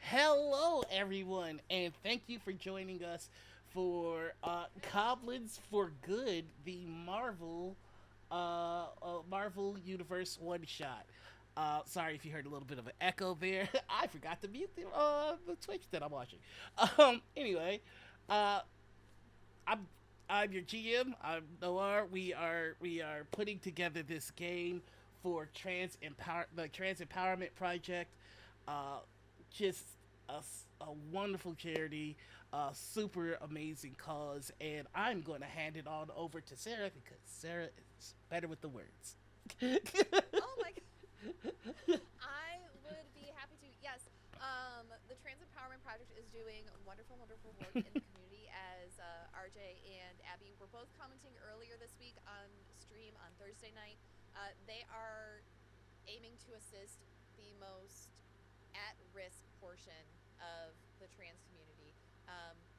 Hello, everyone, and thank you for joining us for Goblins for Good, the Marvel Universe one shot. Sorry if you heard a little bit of an echo there. I forgot to mute the Twitch that I'm watching. Anyway, uh, I'm I'm your GM. I'm Noir. We are putting together this game for the Trans Empowerment Project. Uh, just a wonderful charity, a super amazing cause, and I'm going to hand it on over to Sarah because Sarah is better with the words. Oh my god. I would be happy to. Yes. The Trans Empowerment Project is doing wonderful, wonderful work in the community as RJ and Abby were both commenting earlier this week on stream on Thursday night. They are aiming to assist the most at risk portion of the trans community.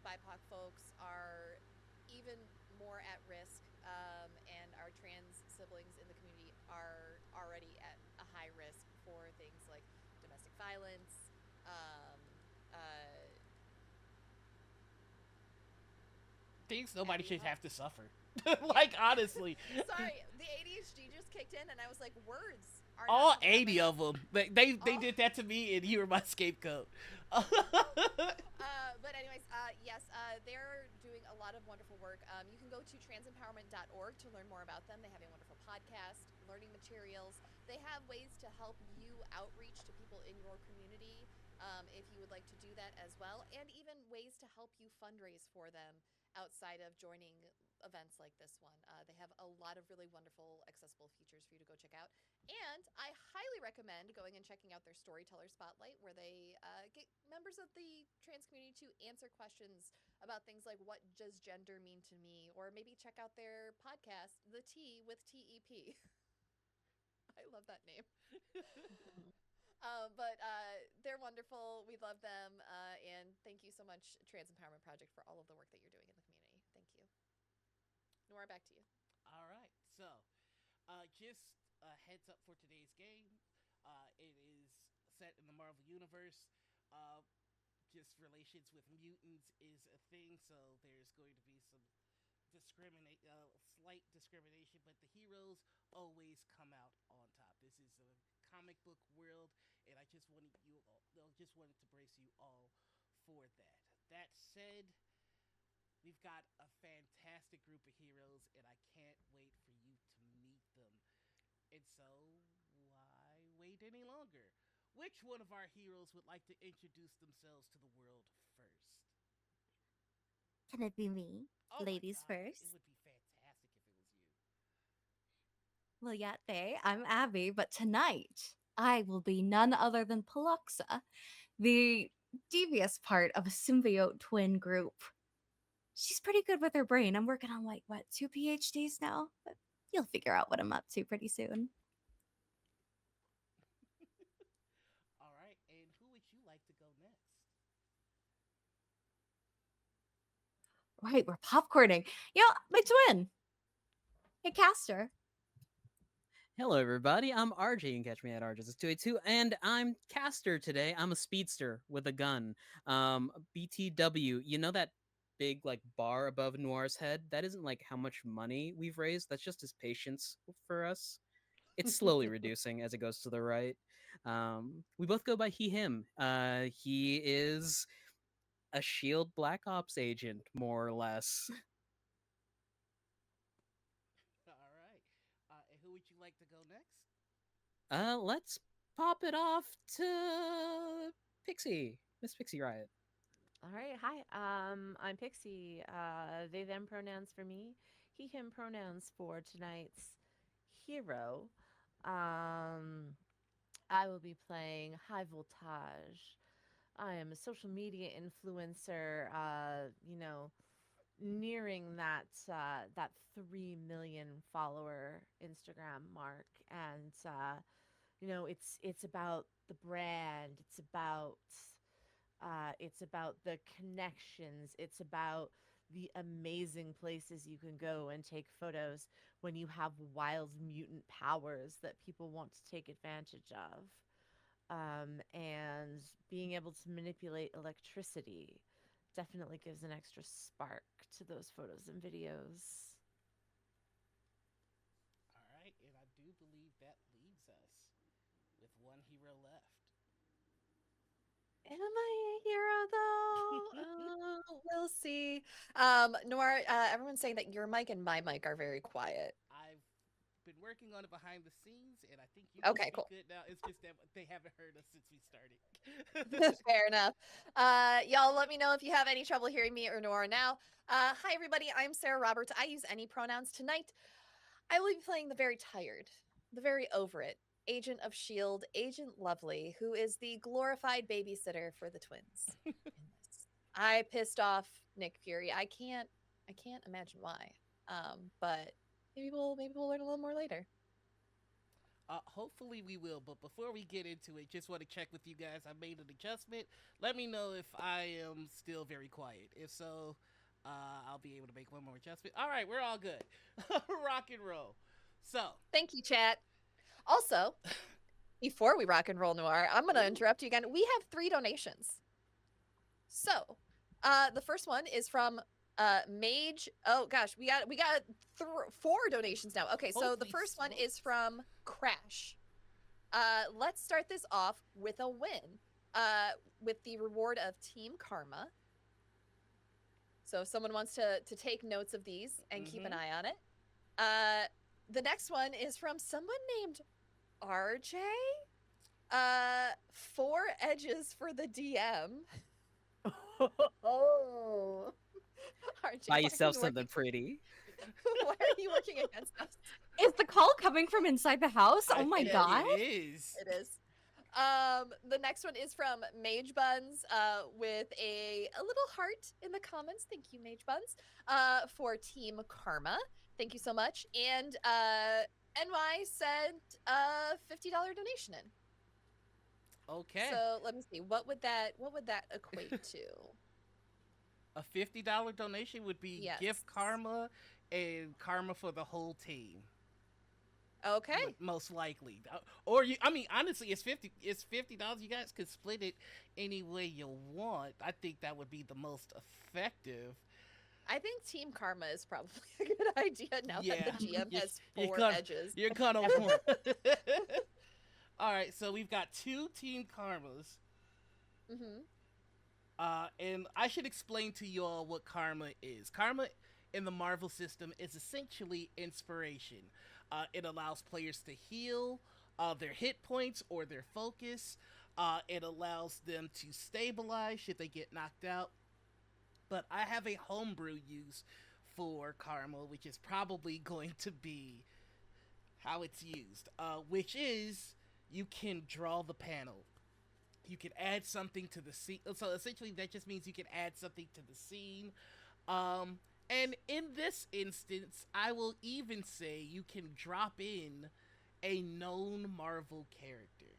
BIPOC folks are even more at risk, and our trans siblings in the community are already at a high risk for things like domestic violence. Things nobody Abby, should what? have to suffer. Yeah. Like honestly, Sorry, the ADHD just kicked in, and I was like, words are not all coming out of my 80 mouth. of them. They Oh, did that to me, and you were my scapegoat. but anyways, yes, they're doing a lot of wonderful work. You can go to transempowerment.org to learn more about them. They have a wonderful podcast, learning materials. They have ways to help you outreach to people in your community, if you would like to do that as well, and even ways to help you fundraise for them outside of joining events like this one. They have a lot of really wonderful, accessible features for you to go check out. And I highly recommend going and checking out their Storyteller Spotlight, where they get members of the trans community to answer questions about things like what does gender mean to me, or maybe check out their podcast, The Tea with TEP. I love that name. But they're wonderful. We love them. And thank you so much, Trans Empowerment Project, for all of the work that you're doing in the community. Thank you. Nora, back to you. All right, so just a heads up for today's game. It is set in the Marvel Universe. Uh, just relations with mutants is a thing, so there's going to be some slight discrimination, but the heroes always come out on top. This is a comic book world, and just wanted to brace you all for that. That said, we've got a fantastic group of heroes, and I can't wait for you to meet them. And so, why wait any longer? Which one of our heroes would like to introduce themselves to the world first? Can it be me? Oh my Ladies god, it first. would be fantastic if it was you. Well, yeah, I'm Abby, but tonight I will be none other than Paluxa, the devious part of a symbiote twin group. She's pretty good with her brain. I'm working on like what, two PhDs now? But you'll figure out what I'm up to pretty soon. All right, and who would you like to go next? Right, we're popcorning. My twin. Hey, Caster. Hello, everybody. I'm RJ. You can catch me at RJ's282, and I'm caster today. I'm a speedster with a gun. BTW. You know that big like bar above Noir's head? That isn't like how much money we've raised. That's just his patience for us. It's slowly reducing as it goes to the right. We both go by he/him. He is a Shield Black Ops agent, more or less. All right, and who would you like to go next? Let's pop it off to Pixie, Miss Pixie Riot. All right, hi. I'm Pixie. They them pronouns for me. He him pronouns for tonight's hero. Um, I will be playing High Voltage. I am a social media influencer. Nearing that 3 million follower Instagram mark, and it's about the brand. It's about the connections. It's about the amazing places you can go and take photos when you have wild mutant powers that people want to take advantage of. and being able to manipulate electricity definitely gives an extra spark to those photos and videos. All right, and I do believe that leaves us with one hero left. Am I a hero though? We'll see. Noir, everyone's saying that your mic and my mic are very quiet. I've been working on it behind the scenes, and I think you can Okay, speak cool. good now. It's just that they haven't heard us since we started. Fair enough. Y'all let me know if you have any trouble hearing me or Nora now. Hi everybody, I'm Sarah Roberts. I use any pronouns tonight. I will be playing the very tired, the very over it, Agent of S.H.I.E.L.D., Agent Lovely, who is the glorified babysitter for the twins in this. I pissed off Nick Fury. I can't imagine why. But maybe we'll learn a little more later. Hopefully we will, but before we get into it, just want to check with you guys. I made an adjustment. Let me know if I am still very quiet. If so, I'll be able to make one more adjustment. All right, we're all good. Rock and roll. So, Thank you, chat. Also, before we rock and roll Noir, I'm gonna interrupt you again. We have 3 donations. So, the first one is from Mage. Oh gosh, we got 4 donations now. Okay, so the Holy first one smokes. is from Crash. Let's start this off with a win. With the reward of Team Karma. So if someone wants to take notes of these and keep an eye on it. The next one is from someone named RJ. 4 edges for the DM. Oh, RJ, Buy why are yourself you something working? pretty. Why are you working against us? Is the call coming from inside the house? I Oh my think god. it is. It is. The next one is from Mage Buns, with a little heart in the comments. Thank you, Mage Buns, for Team Karma. Thank you so much. And NY sent a $50 donation in. Okay. So let me see. What would that equate to? A $50 donation would be Yes. gift karma and karma for the whole team. Okay. Most likely, or you. I mean, honestly, it's $50. You guys could split it any way you want. I think that would be the most effective. I think Team Karma is probably a good idea now that the GM has 4 edges. You're kind of one. All right, so we've got 2 team karmas. Mm-hmm. And I should explain to you all what karma is. Karma in the Marvel system is essentially inspiration. It allows players to heal their hit points or their focus. It allows them to stabilize should they get knocked out. But I have a homebrew use for karma, which is probably going to be how it's used, which is you can draw the panel. You can add something to the scene. So essentially, that just means you can add something to the scene. And in this instance, I will even say you can drop in a known Marvel character.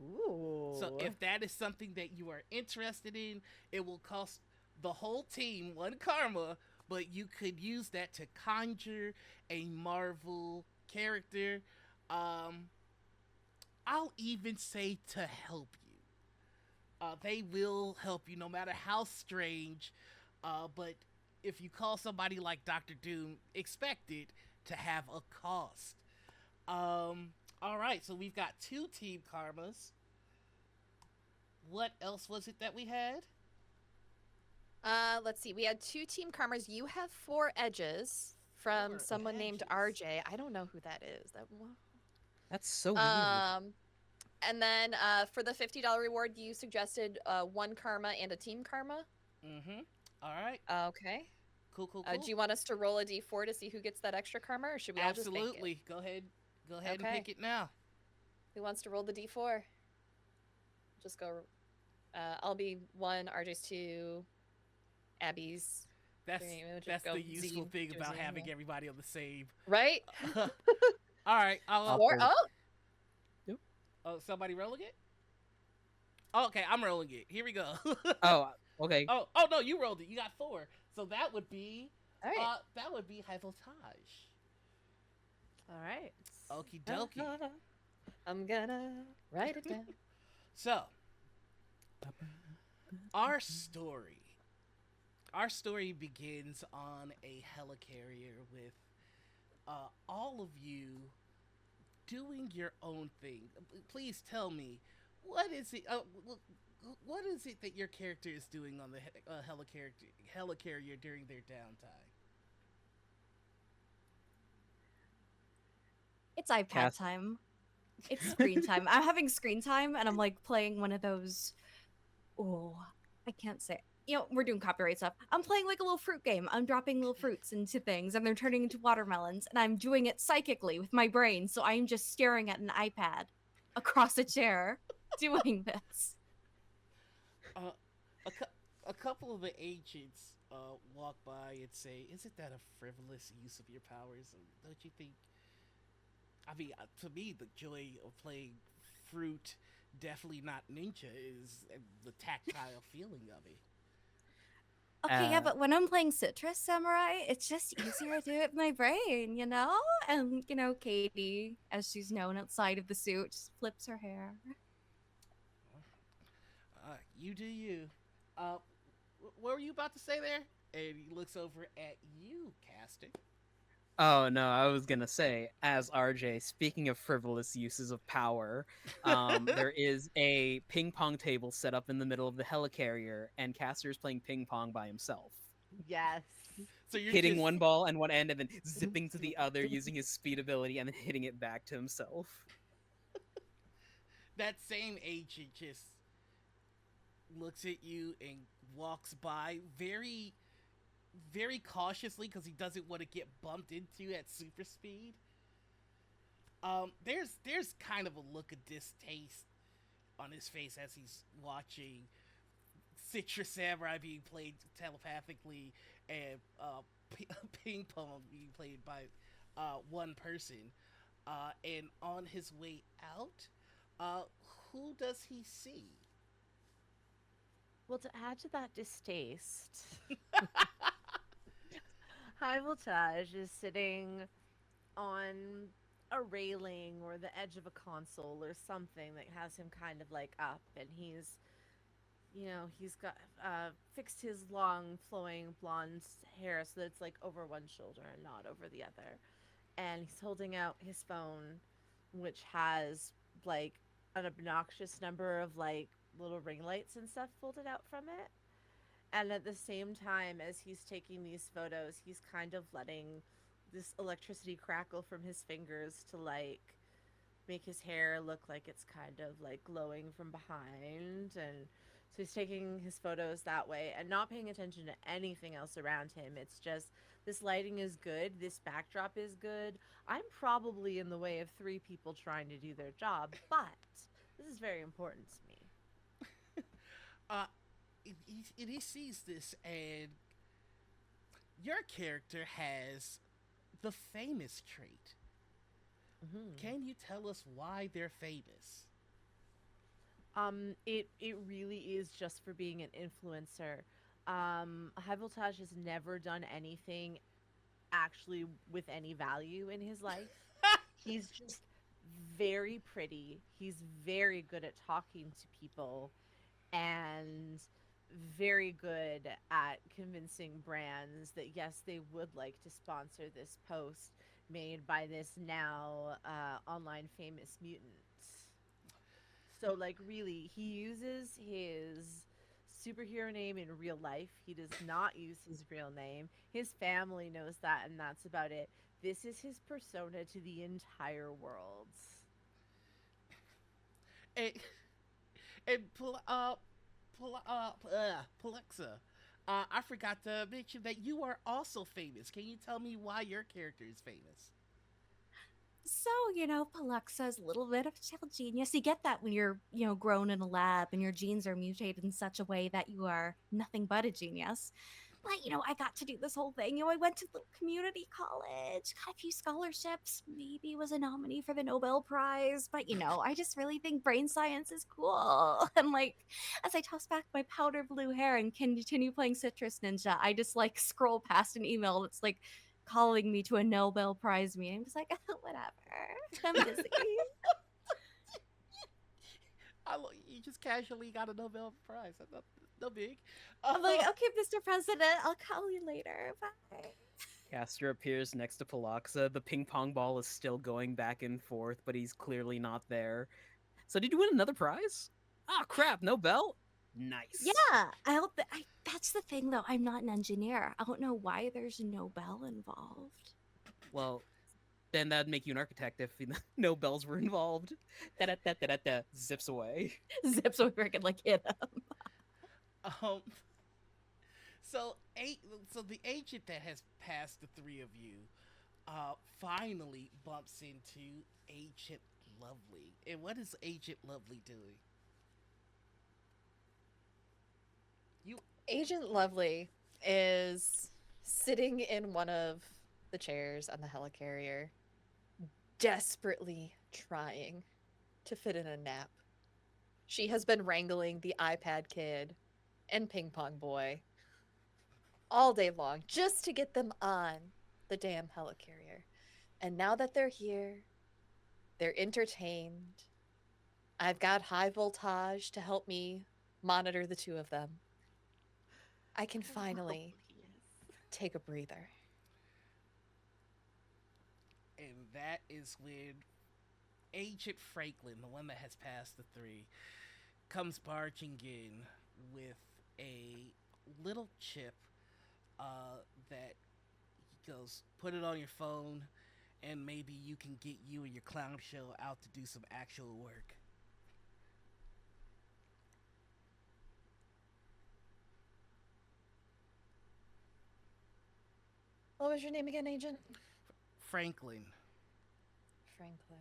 Ooh. So if that is something that you are interested in, it will cost the whole team 1 karma, but you could use that to conjure a Marvel character. I'll even say to help you. They will help you no matter how strange. But if you call somebody like Doctor Doom, expect it to have a cost. All right, so we've got 2 team karmas. What else was it that we had? Let's see. We had 2 Team Karmas. You have 4 edges from 4 someone named edges. RJ. I don't know who that is. That's so weird. And then for the $50 reward, you suggested 1 karma and a Team Karma. Mm-hmm. All right. Okay. Cool. Do you want us to roll a d4 to see who gets that extra karma, or should we all just bank it? Absolutely. Go ahead and Okay. pick it now. Who wants to roll the d4? Just go. I'll be 1. RJ's 2. Abby's. That's 3. We'll just that's go the useful Z, thing do about Z, having yeah. everybody on the same. Right. All right. I'll 4. pull. Oh. Oh, somebody rolling it? Oh, okay, I'm rolling it. Here we go. Oh, okay. Oh no, you rolled it. You got 4. So that would be All right. Hypotage. All right. Okie dokie. I'm gonna write it down. So, our story. Our story begins on a helicarrier with all of you doing your own thing. Please tell me, what is it? What is it that your character is doing on the helicarrier during their downtime? It's iPad Cast. time. It's screen time. I'm having screen time and I'm like playing one of those. Oh, I can't say. We're doing copyright stuff. I'm playing like a little fruit game. I'm dropping little fruits into things and they're turning into watermelons. And I'm doing it psychically with my brain. So I'm just staring at an iPad across a chair doing this. Uh, a, cou- a couple of the agents walk by and say, "Isn't that a frivolous use of your powers? Don't you think?" I mean, to me, the joy of playing fruit, definitely not ninja, is the tactile feeling of it. Okay, yeah, Uh, but when I'm playing Citrus Samurai, it's just easier to do it with my brain, you know? And, Katie, as she's known outside of the suit, just flips her hair. You do you. Uh, what were you about to say there? And he looks over at you, Caster. oh no, I was gonna say, as RJ, speaking of frivolous uses of power, there is a ping pong table set up in the middle of the helicarrier, and Caster is playing ping pong by himself, Yes. So you're hitting just one ball and one end, and then zipping to the other using his speed ability, and then hitting it back to himself. that same agent just looks at you and walks by very cautiously because he doesn't want to get bumped into at super speed. There's kind of a look of distaste on his face as he's watching Citrus Samurai being played telepathically and ping pong being played by one person. And on his way out, uh, who does he see? Well, to add to that distaste, High Voltage is sitting on a railing or the edge of a console or something that has him kind of like up, and he's got fixed his long flowing blonde hair so that it's like over one shoulder and not over the other, and he's holding out his phone, which has like an obnoxious number of like little ring lights and stuff folded out from it. And at the same time as he's taking these photos, he's kind of letting this electricity crackle from his fingers to like make his hair look like it's kind of like glowing from behind. And so he's taking his photos that way and not paying attention to anything else around him. It's just this lighting is good, this backdrop is good. I'm probably in the way of three people trying to do their job, but this is very important to me. Uh, he sees this, and your character has the famous trait. Hmm. Can you tell us why they're famous? It really is just for being an influencer. High Voltage has never done anything actually with any value in his life. He's just very pretty. He's very good at talking to people and very good at convincing brands that yes, they would like to sponsor this post made by this now online famous mutant. So, like, really, he uses his superhero name in real life. He does not use his real name. His family knows that, and that's about it. This is his persona to the entire world. And, and Palexa, I forgot to mention that you are also famous. Can you tell me why your character is famous? So, Paluxa's a little bit of a child genius. You get that when you're, grown in a lab and your genes are mutated in such a way that you are nothing but a genius. But, I got to do this whole thing. I went to little community college, got a few scholarships, maybe was a nominee for the Nobel Prize. But, I just really think brain science is cool. And, like, as I toss back my powder blue hair and continue playing Citrus Ninja, I just, like, scroll past an email that's like, calling me to a Nobel Prize meeting. I'm just like, whatever. I'm busy. just casually got a Nobel Prize. No, no big. I'm like, okay, Mr. President, I'll call you later. Bye. Castor appears next to Paloxa. The ping pong ball is still going back and forth, but he's clearly not there. So did you win another prize? Ah, crap, no belt? Nice. Yeah, I hope that that's the thing though. I'm not an engineer. I don't know why there's no bell involved. Well, then that'd make you an architect if no bells were involved. Da-da-da-da-da-da, zips away. Zips so we can like hit him. Um, so so the agent that has passed the three of you, finally bumps into Agent Lovely. And what is Agent Lovely doing? You Agent Lovely is sitting in one of the chairs on the helicarrier, desperately trying to fit in a nap. She has been wrangling the iPad kid and Ping Pong Boy all day long just to get them on the damn helicarrier. And now that they're here, they're entertained. I've got high voltage to help me monitor the two of them. I can finally take a breather. and that is when Agent Franklin, the one that has passed the three, comes barging in with a little chip that he goes, put it on your phone, and maybe you can get you and your clown show out to do some actual work. What was your name again, Agent? Franklin. Franklin.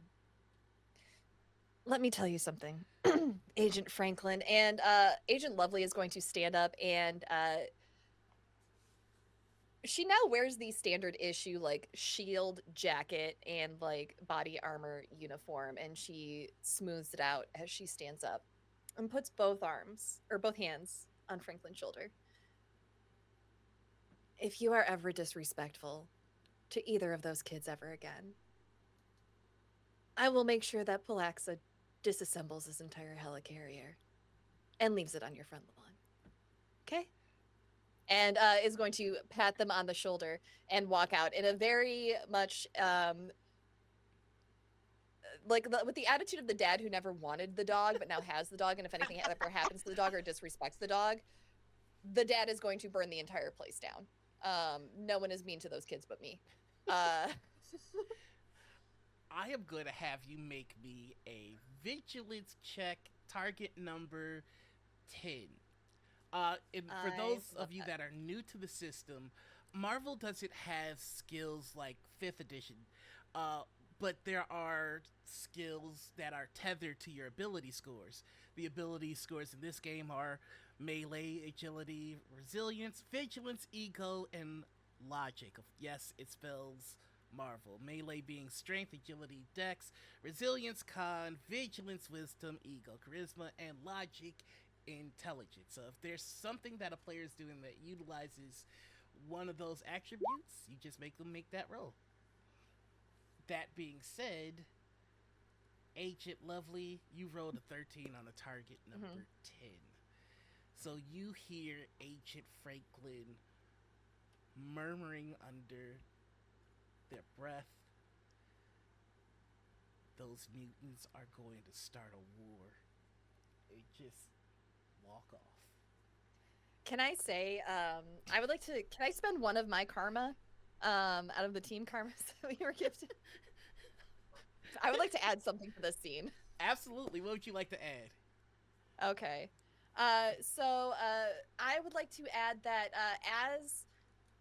Let me tell you something, Agent Franklin. And Agent Lovely is going to stand up and she now wears the standard issue like shield jacket and like body armor uniform, and she smooths it out as she stands up and puts both arms or both hands on Franklin's shoulder. If you are ever disrespectful to either of those kids ever again, I will make sure that Palaxa disassembles his entire helicarrier and leaves it on your front lawn. Okay? And is going to pat them on the shoulder and walk out in a very much with the attitude of the dad who never wanted the dog but now has the dog, and if anything ever happens to the dog or disrespects the dog, the dad is going to burn the entire place down. No one is mean to those kids but me. I am going to have you make me a vigilance check, target number 10. And for those of you that are new to the system, Marvel doesn't have skills like 5th edition, but there are skills that are tethered to your ability scores. The ability scores in this game are melee, agility, resilience, vigilance, ego, and logic. Yes, it spells Marvel. Melee being strength, agility, dex, resilience, con, vigilance, wisdom, ego, charisma, and logic, intelligence. So if there's something that a player is doing that utilizes one of those attributes, you just make them make that roll. That being said, Agent Lovely, you rolled a 13 on a target number 10. So you hear Agent Franklin murmuring under their breath, those mutants are going to start a war. They just walk off. Can I say, I would like to, can I spend one of my karma out of the team karmas that we were gifted? I would like to add something to this scene. Absolutely. What would you like to add? Okay. So I would like to add that as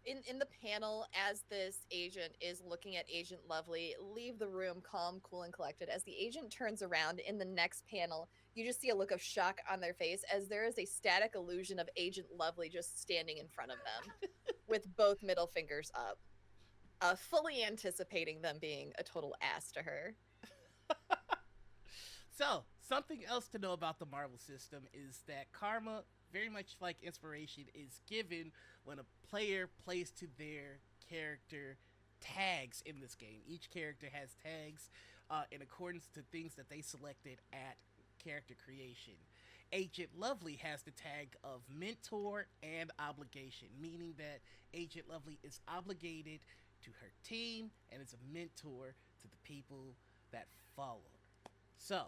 in the panel, as this agent is looking at Agent Lovely leave the room calm, cool, and collected, as the agent turns around in the next panel, you just see a look of shock on their face as there is a static illusion of Agent Lovely just standing in front of them with both middle fingers up, fully anticipating them being a total ass to her. So, something else to know about the Marvel system is that karma, very much like inspiration, is given when a player plays to their character tags in this game. Each character has tags in accordance to things that they selected at character creation. Agent Lovely has the tag of mentor and obligation, meaning that Agent Lovely is obligated to her team and is a mentor to the people that follow her. So,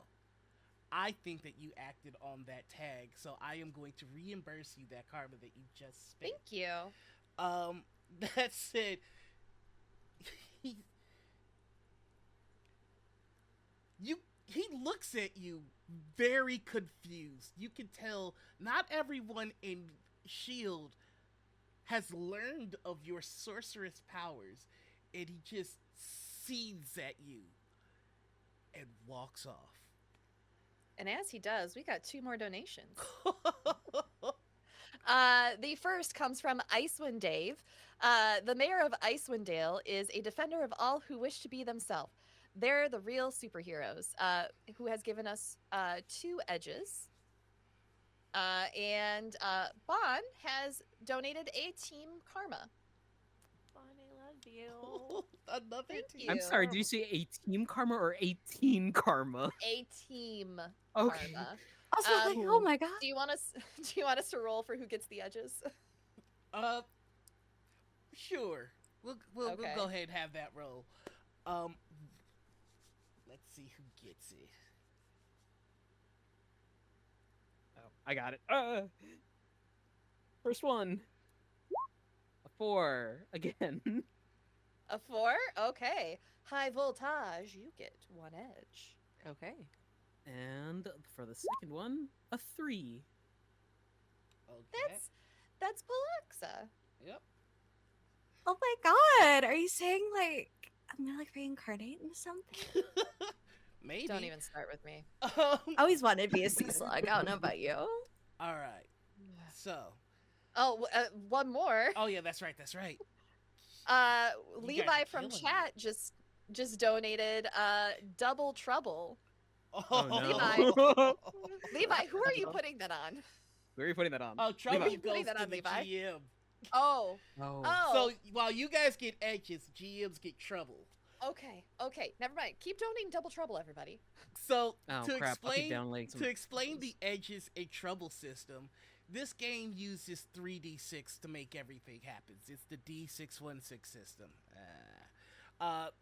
I think that you acted on that tag, so I am going to reimburse you that karma that you just spent. Thank you. Um, that said, he you he looks at you very confused. You can tell not everyone in Shield has learned of your sorceress powers, and he just seethes at you and walks off. And as he does, we got 2 more donations. The first comes from Icewind Dave. The mayor of Icewind Dale is a defender of all who wish to be themselves. They're the real superheroes. Who has given us 2 edges. And Bon has donated a team karma. Bon, I love you. Another Thank team. I'm sorry, did you say a team karma or 18 karma? A team Okay. karma. I was like, oh my god. Do you want us? Do you want us to roll for who gets the edges? Uh, sure. We'll Okay. go ahead and have that roll. Um, let's see who gets it. Oh, I got it. First one. A 4 again. A 4? Okay. High voltage, you get 1 edge. Okay. And for the second one, a 3. Okay. That's Biloxa. Yep. Oh my god. Are you saying like I'm gonna like reincarnate into something? Maybe. Don't even start with me. I always wanted to be a sea slug. I don't know about you. All right. So. Oh, one more. Oh yeah, that's right. That's right. You Levi guys are from killing chat just donated double trouble. Oh no. Levi, who are you putting that on? Where are you putting that on? Oh, trouble Levi. goes Putting that to on the Levi? GM. Oh. Oh. Oh. So while you guys get edges, GMs get trouble. Okay. Never mind. Keep donating double trouble, everybody. So Oh, to crap. I'll keep explain downloading some to explain the edges and trouble system, this game uses 3d6 to make everything happen. It's the D616 system.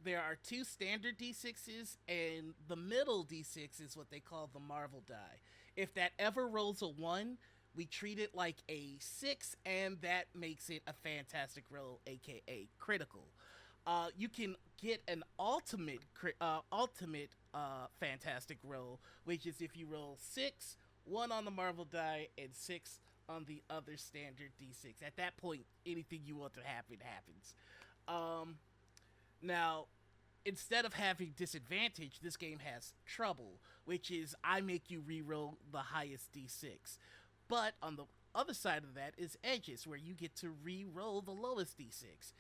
There are 2 standard D6s, and the middle D6 is what they call the Marvel die. If that ever rolls a 1, we treat it like a 6, and that makes it a fantastic roll, aka critical. You can get an ultimate fantastic roll, which is if you roll 6, 1 on the Marvel die, and 6 on the other standard D6. At that point, anything you want to happen happens. Now, instead of having disadvantage, this game has trouble, which is I make you reroll the highest D6. But on the other side of that is edges, where you get to re-roll the lowest D6.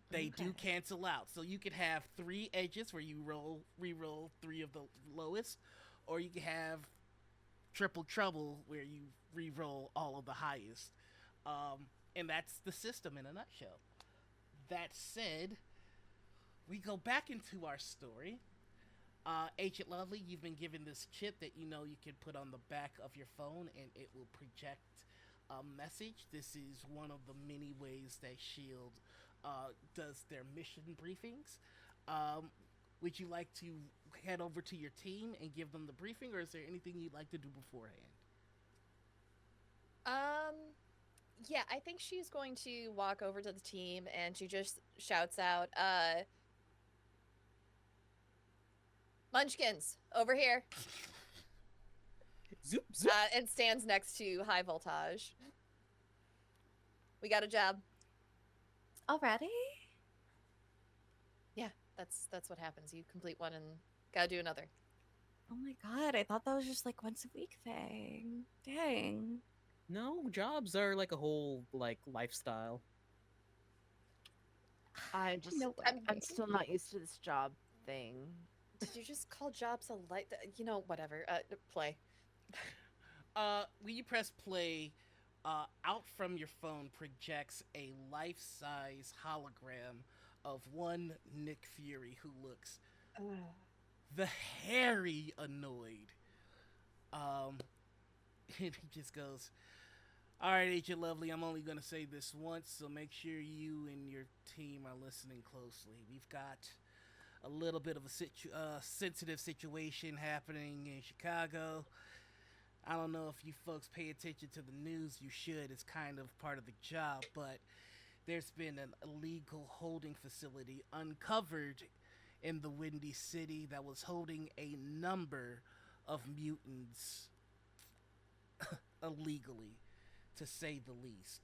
They do cancel out, so you could have 3 edges where you re-roll 3 of the lowest, or you can have triple trouble where you re-roll all of the highest. And that's the system in a nutshell. That said, we go back into our story. Agent Lovely, you've been given this chip that you know you can put on the back of your phone and it will project a message. This is one of the many ways that SHIELD does their mission briefings. Would you like to head over to your team and give them the briefing, or is there anything you'd like to do beforehand? Yeah, I think she's going to walk over to the team and she just shouts out, Munchkins, over here. Zoop, zoop. And stands next to High Voltage. We got a job. Already? Yeah, that's what happens. You complete one and gotta do another. Oh my god, I thought that was just like once a week thing. Dang. No, jobs are like a whole like lifestyle. I just No I'm way. still not used to this job thing. Did you just call jobs a light? You know, whatever. Play. When you press play, out from your phone projects a life-size hologram of one Nick Fury who looks very annoyed. And he just goes, "All right, Agent Lovely, I'm only gonna say this once, so make sure you and your team are listening closely. We've got a little bit of a sensitive situation happening in Chicago. I don't know if you folks pay attention to the news. You should. It's kind of part of the job, but there's been an illegal holding facility uncovered in the Windy City that was holding a number of mutants illegally, to say the least.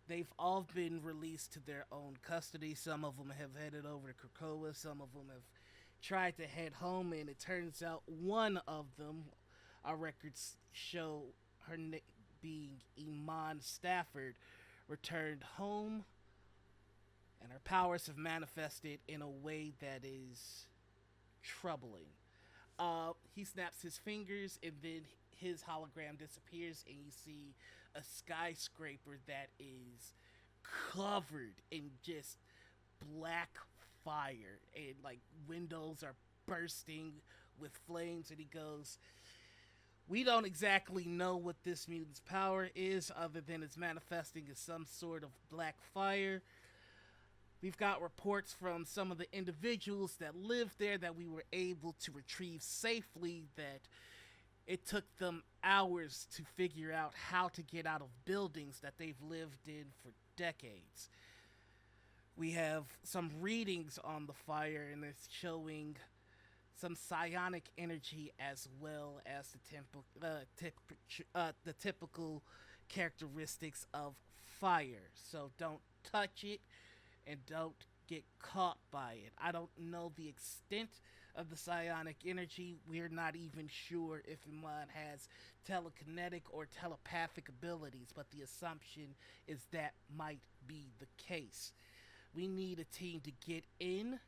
They've all been released to their own custody. Some of them have headed over to Krakoa. Some of them have tried to head home, and it turns out one of them, our records show her being Iman Stafford, returned home, and her powers have manifested in a way that is troubling. He snaps his fingers, and then his hologram disappears, and you see a skyscraper that is covered in just black fire, and like windows are bursting with flames. And he goes, "We don't exactly know what this mutant's power is, other than it's manifesting as some sort of black fire. We've got reports from some of the individuals that lived there that we were able to retrieve safely, that it took them hours to figure out how to get out of buildings that they've lived in for decades. We have some readings on the fire, and it's showing some psionic energy as well as the typical characteristics of fire. So don't touch it, and don't get caught by it. I don't know the extent of the psionic energy. We're not even sure if Iman has telekinetic or telepathic abilities, but the assumption is that might be the case. We need a team to get in,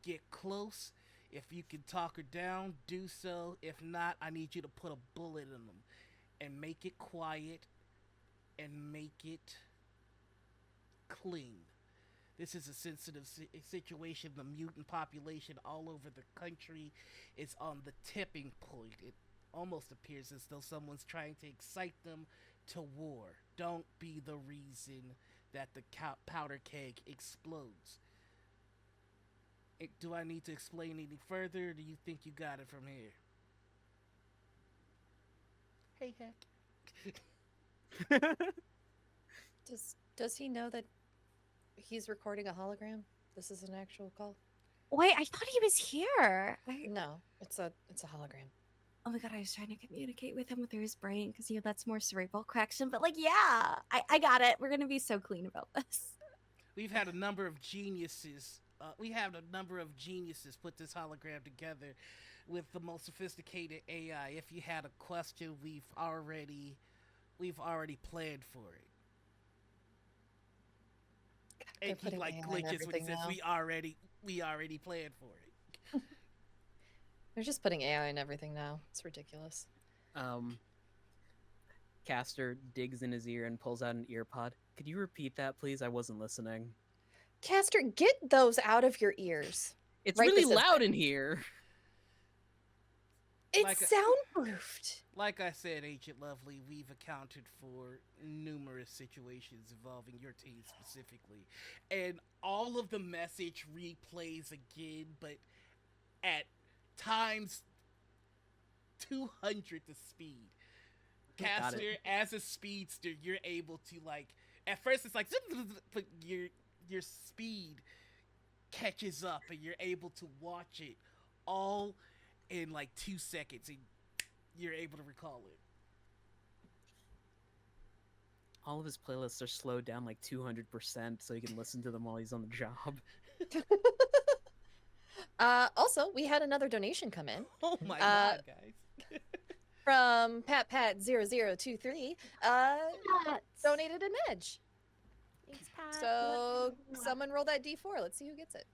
get close. If you can talk her down, do so. If not, I need you to put a bullet in them and make it quiet and make it clean. This is a sensitive situation. The mutant population all over the country is on the tipping point. It almost appears as though someone's trying to excite them to war. Don't be the reason that the powder keg explodes." Do I need to explain any further, or do you think you got it from here? Hey, heck. Does he know that he's recording a hologram? This is an actual call? Wait, I thought he was here. No, it's a hologram. Oh my god, I was trying to communicate with him through his brain because that's more cerebral correction. But like, yeah, I got it. We're gonna be so clean about this. We've had a number of geniuses. Put this hologram together with the most sophisticated AI. If you had a question, we've already planned for it. And he like glitches when he says, we already planned for it. They're just putting AI in everything now. It's ridiculous. Caster digs in his ear and pulls out an ear pod. Could you repeat that, please? I wasn't listening. Caster, get those out of your ears. It's really loud in here. It's soundproofed. Like I said, Agent Lovely, we've accounted for numerous situations involving your team specifically. And all of the message replays again, but at times 200 the speed. Caster, as a speedster, you're able to like, at first it's like, but your speed catches up and you're able to watch it all in like 2 seconds, and you're able to recall it. All of his playlists are slowed down like 200% so he can listen to them while he's on the job. Also, we had another donation come in. Oh my god, guys. From PatPat0023, donated an edge. Thanks, Pat. So someone roll that D4. Let's see who gets it.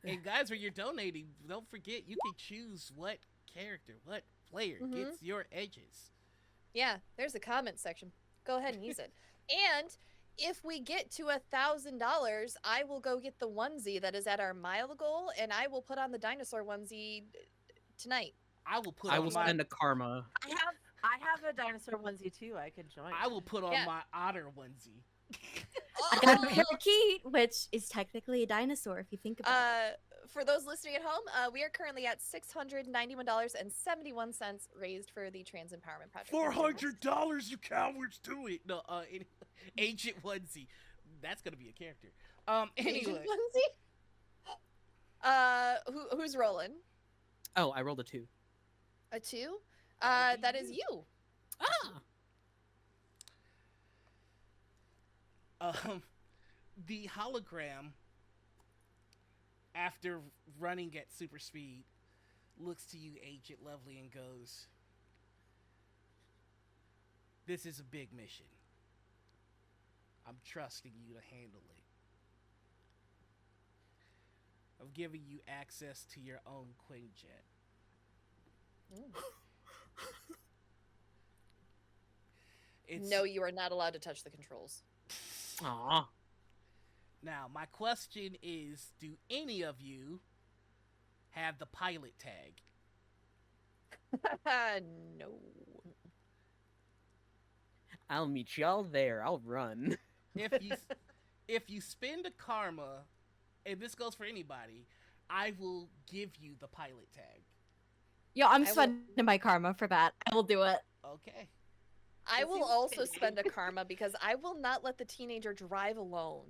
And guys, when you're donating, don't forget you can choose what character, what player gets your edges. Yeah, there's a comment section. Go ahead and use it. And if we get to $1,000, I will go get the onesie that is at our mile goal, and I will put on the dinosaur onesie tonight. I will spend a karma. I have a dinosaur onesie too. I could join. I will put on Yeah. my otter onesie. I got a Oh! parakeet, which is technically a dinosaur if you think about it. For those listening at home, we are currently at $691.71 raised for the Trans Empowerment Project. $400, you cowards, do it. No, Ancient onesie. That's gonna be a character. Asian Anyway, onesie. Who's rolling? Oh, I rolled a 2. A 2? That would be That is you. you. The hologram, after running at super speed, looks to you, Agent Lovely, and goes, "This is a big mission. I'm trusting you to handle it. I'm giving you access to your own Quinjet." No, you are not allowed to touch the controls. Aw. Now, my question is, do any of you have the pilot tag? No. I'll meet y'all there. I'll run. If you spend a karma, and this goes for anybody, I will give you the pilot tag. Yo, I'm I will- spending my karma for that. I will do it. Okay. I That will seems also fitting. spend a karma because I will not let the teenager drive alone.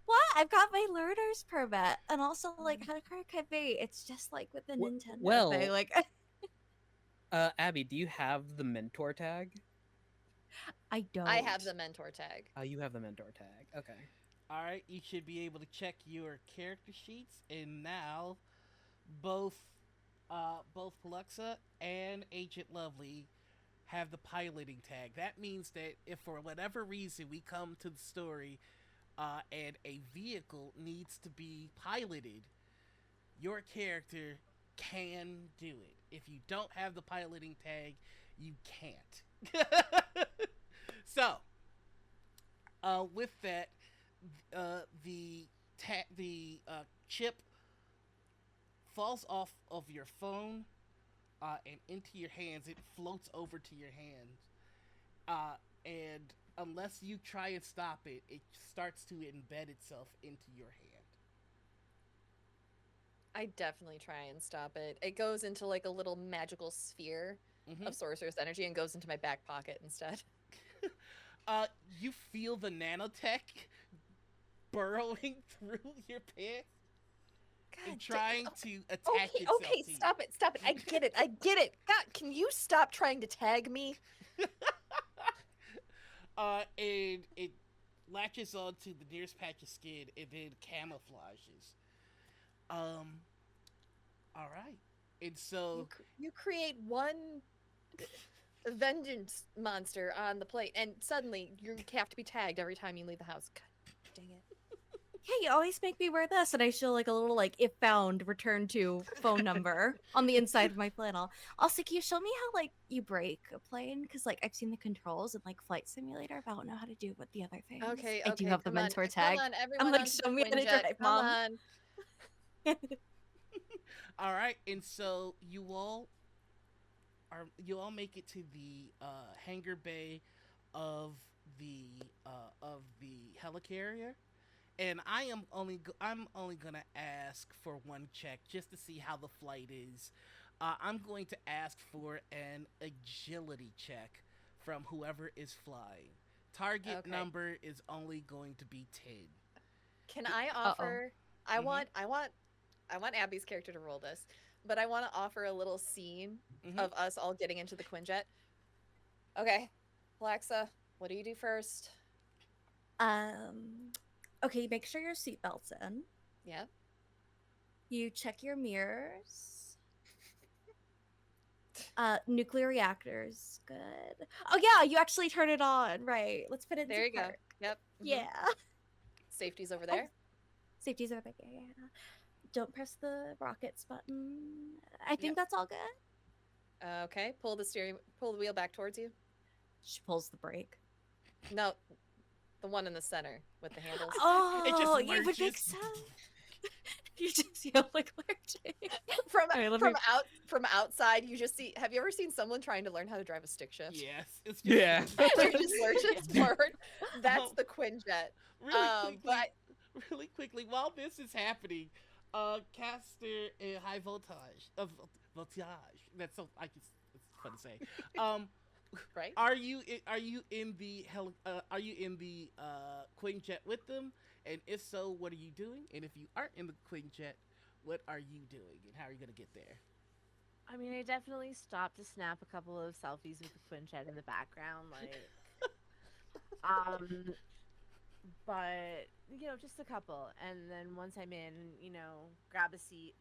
What? I've got my learner's permit, and also like how car could be. It's just like with the Nintendo well, thing. Like Abby, do you have the mentor tag? I don't. I have the mentor tag. Oh, you have the mentor tag. Okay. All right, you should be able to check your character sheets, and now both Paluxa and Agent Lovely have the piloting tag. That means that if for whatever reason we come to the story and a vehicle needs to be piloted, your character can do it. If you don't have the piloting tag, you can't. So, with that, the chip falls off of your phone and into your hands. It floats over to your hand, and unless you try and stop it, it starts to embed itself into your hand. I definitely try and stop it. It goes into like a little magical sphere Mhm. of sorcerer's energy and goes into my back pocket instead. You feel the nanotech burrowing through your pants and trying to attach Okay, itself okay, to you. stop it, stop it. I get it, I get it. God, can you stop trying to tag me? And it latches onto the nearest patch of skin and then camouflages. All right. And so You create one vengeance monster on the plate, and suddenly you have to be tagged every time you leave the house. God dang it. Yeah, you always make me wear this, and I show like a little like if found return to phone number on the inside of my flannel. Also, can you show me how like you break a plane? Because like I've seen the controls in like Flight Simulator, but I don't know how to do with the other things. Okay, I do okay, have the come on, mentor tag. Come on, everyone I'm like, onto show the me how to Quinjet. drive, Come Mom. on. all right, and so you all make it to the hangar bay of the helicarrier, and I'm only gonna ask for one check just to see how the flight is. I'm going to ask for an agility check from whoever is flying. Target Okay. number is only going to be 10. Can I Uh-oh. offer? I want Abby's character to roll this, but I want to offer a little scene Mhm. of us all getting into the Quinjet. Okay, Alexa, what do you do first? Okay, make sure your seatbelt's in. Yeah. You check your mirrors. Nuclear reactors, good. Oh yeah, you actually turn it on, right? Let's put it There you into go. park. Yep. mhm. Yeah. Safety's over there. Safety's over there. Yeah. Don't press the rockets button. I think that's all good. Okay. Pull the wheel back towards you. She pulls the brake. No, the one in the center with the handles. Oh, it would make lurches. sense. You just yell like lurching. From All right, let from me. from outside, you just see. Have you ever seen someone trying to learn how to drive a stick shift? Yes, it's just Yeah. It just lurches forward. That's um, the Quinjet. really But quickly, really quickly. While this is happening, caster high voltage. That's so I can. It's fun to say. Um, right. are you in the are you in the Quinjet with them? And if so, what are you doing? And if you aren't in the Quinjet, what are you doing? And how are you gonna get there? I mean, I definitely stopped to snap a couple of selfies with the Quinjet in the background, um, but just a couple. And then once I'm in, grab a seat,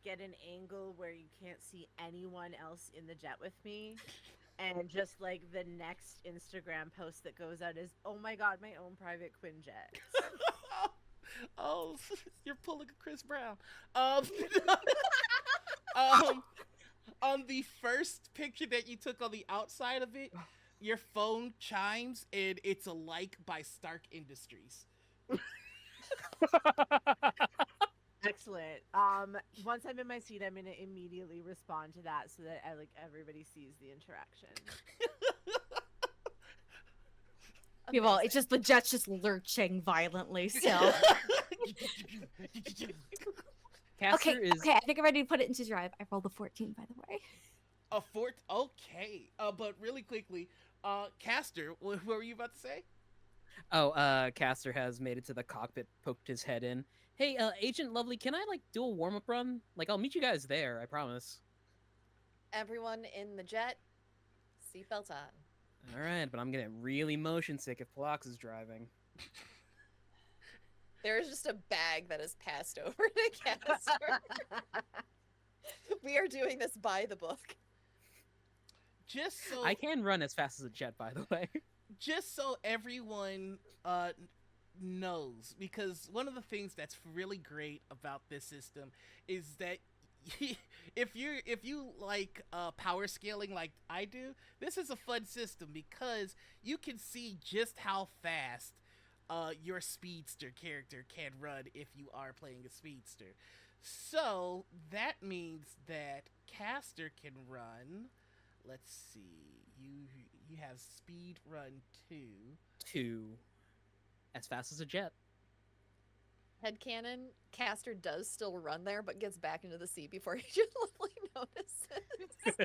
get an angle where you can't see anyone else in the jet with me. And just like the next Instagram post that goes out is, oh my god, my own private Quinjet. Oh, you're pulling a Chris Brown. Um, um, on the first picture that you took on the outside of it, your phone chimes and it's a like by Stark Industries. Excellent. Once I'm in my seat, I'm gonna immediately respond to that so that everybody sees the interaction. Well, it's just the jet's just lurching violently. So Caster is okay. I think I'm ready to put it into drive. I rolled a 14, by the way. A fort. Okay. But really quickly, Caster, what were you about to say? Caster has made it to the cockpit, poked his head in. Hey, Agent Lovely, can I do a warm up run? I'll meet you guys there. I promise. Everyone in the jet, seatbelt on. All right, but I'm getting really motion sick if Plox is driving. There is just a bag that is passed over to Castor. We are doing this by the book. Just so I can run as fast as a jet, by the way. just so everyone knows, because one of the things that's really great about this system is that if you like power scaling like I do, this is a fun system because you can see just how fast your speedster character can run if you are playing a speedster. So that means that caster can run. Let's see. You have speed run 2. 2. As fast as a jet. Headcanon, Castor does still run there, but gets back into the seat before Agent Lovely notices.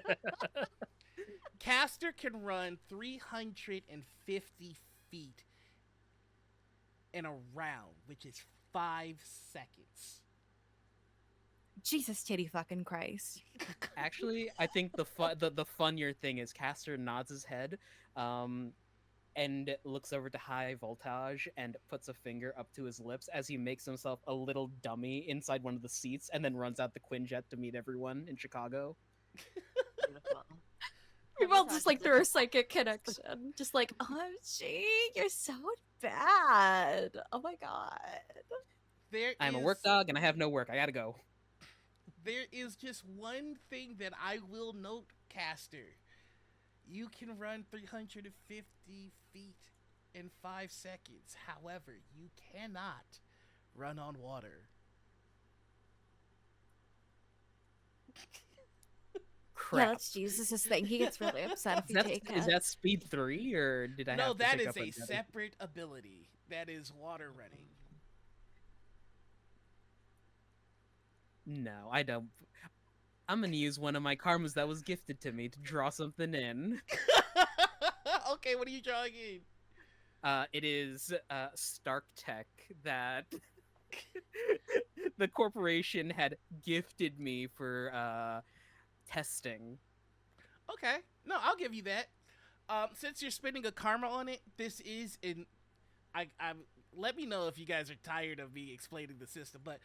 Caster can run 350 feet in a round, which is 5 seconds. Jesus, titty fucking Christ. Actually, I think the funnier thing is Caster nods his head, and looks over to High Voltage and puts a finger up to his lips as he makes himself a little dummy inside one of the seats, and then runs out the Quinjet to meet everyone in Chicago. Beautiful. We both just through a psychic connection. Just oh, gee, you're so bad. Oh my god. I'm a work dog, and I have no work. I gotta go. There is just one thing that I will note, Caster. You can run 350 feet in 5 seconds. However, you cannot run on water. Crap. Yeah, that's Jesus' thing. He gets really upset if you take Is it. that speed 3, or did I No, have to that pick is up a another? separate ability. That is water running. No, I don't. I'm gonna use one of my karmas that was gifted to me to draw something in. Okay, what are you drawing in? It is Stark Tech that the corporation had gifted me for testing. Okay, no, I'll give you that. Since you're spending a karma on it, this is in. I'm. Let me know if you guys are tired of me explaining the system. But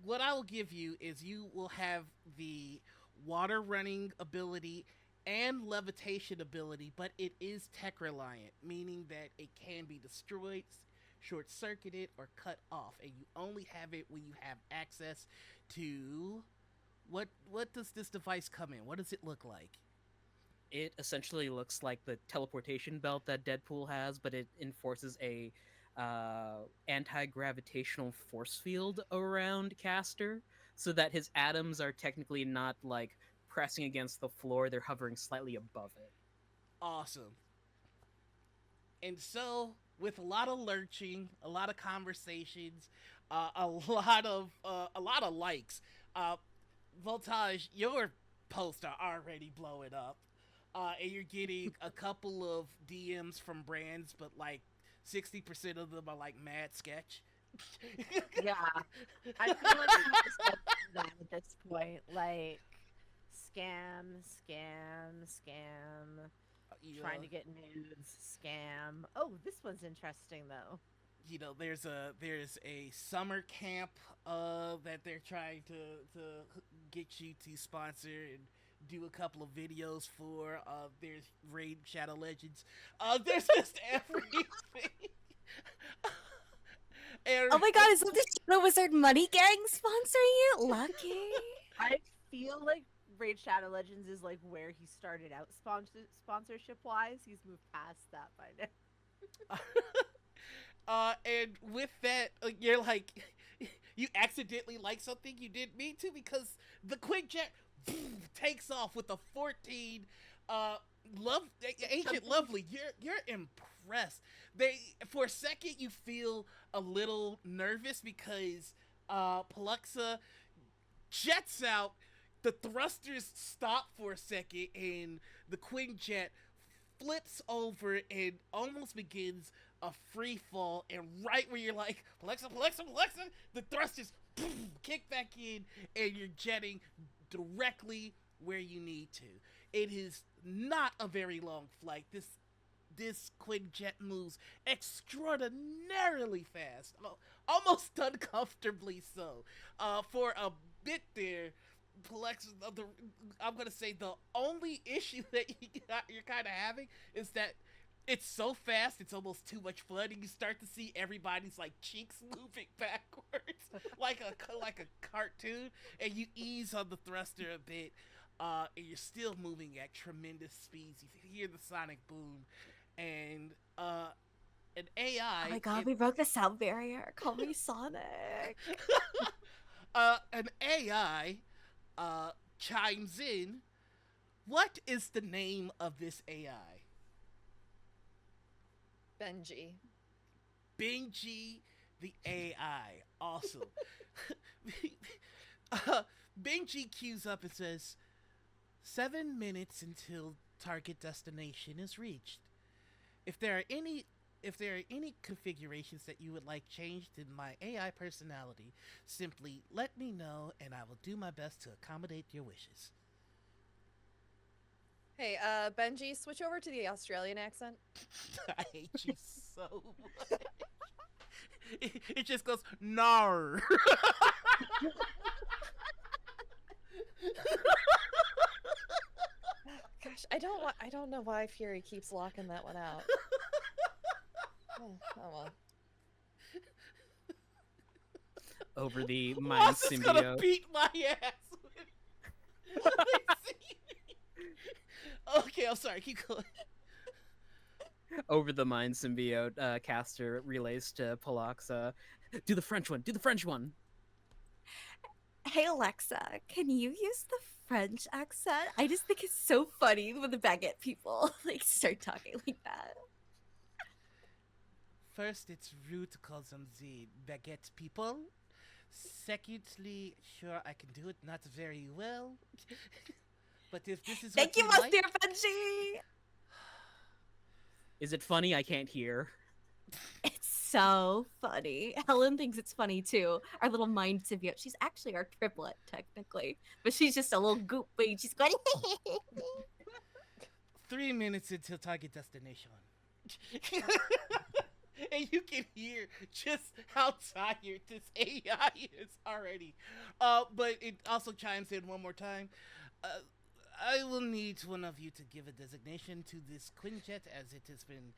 what I will give you is you will have the water running ability and levitation ability, but it is tech reliant, meaning that it can be destroyed, short circuited, or cut off, and you only have it when you have access to. What does this device come in? What does it look like? It essentially looks like the teleportation belt that Deadpool has, but it enforces a anti-gravitational force field around Caster, so that his atoms are technically not like pressing against the floor; they're hovering slightly above it. Awesome. And so, with a lot of lurching, a lot of conversations, a lot of likes, uh, Voltage, your posts are already blowing up, and you're getting a couple of DMs from brands, but like 60% of them are like mad sketch. Yeah. I feel like I'm just like that at this point. Like scam, scam, scam, trying Yeah. to get nudes, scam. Oh, this one's interesting though. There's a summer camp that they're trying to get you to sponsor and do a couple of videos for. There's Raid Shadow Legends. There's just everything. Oh and my god, is that the Shadow Wizard Money Gang sponsoring you? Lucky. I feel like Raid Shadow Legends is like where he started out sponsorship wise. He's moved past that by now. and with that, you're like, you accidentally like something you didn't mean to because the Quickjet takes off with a 14. Uh, love Ancient Lovely. You're impressed. They for a second you feel a little nervous because Paluxa jets out. The thrusters stop for a second, and the Quinjet flips over and almost begins a free fall. And right where you're like, Alexa, Alexa, Alexa, the thrusters kick back in, and you're jetting directly where you need to. It is not a very long flight. This Quinjet moves extraordinarily fast, almost uncomfortably so. For a bit there, I'm gonna say the only issue that you're kind of having is that it's so fast, it's almost too much fun, and you start to see everybody's like cheeks moving backwards, like a cartoon, and you ease on the thruster a bit, and you're still moving at tremendous speeds. You hear the sonic boom, and an Oh AI, my god, we broke the sound barrier. Call me Sonic. an AI, uh, chimes in. What is the name of this AI? Benji. Benji the AI. Awesome. uh, Benji queues up and says, 7 minutes until target destination is reached. If there are any if there are any configurations that you would like changed in my AI personality, simply let me know and I will do my best to accommodate your wishes. Hey, Benji, switch over to the Australian accent. I hate you so much. It just goes, no. Gosh, I don't know why Fury keeps locking that one out. Oh well. Over the mind Moss is gonna symbiote. beat my ass. When they see me. Okay, I'm sorry. Keep going. Over the mind symbiote, Caster relays to Paloxa. Do the French one. Do the French one. Hey Alexa, can you use the French accent? I just think it's so funny when the baguette people like start talking like that. First, it's rude to call them the baguette people. Secondly, sure, I can do it not very well. But if this is Thank what you, you Master like, Benji. Is it funny? I can't hear. It's so funny. Helen thinks it's funny too. Our little mind symbiote. She's actually our triplet, technically. But she's just a little goop baby. She's going 3 minutes until target destination. And you can hear just how tired this AI is already. But it also chimes in one more time. I will need one of you to give a designation to this Quinjet as it has been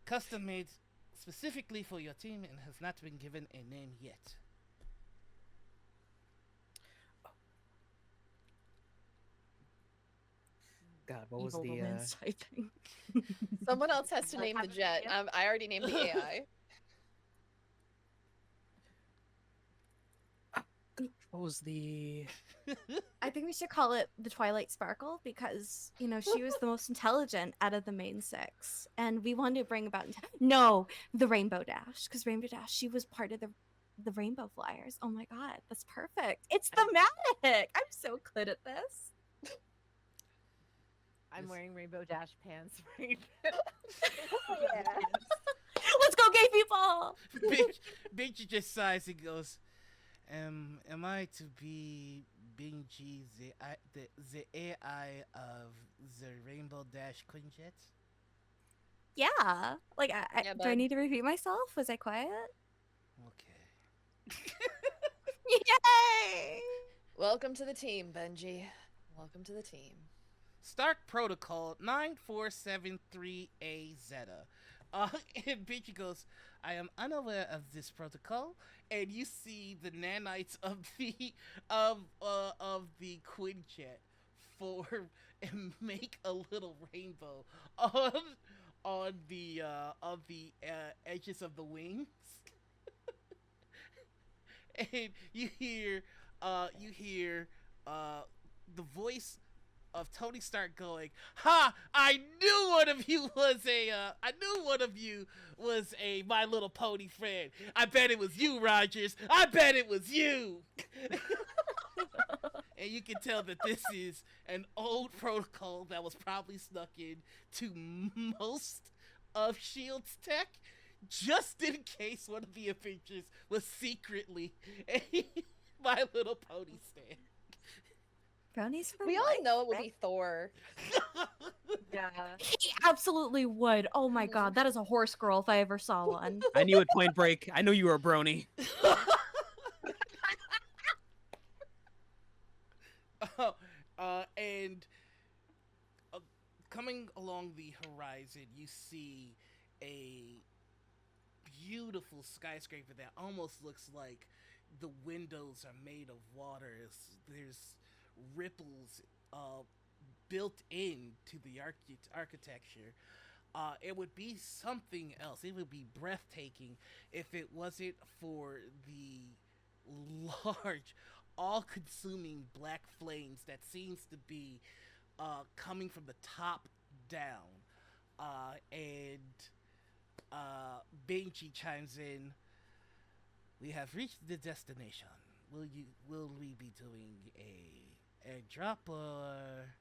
custom made specifically for your team and has not been given a name yet. God, what was evil the woman's typing. Someone else has to Like name the having jet. a- I already named the AI. What was the? I think we should call it the Twilight Sparkle because, she was the most intelligent out of the main six. And we wanted to bring about. No, the Rainbow Dash. Because Rainbow Dash, she was part of the Rainbow Flyers. Oh my God, that's perfect. It's thematic. I'm so good at this. I'm This- wearing Rainbow Dash pants right Yeah. Let's go, gay people. Benji just sighs and goes, am I to be Benji, the AI of the Rainbow Dash Quinjet? Yeah. Like, Yeah, do I bud. need to repeat myself? Was I quiet? Okay. Yay! Welcome to the team, Benji. Welcome to the team. Start Protocol 9473A Zeta. And Benji goes, I am unaware of this protocol, and you see the nanites of the Quinjet form and make a little rainbow on the edges of the wings. And you hear the voice of Tony Stark going, "Ha! I knew one of you was a My Little Pony friend. I bet it was you, Rogers. I bet it was you." And you can tell that this is an old protocol that was probably snuck in to most of Shield's tech, just in case one of the Avengers was secretly a My Little Pony stan. Brownies for We all life, know it would right? be Thor. Yeah. He absolutely would. Oh my Mhm. God, that is a horse girl if I ever saw one. I knew at Point Break. I know you were a brony. And coming along the horizon, you see a beautiful skyscraper that almost looks like the windows are made of water. There's ripples built into the architecture. It would be something else. It would be breathtaking if it wasn't for the large, all-consuming black flames that seems to be coming from the top down. And Benji chimes in. We have reached the destination. Will we be doing a airdrop, or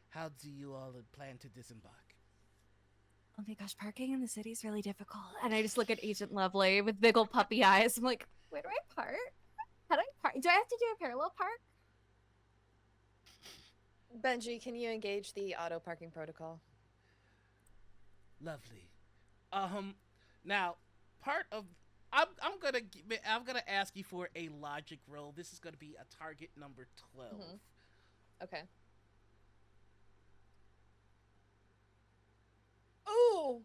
how do you all plan to disembark? Oh my gosh, parking in the city is really difficult. And I just look at Agent Lovely with big old puppy eyes. I'm like, where do I park? How do I park? Do I have to do a parallel park? Benji, can you engage the auto parking protocol? Lovely. Now, part of I'm gonna ask you for a logic roll. This is gonna be a target number 12. Mhm. Okay. Ooh.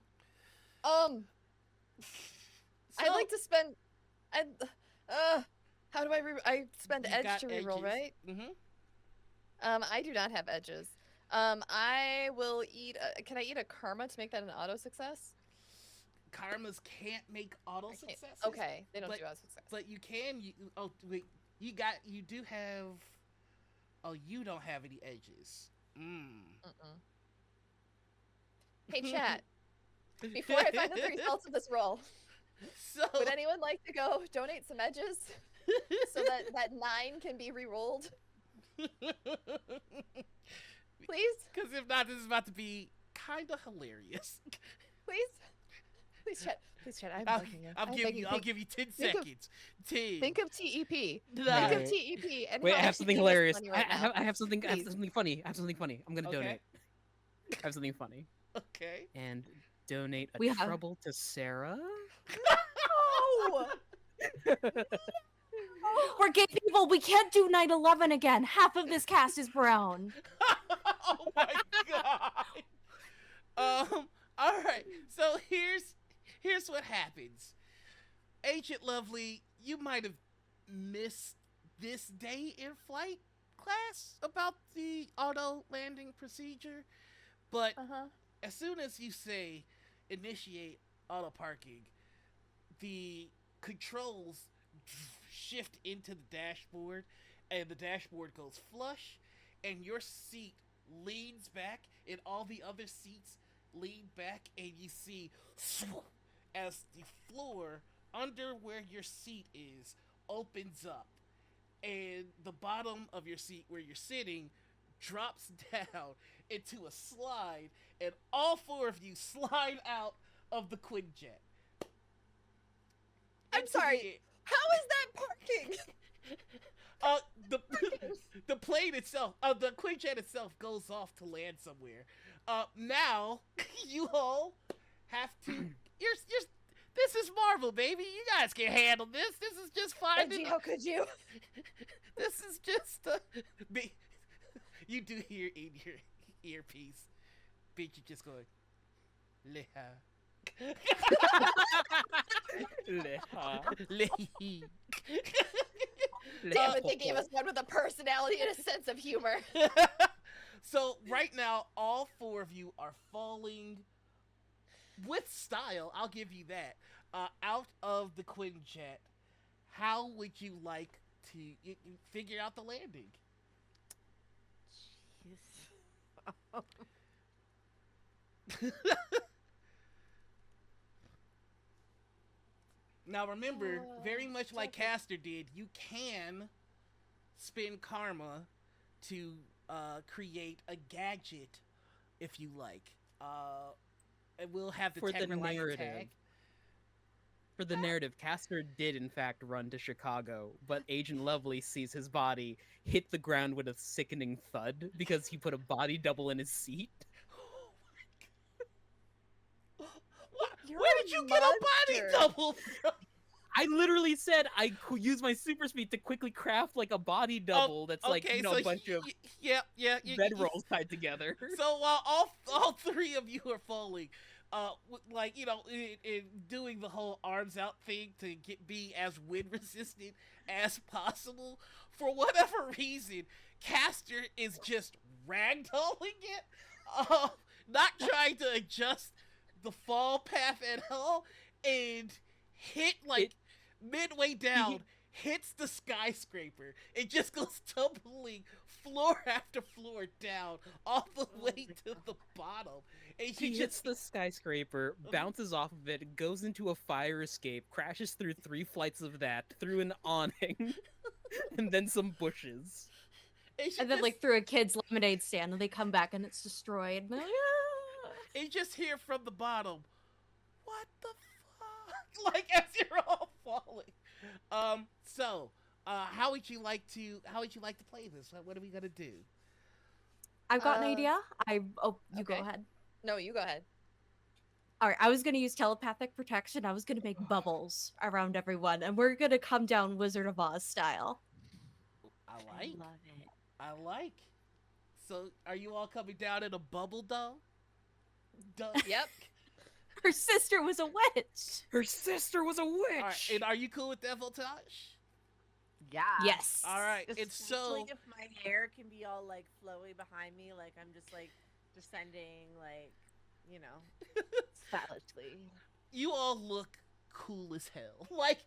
I'd like to spend. I'd, how do I spend You edge got to reroll, edges. right? Mm-hmm. I do not have edges. I will eat. Can I eat a karma to make that an auto success? Karmas can't make auto I can't- successes. Okay, they don't but- do auto success. But you can. You do have. Oh, you don't have any edges. Mm-mm. Hey, chat. Before I find out the results of this roll, So would anyone like to go donate some edges so that 9 can be re-rolled? Please, Because if not, this is about to be kind of hilarious. please, chat. Please, chat. I'm I'll, begging you. I'll I'm give begging you. you. I'll give you 10 think of- seconds. 10. Think of TEP. Think Nine. of TEP. And Wait, how I much have something you can hilarious. spend right I now. have something. I have Please. something funny. I have something funny. I'm gonna Okay. donate. I have something funny. Okay. And donate a We have- trouble to Sarah. No! We're gay people. We can't do 9/11 again. Half of this cast is brown. Oh my god. All right. So here's what happens. Agent Lovely, you might have missed this day in flight class about the auto landing procedure, but Uh-huh. as soon as you say initiate auto parking, the controls shift into the dashboard, and the dashboard goes flush, and your seat leans back, and all the other seats lean back, and you see as the floor under where your seat is opens up, and the bottom of your seat where you're sitting drops down into a slide, and all four of you slide out of the Quinjet. I'm sorry. How is that parking? Uh, the the plane itself, the Quinjet itself goes off to land somewhere. Now you all have to. You're. This is Marvel, baby. You guys can handle this. This is just fine. Benji, how could you? This is just you do hear in your earpiece, bitch. You just going, leha, Leha. lehi. Damn it, they gave us one with a personality and a sense of humor. So right now, all four of you are falling with style. I'll give you that. Out of the Quinjet. How would you like to figure out the landing? Jeez. Now remember, very much like Caster did, you can spend karma to create a gadget if you like. And we'll have the For the Tegra narrative. tag. For the narrative, Castor did in fact run to Chicago, but Agent Lovely sees his body hit the ground with a sickening thud because he put a body double in his seat. You're Where a did you get a body monster. double from? I literally said I could use my super speed to quickly craft like a body double that's like, Okay, you know, so a bunch of yeah. bedrolls tied together. So while all three of you are falling, like in doing the whole arms out thing to be as wind resistant as possible, for whatever reason, Caster is just ragdolling it, not trying to adjust the fall path at all, and hit midway down. Hits the skyscraper. It just goes tumbling floor after floor down all the way to the bottom. And He hits the skyscraper, bounces off of it, goes into a fire escape, crashes through 3 flights of that, through an awning, and then some bushes. And then, like, through a kid's lemonade stand, and they come back and it's destroyed. And they're like, "Ah." and you just hear from the bottom, what the fuck? Like, as you're all falling. So, how would you like to play this? What are we gonna do? I've got an Uh, idea. You go okay. ahead. No, you go ahead. All right, I was gonna use telepathic protection. I was gonna make bubbles around everyone, and we're gonna come down Wizard of Oz style. I I like. love it. I like. So, are you all coming down in a bubble doll? Yep. Her sister was a witch. Her sister was a witch! All right, and are you cool with that, Voltage? Yeah. Yes. All right, and Especially so if my hair can be all like flowy behind me, like I'm just like descending, like, you know, stylishly. you all look cool as hell. Like,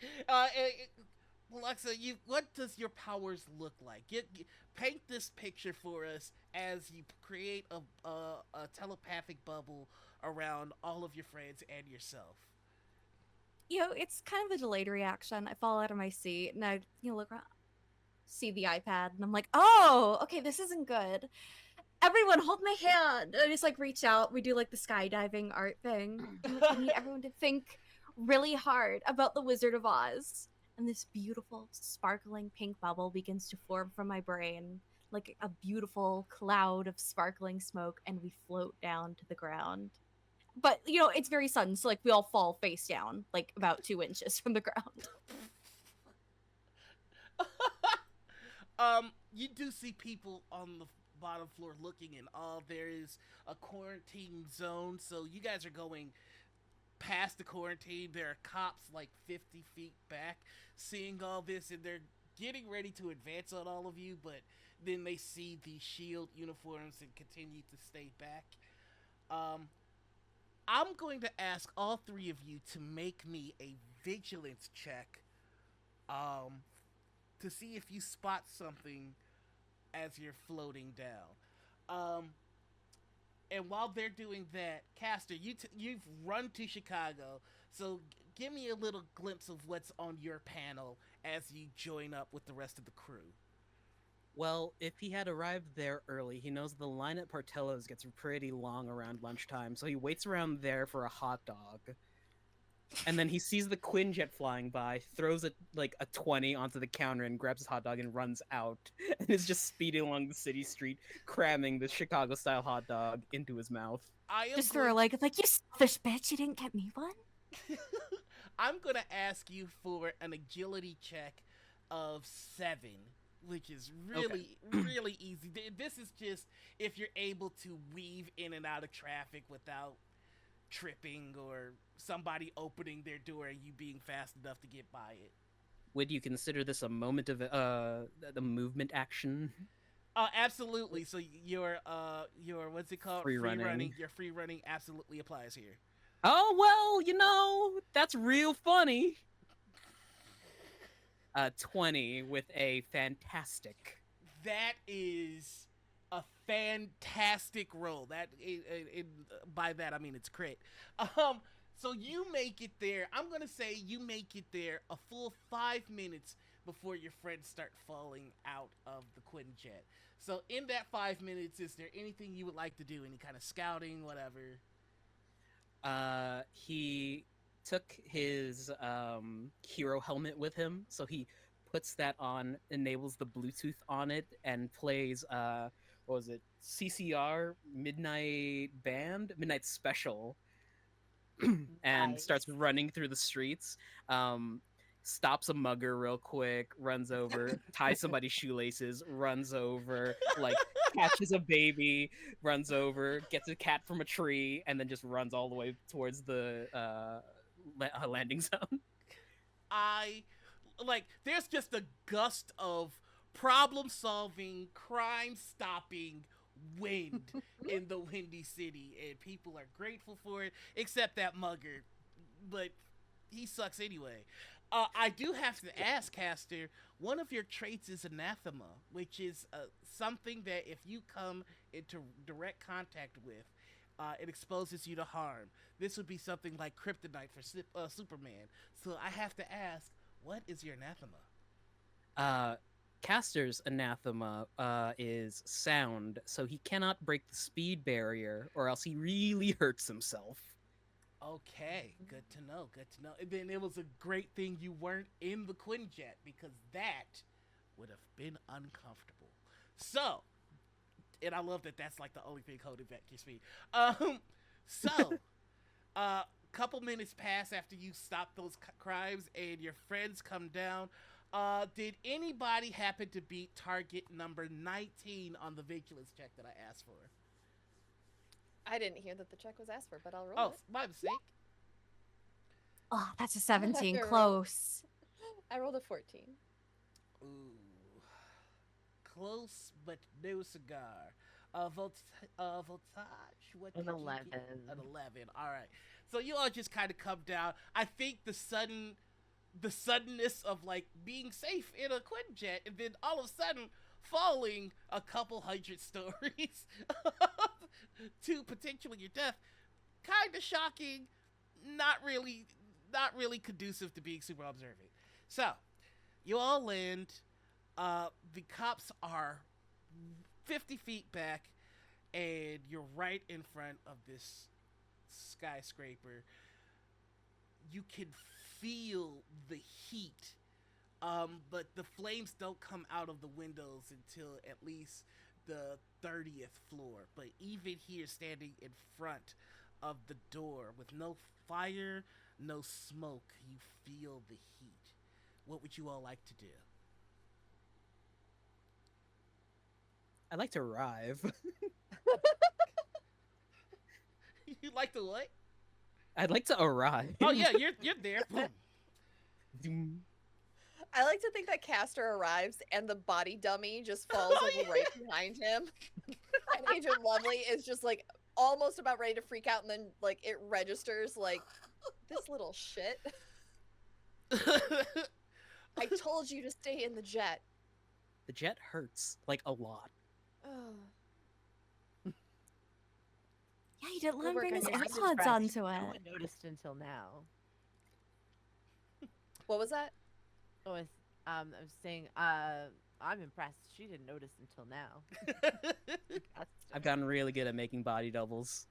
Alexa, what does your powers look like? Paint this picture for us as you create a telepathic bubble around all of your friends and yourself. You know, it's kind of a delayed reaction. I fall out of my seat and I, look around, see the iPad, and I'm like, oh, okay, this isn't good. Everyone, hold my hand. I just like reach out. We do like the skydiving art thing. And I need everyone to think really hard about the Wizard of Oz. And this beautiful, sparkling pink bubble begins to form from my brain, like a beautiful cloud of sparkling smoke, and we float down to the ground. But, it's very sudden, so, like, we all fall face down, like, about 2 inches from the ground. You do see people on the bottom floor looking in awe. There is a quarantine zone, so you guys are going past the quarantine. There are cops like 50 feet back seeing all this, and they're getting ready to advance on all of you, but then they see the shield uniforms and continue to stay back. I'm going to ask all three of you to make me a vigilance check to see if you spot something as you're floating down. Um, and while they're doing that, Caster, you've run to Chicago, so give me a little glimpse of what's on your panel as you join up with the rest of the crew. Well, if he had arrived there early, he knows the line at Portillo's gets pretty long around lunchtime, so he waits around there for a hot dog. And then he sees the Quinjet flying by, throws a 20 onto the counter and grabs his hot dog and runs out and is just speeding along the city street, cramming the Chicago style hot dog into his mouth. I am Just throw her going, like you selfish bitch, you didn't get me one. I'm gonna ask you for an agility check of 7, which is really, really easy. This is just if you're able to weave in and out of traffic without tripping or somebody opening their door and you being fast enough to get by it. Would you consider this a moment of the movement action? Absolutely. So your what's it called? Free running. Your free running absolutely applies here. Oh well, that's real funny. 20 with a fantastic. That is a fantastic roll. By that I mean it's crit. So you make it there. I'm gonna say you make it there a full 5 minutes before your friends start falling out of the Quinjet. So in that 5 minutes, is there anything you would like to do? Any kind of scouting, whatever? He took his hero helmet with him, so he puts that on, enables the Bluetooth on it, and plays what was it? CCR Midnight Special, and starts running through the streets. Stops a mugger real quick, runs over, ties somebody's shoelaces, runs over, catches a baby, runs over, gets a cat from a tree, and then just runs all the way towards the landing zone. There's just a gust of problem solving, crime stopping wind in the Windy City, and people are grateful for it, except that mugger. But he sucks anyway. I do have to ask, Caster, one of your traits is anathema, which is something that if you come into direct contact with, it exposes you to harm. This would be something like kryptonite for Superman. So I have to ask, what is your anathema? Caster's anathema is sound, so he cannot break the speed barrier, or else he really hurts himself. Okay, good to know. Good to know. And then it was a great thing you weren't in the Quinjet because that would have been uncomfortable. So, and I love that that's like the only thing holding back your speed. Couple minutes pass after you stop those crimes and your friends come down. Did anybody happen to beat target number 19 on the vigilance check that I asked for? I didn't hear that the check was asked for, but I'll roll Oh, it. my mistake. Oh, that's a 17. Close. I rolled a 14. Ooh. Close, but no cigar. Voltage, what An did you 11. get? An 11. All right. So you all just kind of come down. I think the suddenness of being safe in a Quinjet and then all of a sudden falling a couple hundred stories to potentially your death, kind of shocking, not really conducive to being super observant. So you all land. The cops are 50 feet back and you're right in front of this skyscraper. You can feel the heat, but the flames don't come out of the windows until at least the 30th floor. But even here, standing in front of the door with no fire, no smoke, you feel the heat. What would you all like to do? I'd like to arrive. You'd like to what? I'd like to arrive. Oh yeah, you're there. Boom. I like to think that Castor arrives and the body dummy just falls right behind him. And Agent Lovely is just almost about ready to freak out, and then it registers this little shit. I told you to stay in the jet. The jet hurts like a lot. Oh, Yeah, you didn't let Good him work bring on his your I'm answers. AirPods impressed. onto No it. one noticed until now. what was that? Oh, I was saying, I'm impressed. She didn't notice until now. I've gotten really good at making body doubles.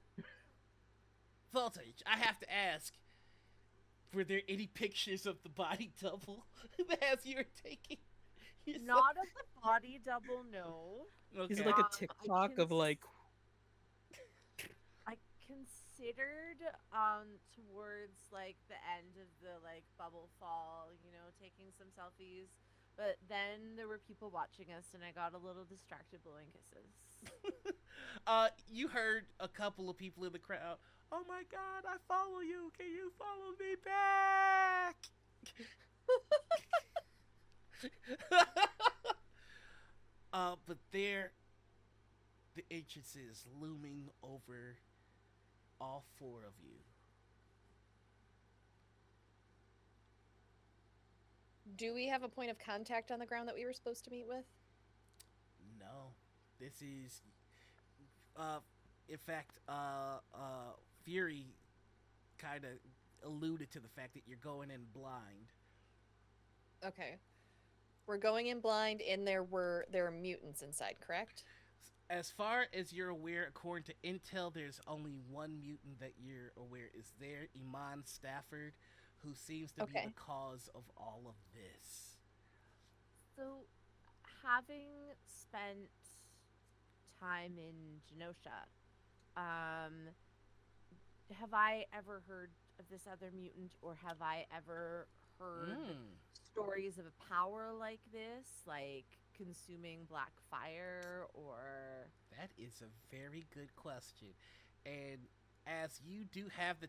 Voltage, I have to ask, were there any pictures of the body double as you were taking yourself? Not of the body double, no. Is it Okay. like a I TikTok of like I considered towards like the end of the like bubble fall, taking some selfies. But then there were people watching us and I got a little distracted blowing kisses. You heard a couple of people in the crowd. Oh my God! I follow you. Can you follow me back? But there, the entrance is looming over all four of you. Do we have a point of contact on the ground that we were supposed to meet with? No, this is, uh, in fact, Fury kind of alluded to the fact that you're going in blind. Okay. We're going in blind, and there are mutants inside, correct? As far as you're aware, according to intel, there's only one mutant that you're aware is there, Iman Stafford, who seems to be Okay. the cause of all of this. So, having spent time in Genosha, um, have I ever heard of this other mutant, or have I ever heard stories of a power like this, like consuming black fire, or That is a very good question, and as you do have the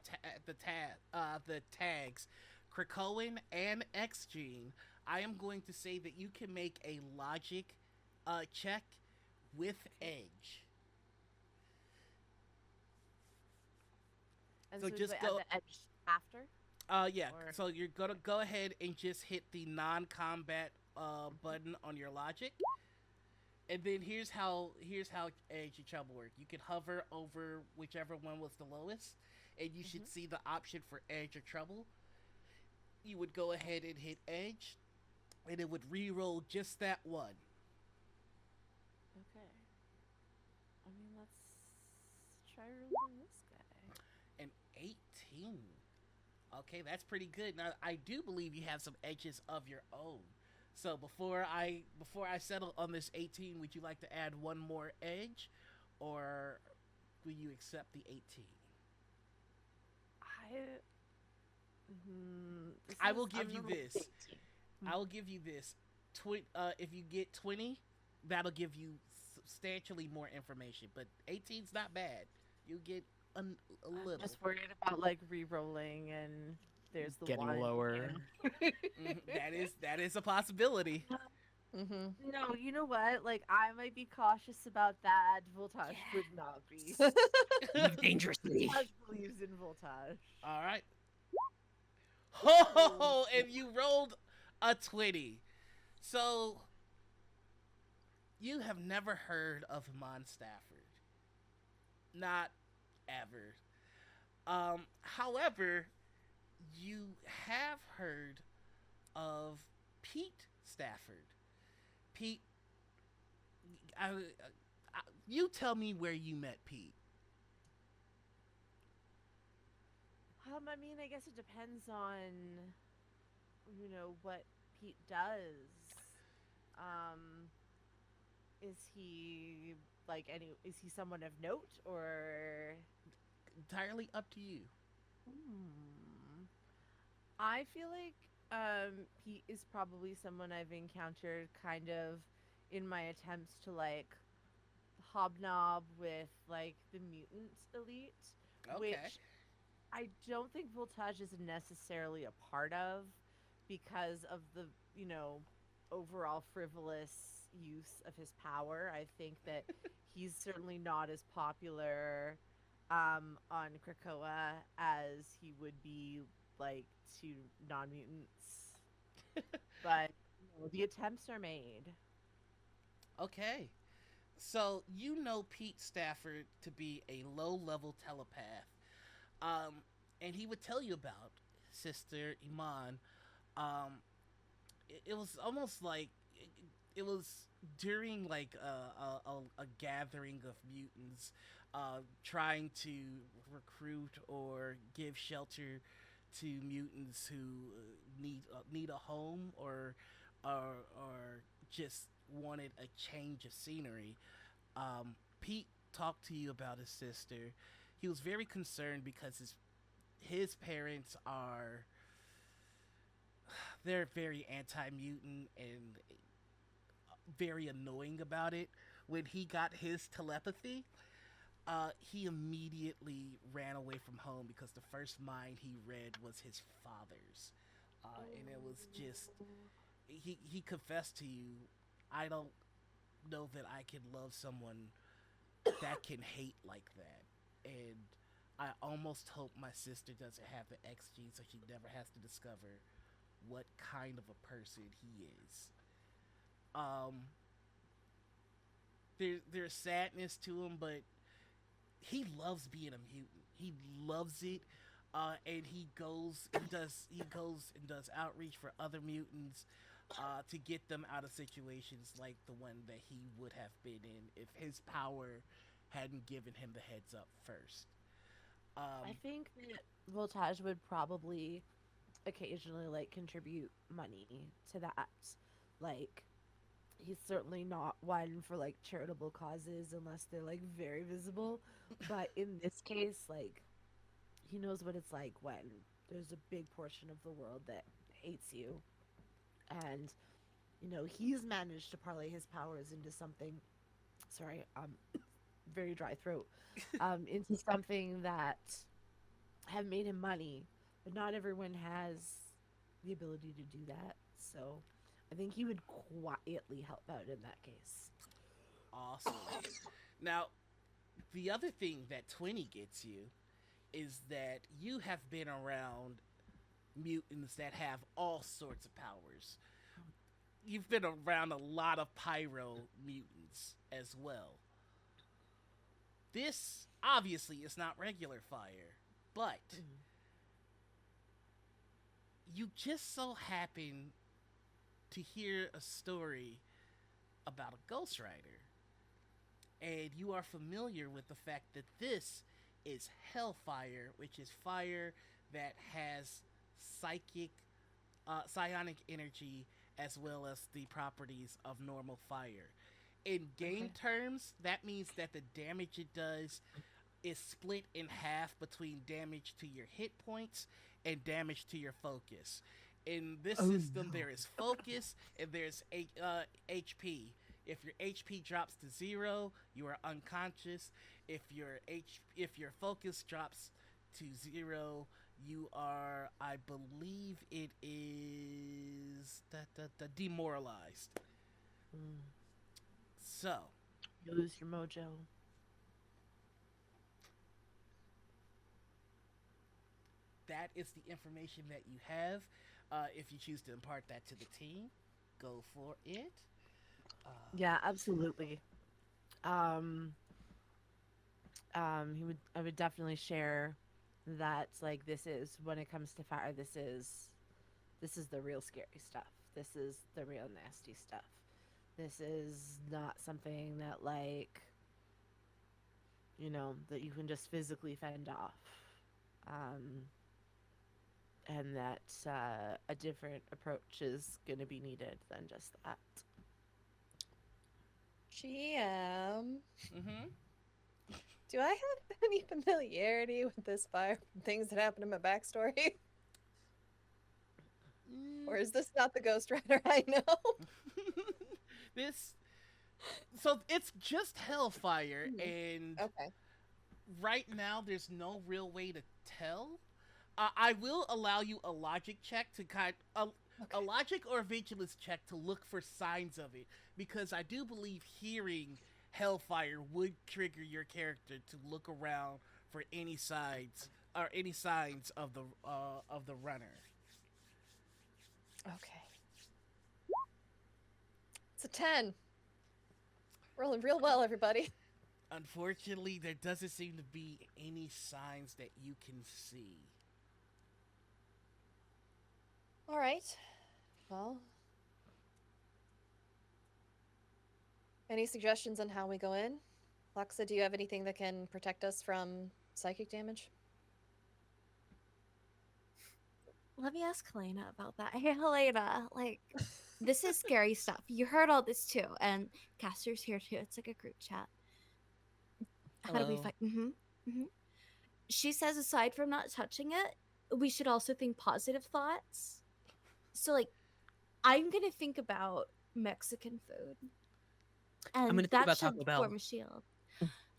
tags, Krakoan and X Gene, I am going to say that you can make a logic check with edge. and So so just at go. the edge after? Yeah. Or So you're gonna go ahead and just hit the non-combat button on your logic, and then here's how edge your trouble work. You can hover over whichever one was the lowest, and you should see the option for edge or trouble. You would go ahead and hit edge, and it would re-roll just that one. Okay. I mean, let's try rolling this guy. An 18. Okay, that's pretty good. Now I do believe you have some edges of your own. So before I settle on this 18, would you like to add one more edge, or will you accept the 18? I I will give I'm you gonna roll this. 18. I will give you this. If you get 20, that'll give you substantially more information. But 18's not bad. You get a I'm little. just worried about like re-rolling and there's the getting one. lower. That is a possibility. Mm-hmm. No, you know what? Like I might be cautious about that. Voltage would not be. Live dangerously. Voltage believes in Voltage. All right. Ho, and you rolled a 20. So you have never heard of Mon Stafford. Not ever. However, you have heard of Pete Stafford. Pete, you tell me where you met Pete. I mean, I guess it depends on, what Pete does. Um, is he is he someone of note or? Entirely up to you. Hmm. I feel like Pete is probably someone I've encountered kind of in my attempts to like hobnob with like the mutant elite, Okay. which I don't think Voltage is necessarily a part of because of the, overall frivolous use of his power. I think that he's certainly not as popular on Krakoa as he would be like to non-mutants. but the attempts are made. Okay. So you know Pete Stafford to be a low-level telepath, um, and he would tell you about Sister Iman. Um, it was almost like it was during like a gathering of mutants, trying to recruit or give shelter to mutants who need a home or just wanted a change of scenery. Pete talked to you about his sister. He was very concerned because his parents are they're very anti-mutant and very annoying about it. When he got his telepathy, he immediately ran away from home because the first mind he read was his father's, and it was just he confessed to you, I don't know that I can love someone that can hate like that, and I almost hope my sister doesn't have the X gene so she never has to discover what kind of a person he is. Um, there's sadness to him, but he loves being a mutant. He loves it, and he goes and does outreach for other mutants, to get them out of situations like the one that he would have been in if his power hadn't given him the heads up first. I Um, think that Voltage would probably occasionally like contribute money to that. Like he's certainly not one for like charitable causes unless they're like very visible. But in this case, like he knows what it's like when there's a big portion of the world that hates you. And, he's managed to parlay his powers into something. Sorry, very dry throat. Into something that have made him money, but not everyone has the ability to do that. So I think he would quietly help out in that case. awesome. Now, the other thing that 20 gets you is that you have been around mutants that have all sorts of powers. You've been around a lot of pyro mutants as well. This obviously is not regular fire, but Mhm. you just so happen to hear a story about a ghostwriter, and you are familiar with the fact that this is hellfire, which is fire that has psychic psionic energy as well as the properties of normal fire. In game Okay. terms, that means that the damage it does is split in half between damage to your hit points and damage to your focus. In this Oh system, no. there is focus and there's HP. If your HP drops to zero, you are unconscious. If your focus drops to zero, you are, I believe it is demoralized. Mm. So You lose your mojo. that is the information that you have. If you choose to impart that to the team, go for it. Uh, Yeah, absolutely. Um, I would definitely share that like this is when it comes to fire, this is the real scary stuff. This is the real nasty stuff. This is not something that like, that you can just physically fend off. Um, and that a different approach is going to be needed than just that. GM, mm-hmm. do I have any familiarity with this fire from things that happened in my backstory? Mm. Or is this not the Ghost Rider I know? This so it's just hellfire, Mhm. and Okay. right now there's no real way to tell. I will allow you a logic check to a Okay. logic or vigilance check to look for signs of it, because I do believe hearing hellfire would trigger your character to look around for any signs of the runner. Okay. It's a 10. Rolling real well, everybody. Unfortunately, there doesn't seem to be any signs that you can see. All right. Well, any suggestions on how we go in? Luxa, do you have anything that can protect us from psychic damage? Let me ask Helena about that. Hey, Helena, like, this is scary stuff. You heard all this too, and Caster's here too. It's like a group chat. How do we Hello. fight? She says, aside from not touching it, we should also think positive thoughts. So, like, I'm gonna think about Mexican food, I'm and gonna think that about should Taco Bell. form a shield.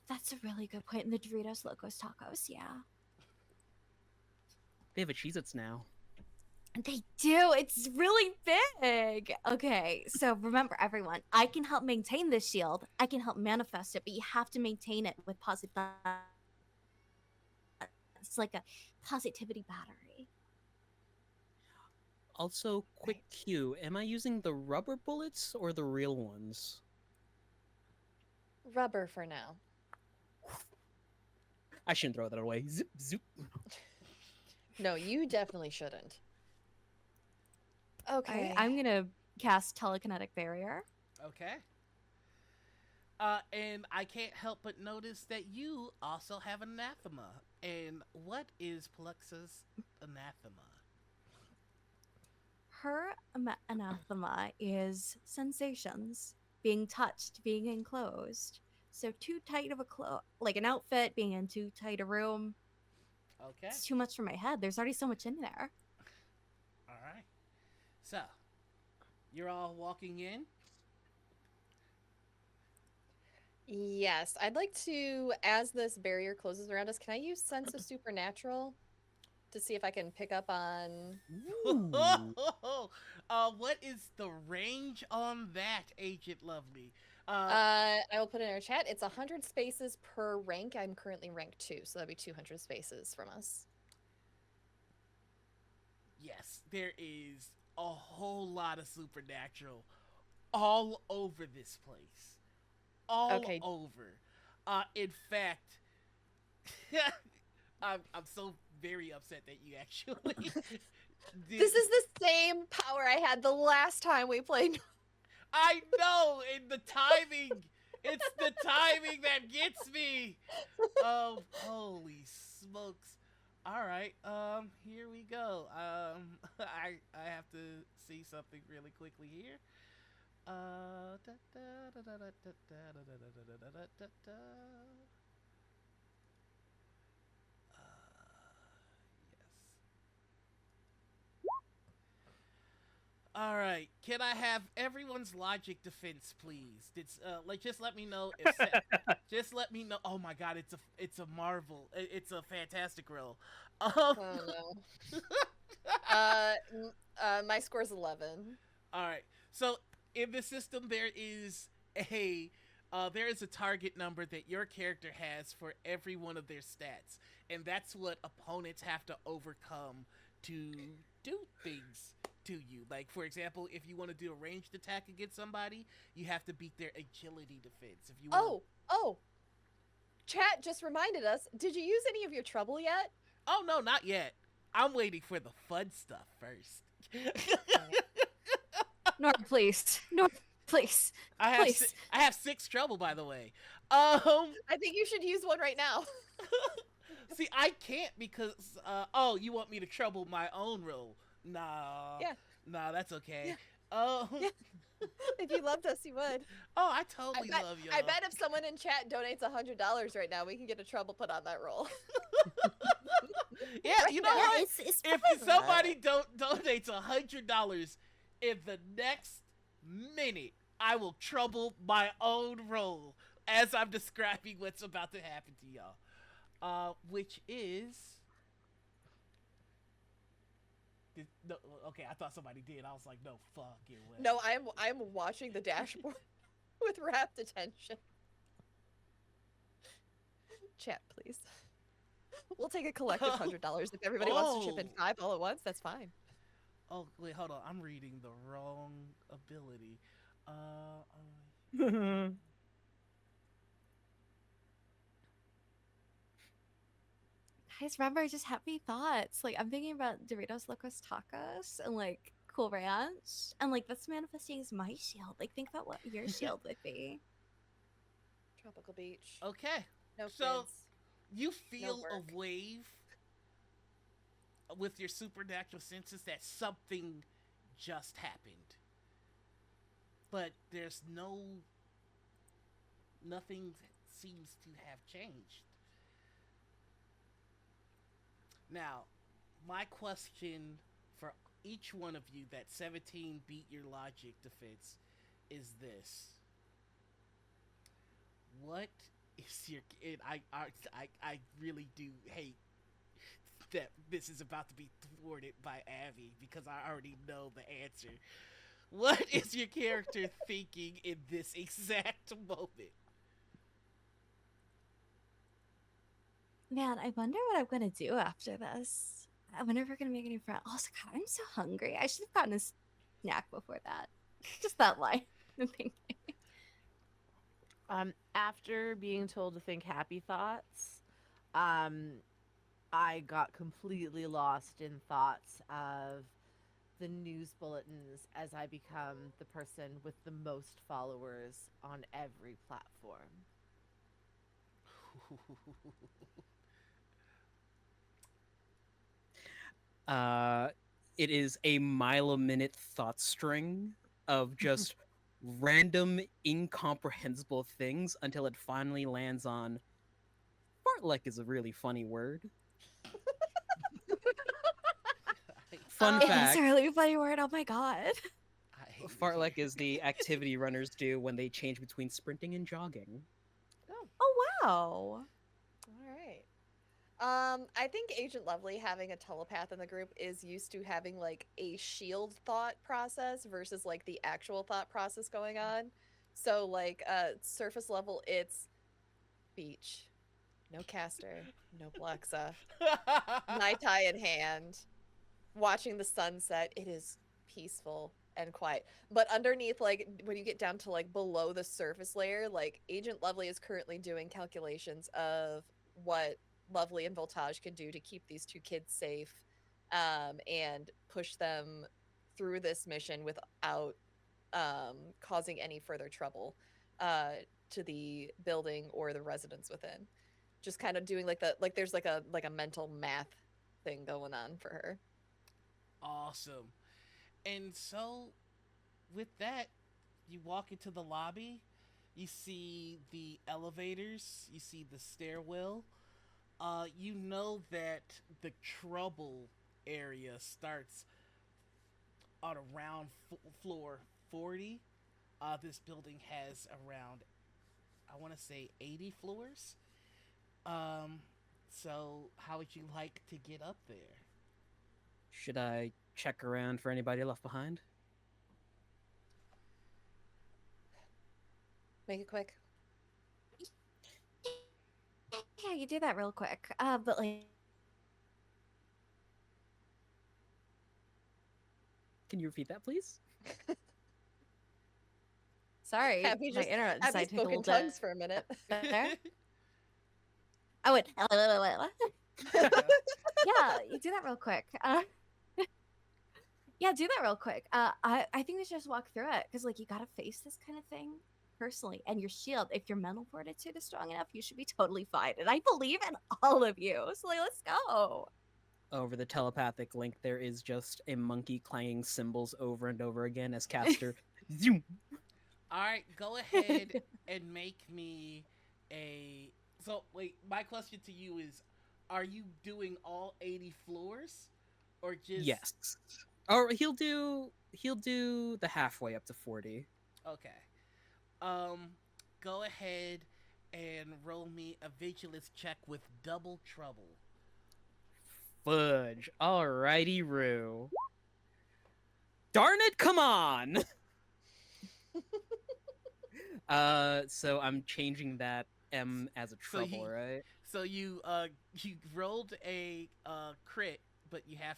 That's a really good point. And the Doritos Locos Tacos, yeah. They have a Cheez-Its now. They do. It's really big. Okay, so remember, everyone, I can help maintain this shield. I can help manifest it, but you have to maintain it with positive thoughts. It's like a positivity battery. Also, quick Right. cue. Am I using the rubber bullets or the real ones? Rubber for now. I shouldn't throw that away. Zip, zoop. No, you definitely shouldn't. All Okay. right, I'm gonna cast telekinetic barrier. Okay. And I can't help but notice that you also have anathema. And what is Pluxa's anathema? Her anathema is sensations, being touched, being enclosed. So too tight of a like an outfit, being in too tight a room. Okay. It's too much for my head. There's already so much in there. All right. So, you're all walking in. Yes, I'd like to, as this barrier closes around us, can I use Sense of Supernatural to see if I can pick up on... Ooh. What is the range on that, Agent Lovely? I will put it in our chat. It's 100 spaces per rank. I'm currently rank 2, so that'd be 200 spaces from us. Yes, there is a whole lot of supernatural all over this place. All Okay. over. In fact, I'm so very upset that you actually. This is the same power I had the last time we played. I know, and the timing. It's the timing that gets me. Holy smokes! All right, here we go. I have to see something really quickly here. Yes. All right. Can I have everyone's logic defense, please? It's like just let me know if just let me know. Oh my God, it's a marvel. It's a fantastic roll. Oh no. My score's 11. All right. So in the system, there is a target number that your character has for every one of their stats, and that's what opponents have to overcome to do things to you. Like for example, if you want to do a ranged attack against somebody, you have to beat their agility defense. If you want Oh, chat just reminded us. Did you use any of your trouble yet? Oh no, not yet. I'm waiting for the fun stuff first. Nor, please. Nor, please. Please. I have 6 trouble, by the way. I think you should use one right now. See, I can't because oh, you want me to trouble my own roll? Nah. Yeah. Nah, that's okay. Yeah. Yeah. If you loved us, you would. Oh, I totally love you. I bet if someone in chat donates $100 right now, we can get a trouble put on that roll. Yeah, you know Yeah, what? it's If fine. somebody donates $100 in the next minute, I will trouble my own roll as I'm describing what's about to happen to y'all. Which is. No, okay, I thought somebody did. I was like, no, fuck it. No, I'm watching the dashboard with rapt attention. Chat, please. We'll take a collective $100 if everybody wants to chip in 5 all at once. That's fine. Oh, wait, hold on. I'm reading the wrong ability. Uh, Guys, remember, just happy thoughts. Like, I'm thinking about Doritos Locos Tacos and like Cool Ranch, and like that's manifesting as my shield. Like, think about what your shield would be. Tropical beach. okay. No So kids. you No feel a work. wave with your supernatural senses that something just happened, but there's nothing seems to have changed. Now, my question for each one of you that 17 beat your logic defense is this: what is your? And I really do hate that this is about to be thwarted by Abby because I already know the answer. What is your character thinking in this exact moment? Man, I wonder what I'm gonna do after this. I wonder if we're gonna make any friends. Also, God, I'm so hungry. I should have gotten a snack before that. Just that line. I'm thinking. After being told to think happy thoughts, um, I got completely lost in thoughts of the news bulletins as I become the person with the most followers on every platform. uh, it is a mile a minute thought string of just random, incomprehensible things until it finally lands on fartlek is a really funny word. Fun I, It is a fact, really funny word. Oh my God. I hate it fartlek here. is the activity runners do when they change between sprinting and jogging. Oh, Oh wow. all right. I think Agent Lovely having a telepath in the group is used to having like a shield thought process versus like the actual thought process going on. So like surface level it's beach, no caster, no Plexa, Mai Tai in hand, watching the sunset. It is peaceful and quiet. But underneath, like when you get down to like below the surface layer, like Agent Lovely is currently doing calculations of what Lovely and Voltage can do to keep these two kids safe, and push them through this mission without causing any further trouble uh, to the building or the residents within. Just kind of doing like there's like a mental math thing going on for her. Awesome. And so, with that, you walk into the lobby. You see the elevators. You see the stairwell. You know that the trouble area starts on around floor 40. This building has around, I want to say, 80 floors. Um, so how would you like to get up there? Should I check around for anybody left behind? Make it quick. Yeah, you do that real quick. But like, Can you repeat that, please? sorry, Abby my just internet Abby decided to take a spoke in little tongues dip for a minute. there. I went. Yeah, you do that real quick. Yeah, do that real quick. I think we should just walk through it because like you gotta face this kind of thing personally, and your shield. If your mental fortitude is strong enough, you should be totally fine. And I believe in all of you. So like, let's go. Over the telepathic link, there is just a monkey clanging cymbals over and over again as Caster zoom. All right, go ahead and make me a. So wait, my question to you is: are you doing all 80 floors, or just Yes. Or he'll do the halfway up to 40. okay? Um, go ahead and roll me a vigilance check with double trouble. Fudge. Alrighty, Roo. Darn it, come on! So I'm changing that M as a So trouble, right? you rolled a crit, but you have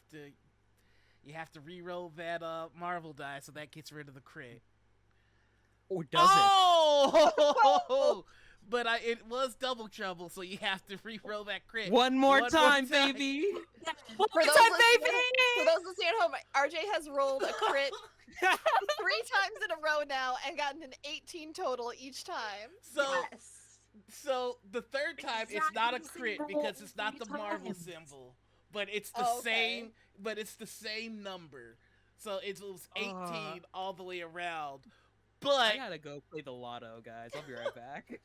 to re-roll that Marvel die, so that gets rid of the crit. Or does it? Oh, but it was double trouble, so you have to re-roll that crit One more one more time, time. baby. One For more those time, listening, baby! for those listening at home, RJ has rolled a crit 3 times in a row now and gotten an 18 total each time. So, Yes. so the third time it's not a Exactly the same crit because roll it's not 3 the Marvel times. symbol, but it's the Oh, okay. same. But it's the same number. So it was Uh, 18 all the way around. I But gotta go play the lotto, guys. I'll be right back.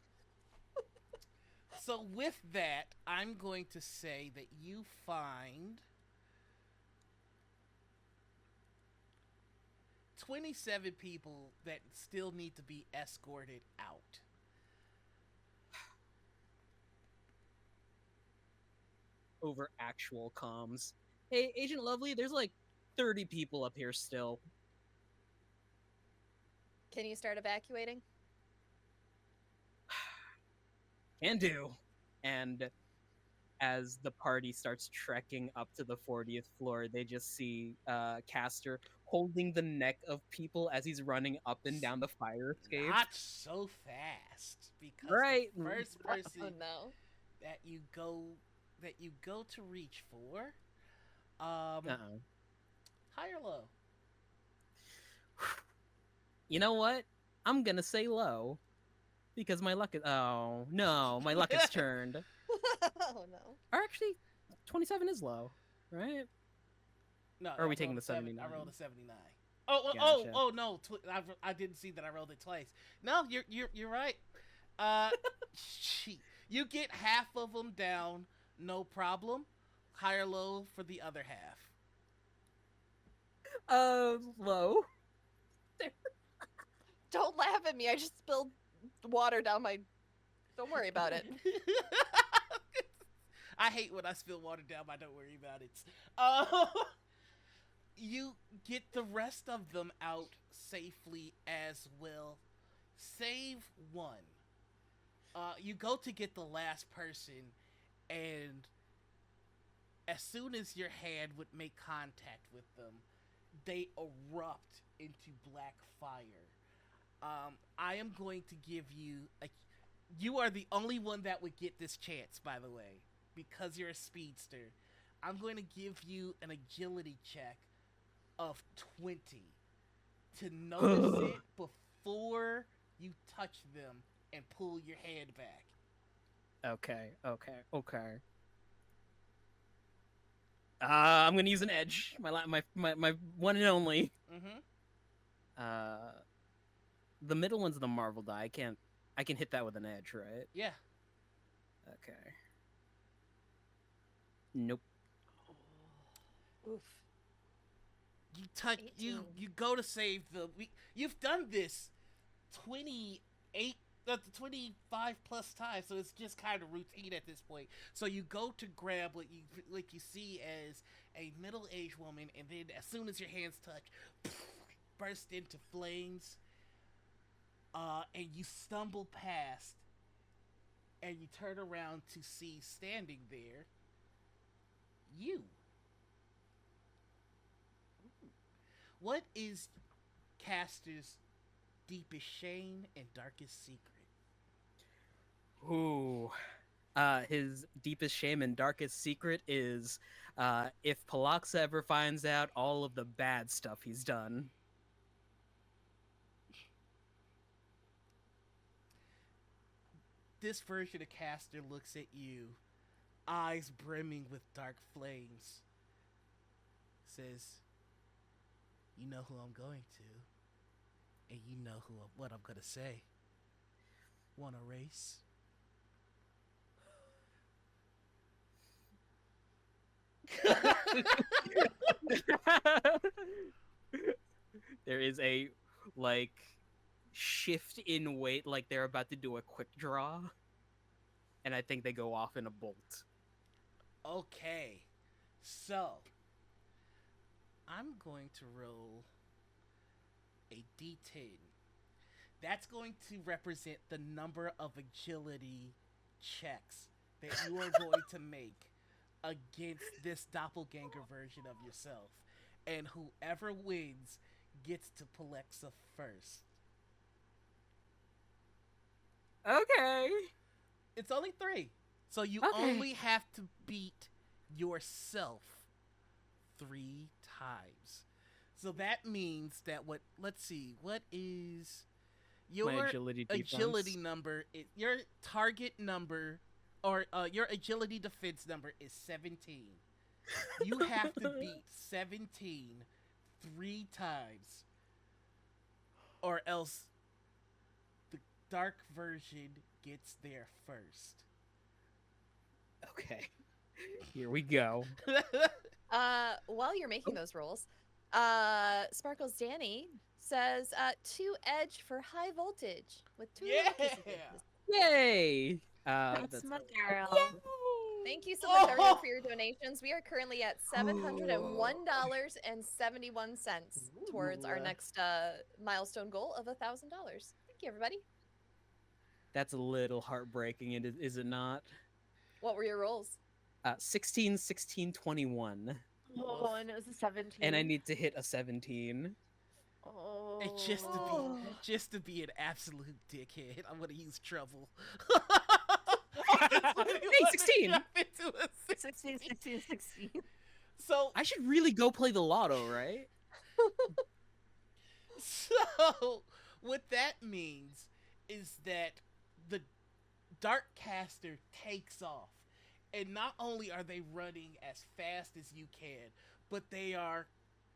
so with that, I'm going to say that you find 27 people that still need to be escorted out. Over actual comms. Hey, Agent Lovely, there's like 30 people up here still. Can you start evacuating? Can do. And as the party starts trekking up to the 40th floor, they just see Castor holding the neck of people as he's running up and down the fire escape. Not so fast, because Right. the first Oh person no. that you go to reach for, Uh-oh. high or low? You know what? I'm gonna say low. Because my luck is. Oh, no. My luck has turned. Oh no. Or actually, 27 is low, right? No, Or are we I taking rolled the a seven- 79? I rolled a 79. Oh, Gotcha. no! I didn't see that I rolled it twice. No, you're right. Gee, you get half of them down, no problem. High or low for the other half. Low. Don't laugh at me. I just spilled water down my. Don't worry about it. I hate when I spill water down. But don't worry about it. Uh, you get the rest of them out safely as well, save one. You go to get the last person, and as soon as your hand would make contact with them, they erupt into black fire. I am going to give you a. You are the only one that would get this chance, by the way, because you're a speedster. I'm going to give you an agility check of 20 to notice it before you touch them and pull your hand back. Okay. I'm gonna use an edge. My one and only. Mm-hmm. Uh, the middle one's the Marvel die. I can hit that with an edge, right? Yeah. Okay. Nope. Oof. You touch. 18. You go to save the. You've done this 28 25 plus times, so it's just kind of routine at this point. So you go to grab what you see as a middle-aged woman, and then as soon as your hands touch, burst into flames, and you stumble past, and you turn around to see standing there you. What is Caster's deepest shame and darkest secret? Ooh. His deepest shame and darkest secret is if Paloxa ever finds out all of the bad stuff he's done. This version of Caster looks at you, eyes brimming with dark flames, says, "You know who I'm going to, and you know what I'm gonna say. Want a race?" There is a like shift in weight, like they're about to do a quick draw, and I think they go off in a bolt. Okay, so I'm going to roll a d10. That's going to represent the number of agility checks that you are going to make against this doppelganger version of yourself. And whoever wins gets to Palexa first. Okay. It's only 3. So you Okay. only have to beat yourself 3 times. So that means that let's see, what is My your agility agility defense. number? Your target number or your agility defense number is 17. You have to beat 17 3 times, or else the dark version gets there first. Okay. Here we go. While you're making those rolls, Sparkles Danny says, 2 edge for high voltage with 2 little Yeah. kisses. Yay! That's That's my girl. Thank you so much, everyone, Oh! for your donations. We are currently at $701.71 towards our Ooh. next milestone goal of $1,000. Thank you, everybody. That's a little heartbreaking, is it not? What were your rolls? 16, 16, 21. Oh, and it was a 17. And I need to hit a 17. Oh. And just to be Oh. just to be an absolute dickhead, I'm gonna use trouble. Hey, 16! 16, 16, 16. So I should really go play the lotto, right? so what that means is that the Dark Caster takes off. And not only are they running as fast as you can, but they are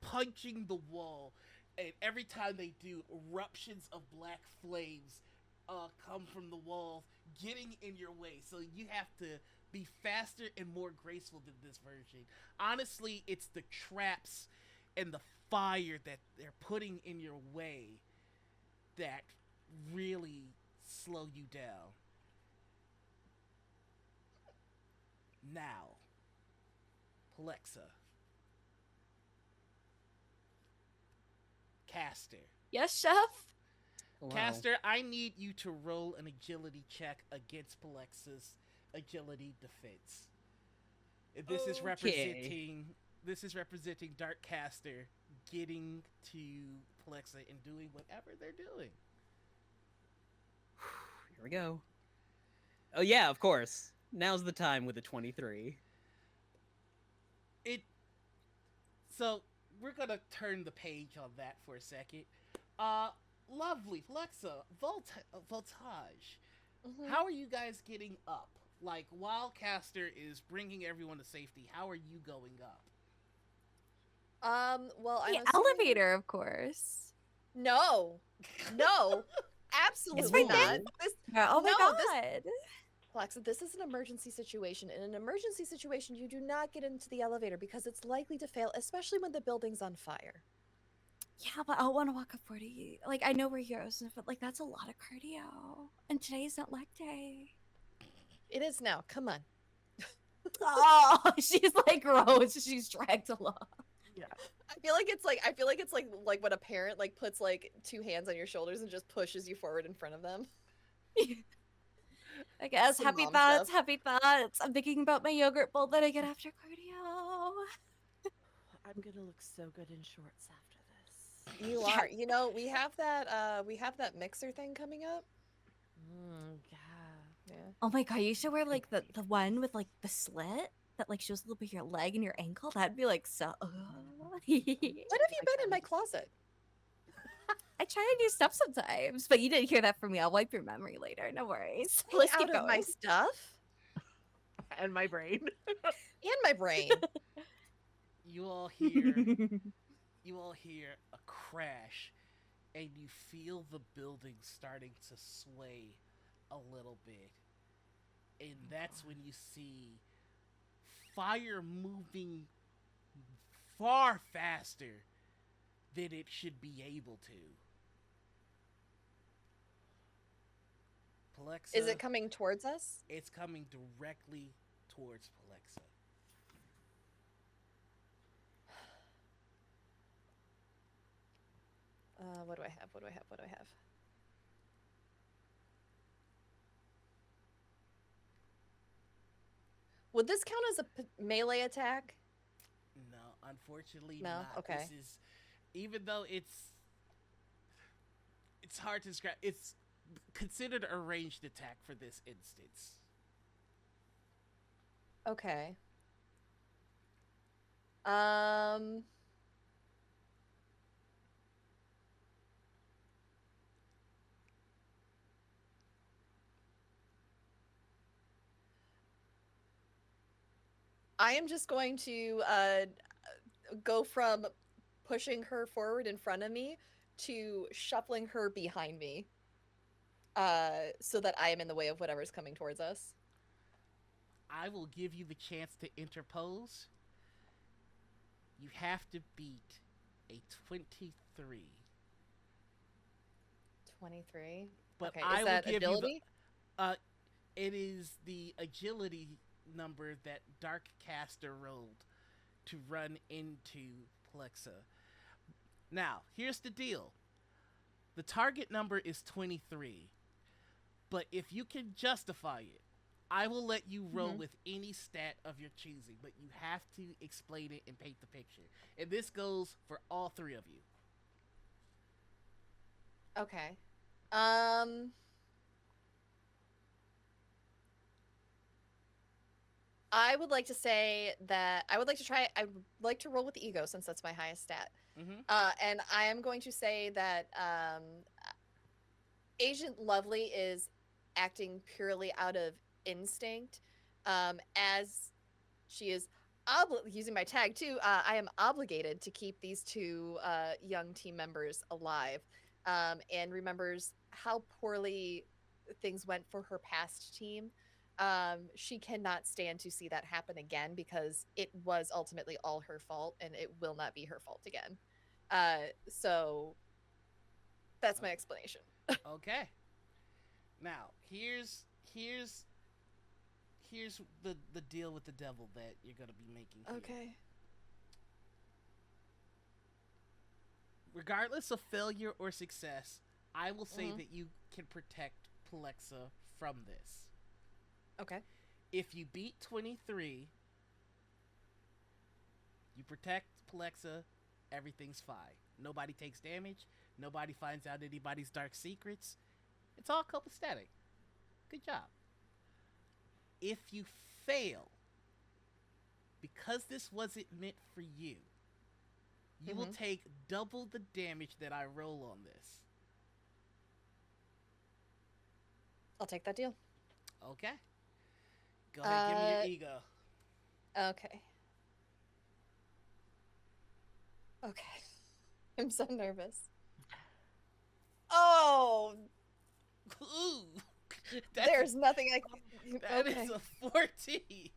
punching the wall. And every time they do, eruptions of black flames come from the walls, getting in your way. So you have to be faster and more graceful than this version. Honestly, it's the traps and the fire that they're putting in your way that really slow you down. Now, Plexa, Caster. Yes, chef. Wow. Caster, I need you to roll an agility check against Plexa's agility defense. This is representing Dark Caster getting to Plexa and doing whatever they're doing. Here we go. Oh yeah, of course. Now's the time with a 23. So we're gonna turn the page on that for a second. Lovely Plexa, Voltage. Mhm. How are you guys getting up? Like, while Caster is bringing everyone to safety, how are you going up? Well, The I'm assuming... elevator, of course. No. No. Absolutely It's right not. there. This, Oh my No, this- god. Plexa, this is an emergency situation. In an emergency situation, you do not get into the elevator because it's likely to fail, especially when the building's on fire. Yeah, but I want to walk up 40. Like, I know we're heroes, but like, that's a lot of cardio. And today's not leg day. It is now. Come on. Oh, she's like Rose. She's dragged along. Yeah. I feel like it's like when a parent like puts like 2 hands on your shoulders and just pushes you forward in front of them. I guess. Some Happy mom thoughts, stuff. happy thoughts. I'm thinking about my yogurt bowl that I get after cardio. I'm gonna look so good in shorts after this. You Yeah. are. You know, we have that mixer thing coming up. Yeah. Yeah. Oh my god, you should wear like the one with like the slit that like shows a little bit of your leg and your ankle. That'd be like so. When have you been in my closet? I try to do stuff sometimes, but you didn't hear that from me. I'll wipe your memory later. No worries. Stay Let's out keep of going. my stuff And my brain. and my brain. You all hear a crash, and you feel the building starting to sway a little bit. And that's when you see fire moving far faster than it should be able to. Plexa, Is it coming towards us? it's coming directly towards Plexa. What do I have? What do I have? What do I have? Would this count as a melee attack? No, unfortunately No? not. Okay. This is, even though it's hard to describe. It's considered a ranged attack for this instance. Okay. Um, I am just going to go from pushing her forward in front of me to shuffling her behind me, so that I am in the way of whatever's coming towards us. I will give you the chance to interpose. You have to beat a 23. 23. But Okay, is I will that give you the agility? uh it is the agility number that Darkcaster rolled to run into Plexa. Now, here's the deal. The target number is 23, but if you can justify it, I will let you roll Mhm. with any stat of your choosing, but you have to explain it and paint the picture. And this goes for all three of you. Okay. Um, I would like to say that I would like to try. I would like to roll with ego since that's my highest stat. Mm-hmm. And I am going to say that Agent Lovely is acting purely out of instinct, as she is using my tag too. I am obligated to keep these two young team members alive, and remembers how poorly things went for her past team. She cannot stand to see that happen again because it was ultimately all her fault, and it will not be her fault again. So that's my explanation. Okay. Now, here's here's the deal with the devil that you're gonna be making here. Okay. Regardless of failure or success, I will say Mhm. that you can protect Plexa from this. Okay. If you beat 23, you protect Plexa, everything's fine. Nobody takes damage, nobody finds out anybody's dark secrets. It's all copacetic. Good job. If you fail, because this wasn't meant for you, you will Mhm. take double the damage that I roll on this. I'll take that deal. Okay? Go ahead, give me your Uh, ego. okay. Okay. I'm so nervous. Oh, Ooh, that's there's nothing I can. that is Okay. a 14.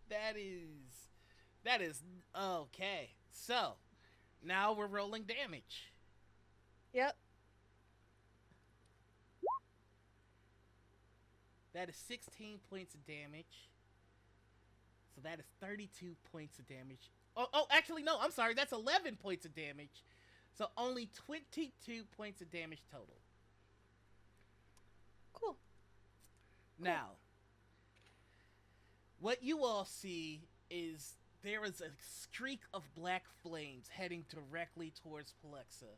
That is that is okay. So now we're rolling damage. Yep. That is 16 points of damage. So that is 32 points of damage. Actually, no, I'm sorry. That's 11 points of damage. So only 22 points of damage total. Cool. Now, what you all see is there is a streak of black flames heading directly towards Palexa.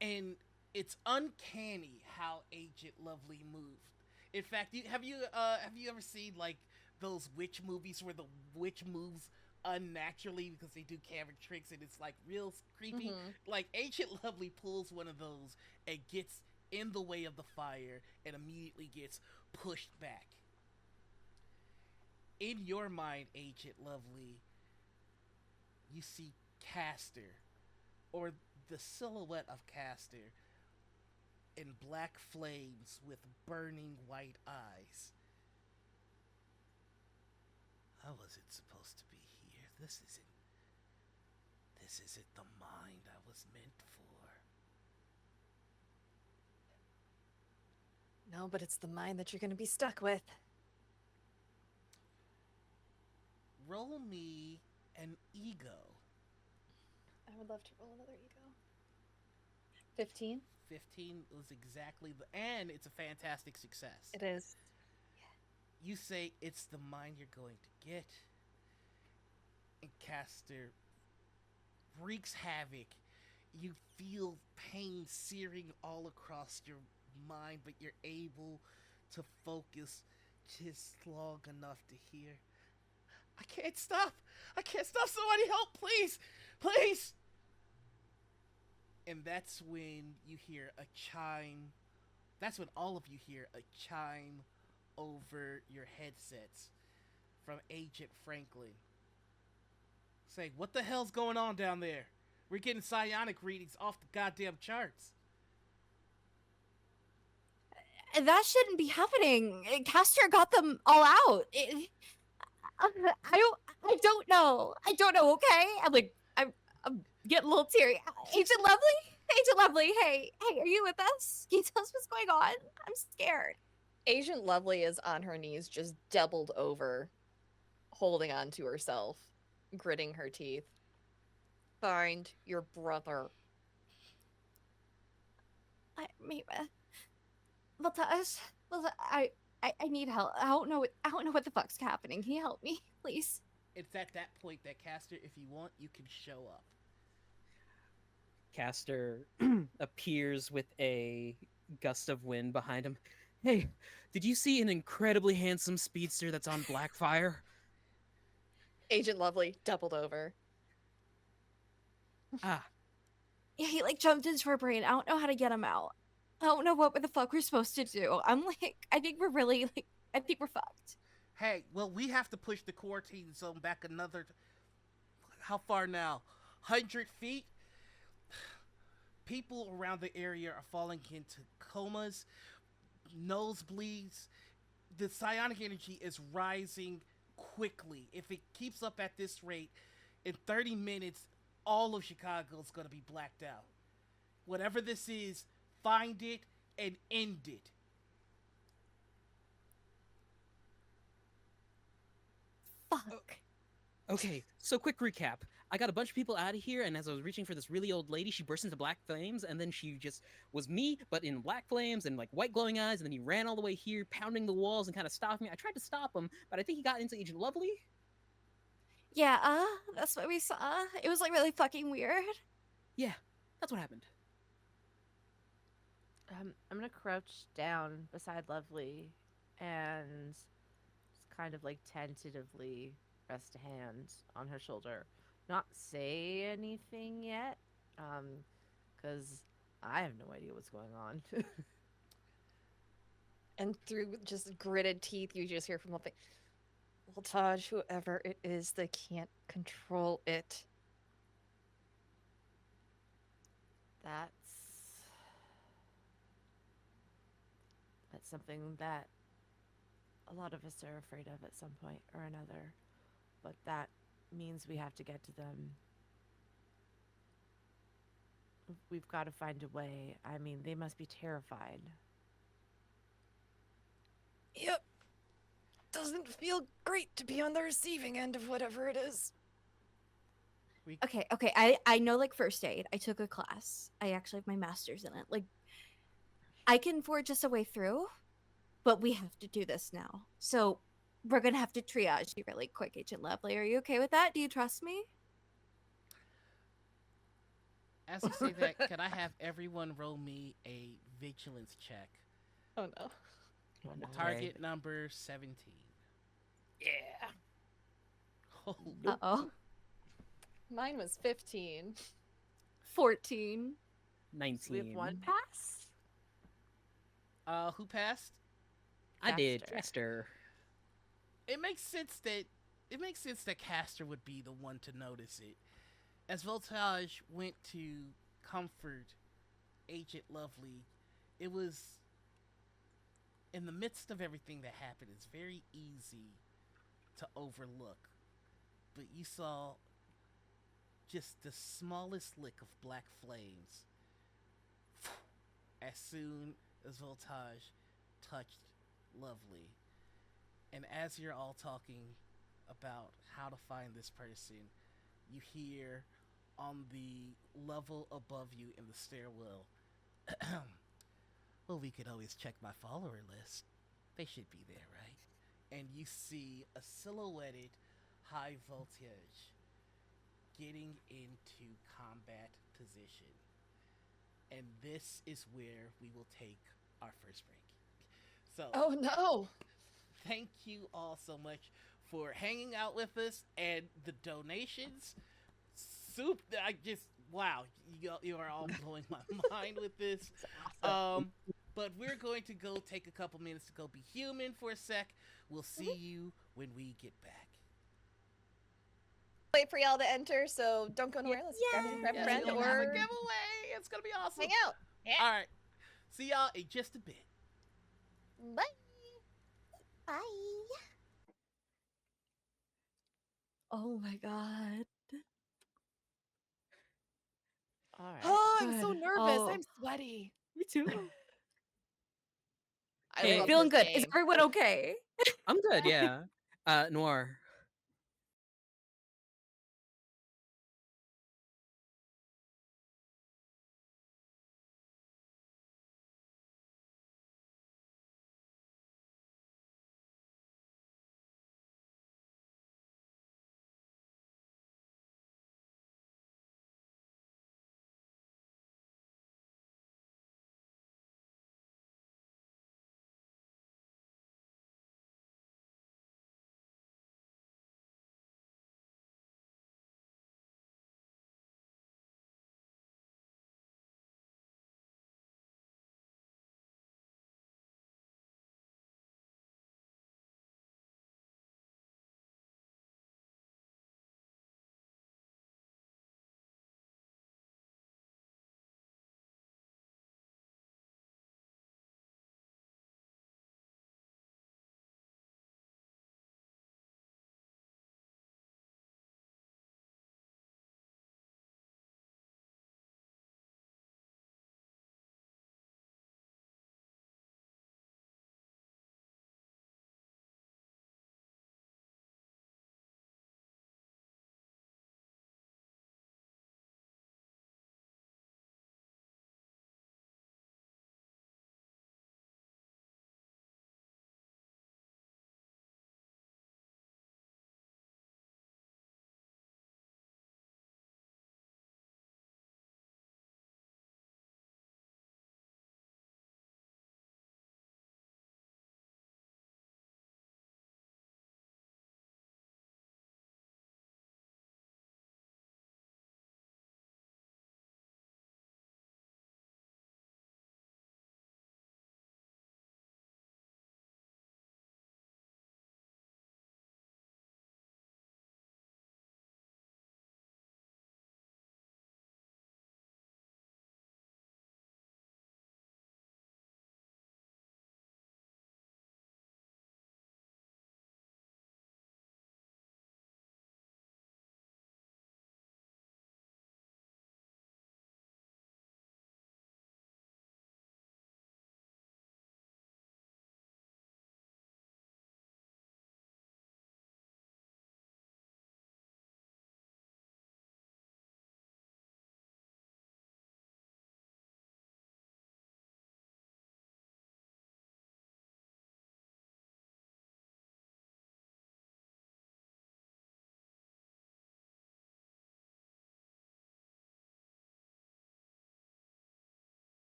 And it's uncanny how Agent Lovely moved. In fact, have you ever seen like those witch movies where the witch moves unnaturally because they do camera tricks and it's like real creepy? Mhm. Like Agent Lovely pulls one of those and gets in the way of the fire and immediately gets pushed back. In your mind, Agent Lovely, you see Caster or the silhouette of Caster in black flames with burning white eyes. How was it supposed to be here? This isn't the mind I was meant for. No, but it's the mind that you're going to be stuck with. Roll me an ego. I would love to roll another ego. 15. 15 was exactly the, and it's a fantastic success. It is. You say it's the mind you're going to get, and Caster wreaks havoc You feel pain searing all across your mind, but you're able to focus just long enough to hear, I can't stop. I can't stop. Somebody help, please. Please. And that's when you hear a chime. That's when all of you hear a chime over your headsets from Agent Franklin saying, "What the hell's going on down there? We're getting psionic readings off the goddamn charts." That shouldn't be happening. Castor got them all out. I don't know. I don't know. Okay, I'm getting a little teary. Agent Lovely, Agent Lovely. Hey, are you with us? Can you tell us what's going on? I'm scared. Agent Lovely is on her knees, just doubled over, holding on to herself, gritting her teeth. Find your brother. Maybe. Voltage, I need help. I don't know what the fuck's happening. Can you help me, please? It's at that point that Caster, if you want, you can show up. Caster appears with a gust of wind behind him. Hey, did you see an incredibly handsome speedster that's on Blackfire? Agent Lovely doubled over. Ah, Yeah, he like jumped into her brain. I don't know how to get him out. I don't know what the fuck we're supposed to do. I'm like, I think we're fucked. Hey, well, we have to push the quarantine zone back another. How far now? 100 feet? People around the area are falling into comas, nosebleeds. The psionic energy is rising quickly. If it keeps up at this rate, in 30 minutes, all of Chicago is going to be blacked out. Whatever this is, find it and end it. Fuck. okay. So quick recap. I got a bunch of people out of here, and as I was reaching for this really old lady, she burst into black flames, and then she just was me, but in black flames and like white glowing eyes, and then he ran all the way here, pounding the walls and kind of stopping me. I tried to stop him, but I think he got into Agent Lovely. Yeah, that's what we saw. It was like really fucking weird. Yeah, that's what happened. I'm gonna crouch down beside Lovely and just kind of like tentatively rest a hand on her shoulder. Not say anything yet, because I have no idea what's going on. And through just gritted teeth, you just hear from Lovely, Voltage, whoever it is, they can't control it. That's something that a lot of us are afraid of at some point or another. But that means we have to get to them. We've got to find a way. I mean, they must be terrified. Yep. Doesn't feel great to be on the receiving end of whatever it is. Okay, I know like first aid. I took a class. I actually have my master's in it. Like, I can forge us a way through, but we have to do this now. So we're gonna have to triage you really quick, Agent Lovely. Are you okay with that? Do you trust me? As you say that, can I have everyone roll me a vigilance check? Oh no. Target number 17. Yeah. Oh, Uh-oh. Mine was 15. 14. 19. We have one pass? who passed? I did. Caster. Caster. It makes sense that Caster would be the one to notice it. As Voltage went to comfort Agent Lovely, it was in the midst of everything that happened. It's very easy to overlook, but you saw just the smallest lick of black flames as soon as Voltage touched Lovely. And as you're all talking about how to find this person, you hear on the level above you in the stairwell, well, we could always check my follower list. They should be there, right? And you see a silhouetted high voltage getting into combat position. And this is where we will take our first break. So, Oh no. thank you all so much for hanging out with us and the donations. Soup, I just wow, you are all blowing my mind with this. It's awesome. But we're going to go take a couple minutes to go be human for a sec. We'll see you when we get back. Wait for y'all to enter, so don't go nowhere. Let's grab a Yes, friend we'll have a or giveaway. It's gonna be awesome. hang out. Yeah. All right, see y'all in just a bit. Bye. Bye. Oh my god. All right. Oh, I'm so Good. nervous. Oh, I'm sweaty. me too. I Hey, love Feeling this good. Is game. everyone okay? I'm good. Yeah. Noir.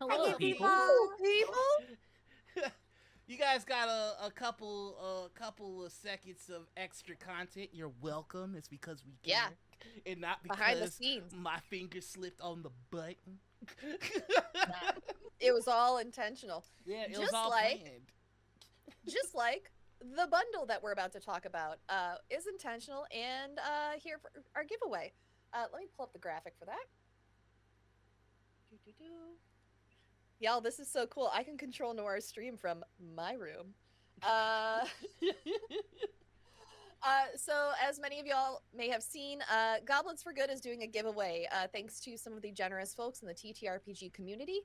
Hi, Hello, new Hello. people. people. Hello, people. You guys got a couple of seconds of extra content. You're welcome. It's because we Yeah, care, and not behind the because scenes. my finger slipped on the button. Nah, it was all intentional. Yeah, it was Just all like, planned. just like the bundle that we're about to talk about is intentional and here for our giveaway. Let me pull up the graphic for that. Doo-doo-doo. Y'all, this is so cool. I can control Noir's stream from my room. Uh, so, as many of y'all may have seen, Goblins for Good is doing a giveaway thanks to some of the generous folks in the TTRPG community.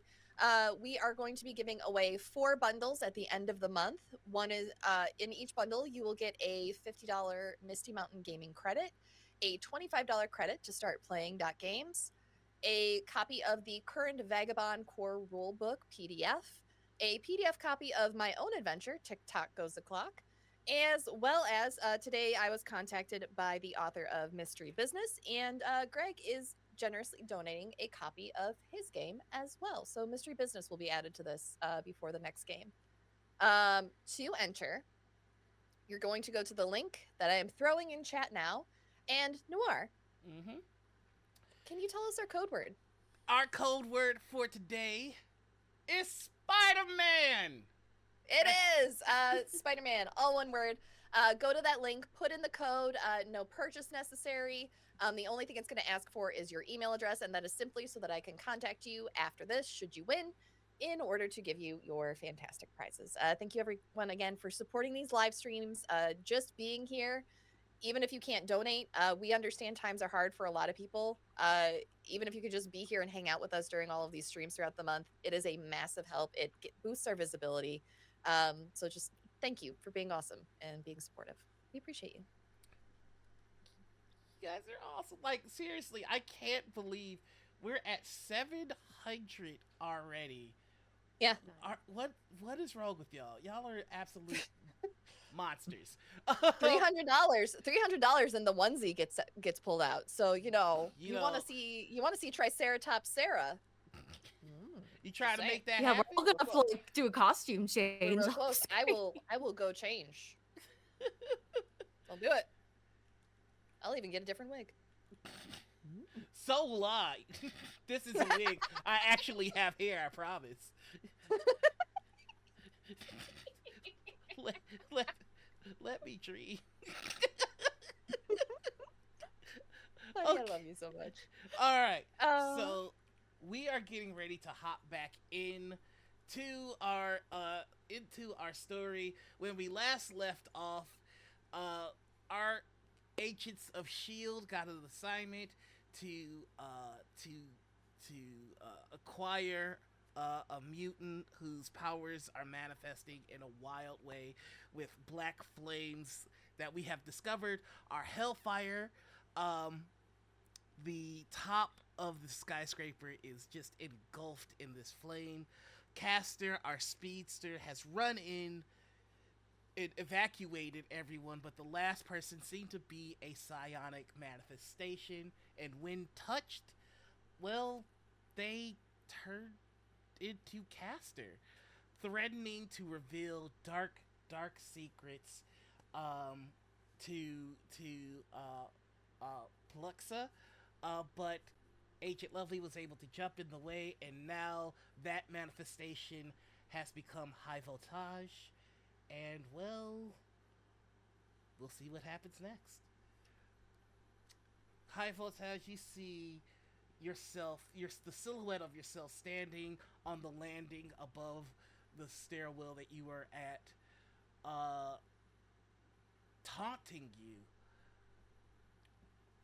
We are going to be giving away 4 bundles at the end of the month. One is in each bundle, you will get a $50 Misty Mountain Gaming credit, a $25 credit to start playing games, a copy of the Current Vagabond Core Rulebook PDF, a PDF copy of my own adventure, TikTok Goes the Clock, as well as today I was contacted by the author of Mystery Business, and Greg is generously donating a copy of his game as well. So Mystery Business will be added to this before the next game. To enter, you're going to go to the link that I am throwing in chat now. And Noir, Hmm. can you tell us our code word? Our code word for today is Spider-Man. It is Spider-Man, all one word. Go to that link, put in the code. No purchase necessary. The only thing it's going to ask for is your email address, and that is simply so that I can contact you after this, should you win, in order to give you your fantastic prizes. Thank you, everyone, again, for supporting these live streams. Just being here, even if you can't donate, we understand times are hard for a lot of people. Even if you could just be here and hang out with us during all of these streams throughout the month, it is a massive help. It boosts our visibility. So just thank you for being awesome and being supportive. We appreciate you. You guys are awesome. Like, seriously, I can't believe we're at 700 already. Yeah. What is wrong with y'all? Y'all are absolute monsters. $300, $300, and the onesie gets pulled out. So You you want to know, see Triceratops Sarah. you try Just to saying. make that Yeah, we're happen. all gonna have to like do a costume We're change. real close. I will go change. I'll do it. I'll even get a different wig. So will I. This is a wig. I actually have hair. I promise. let, let, let me dream. Honey, I Okay. love you so much. All right. Uh, So we are getting ready to hop back in to our story. When we last left off, our agents of Shield got an assignment to acquire a mutant whose powers are manifesting in a wild way with black flames that we have discovered are hellfire. Um, the top of the skyscraper is just engulfed in this flame. Caster, our speedster, has run in and evacuated everyone, but the last person seemed to be a psionic manifestation, and when touched, well, they turned into Caster, threatening to reveal dark secrets um, to Pluxa, but Agent Lovely was able to jump in the way, and now that manifestation has become high voltage. And well, we'll see what happens next. High voltage, you see yourself, the silhouette of yourself standing on the landing above the stairwell that you were at, uh, taunting you.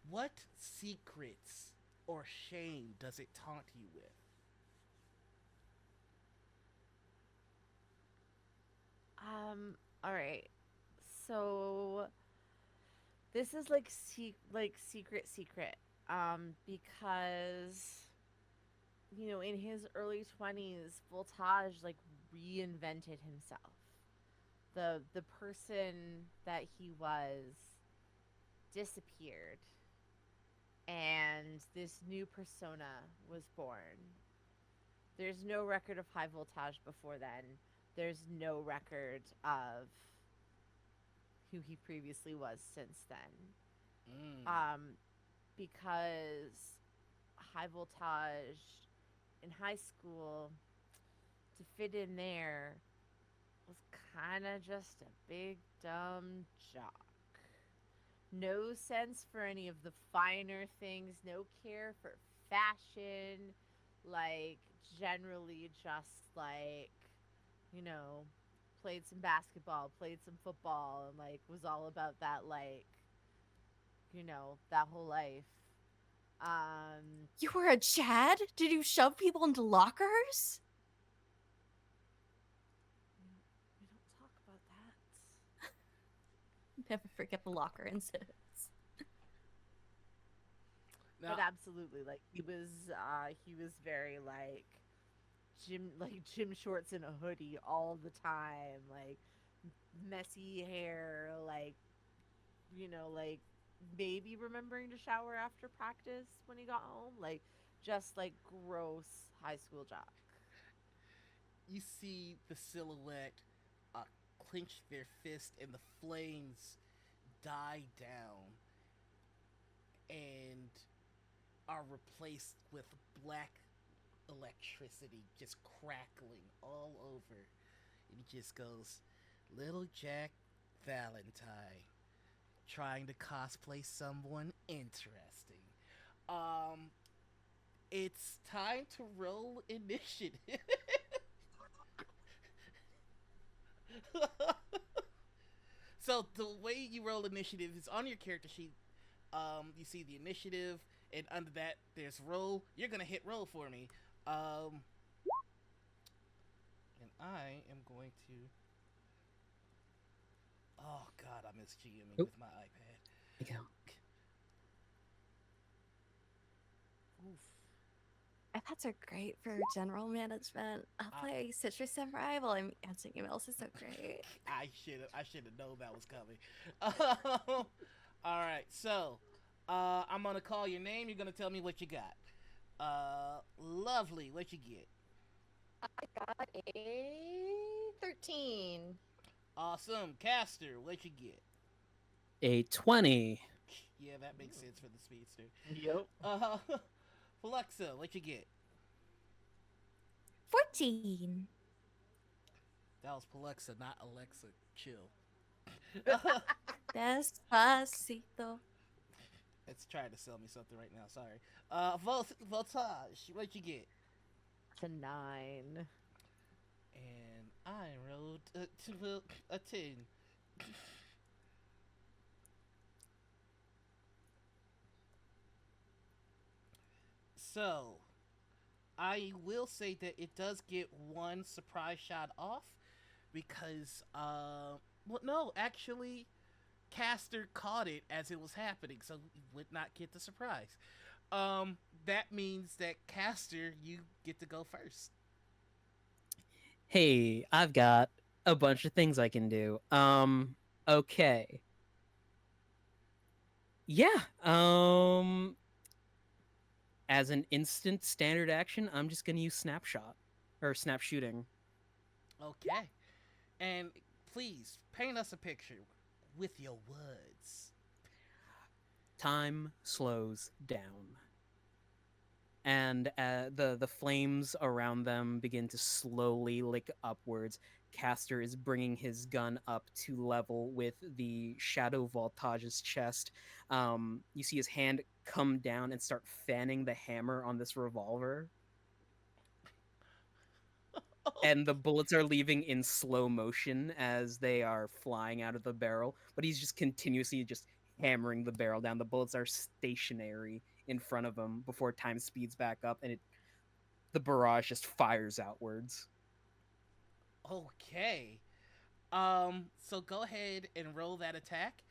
What secrets or shame does it taunt you with? All right. So this is like secret because in his early 20s, Voltage like reinvented himself. The person that he was disappeared, and this new persona was born. There's no record of high voltage before then. There's no record of who he previously was since then. Mm. Um, because high voltage in high school to fit in there was kind of just a big dumb jock. No sense for any of the finer things, no care for fashion, like generally just like, you know, played some basketball, played some football, and like was all about that, like, that whole life. Um, You were a Chad? Did you shove people into lockers? we don't talk about that. Never forget the locker incidents. But Now, absolutely, like he was very gym shorts and a hoodie all the time, like messy hair, like maybe remembering to shower after practice when he got home, like just like gross high school jock. you see the silhouette uh, clench their fist and the flames die down and are replaced with black electricity just crackling all over. And he just goes, Little Jack Valentine, trying to cosplay someone interesting. Um, it's time to roll initiative. So the way you roll initiative is on your character sheet. You see the initiative, and under that there's roll. You're gonna hit roll for me. Um, and I am going to. Oh God, I miss GMing Oh, with my iPad. there you go. Oof. iPads are great for general management. I'll I, play Citrus Samurai while I'm answering emails. It's so great. I should have known that was coming. All right, so I'm gonna call your name. You're gonna tell me what you got. Lovely. What you get? I got a 13. Awesome. Caster. What you get? A 20. Yeah, that makes sense for the speedster. Yep. Uh, Fluxa. What you get? 14. That was Palexa, not Alexa. Chill. Despacito. It's trying to sell me something right now. Sorry. Voltage. What you get? It's a 9. And I rolled a 10. So, I will say that it does get one surprise shot off because, well, no, actually, Caster caught it as it was happening, so he would not get the surprise. That means that Caster, you get to go first. Hey, I've got a bunch of things I can do. Okay. Yeah. As an instant standard action, I'm just gonna use snapshot or snap shooting. Okay. And please paint us a picture with your words. Time slows down, and the flames around them begin to slowly lick upwards. Caster is bringing his gun up to level with the Shadow Voltage's chest. You see his hand come down and start fanning the hammer on this revolver, and the bullets are leaving in slow motion as they are flying out of the barrel. But he's just continuously just hammering the barrel down. The bullets are stationary in front of him before time speeds back up, and the barrage just fires outwards. Okay. So go ahead and roll that attack.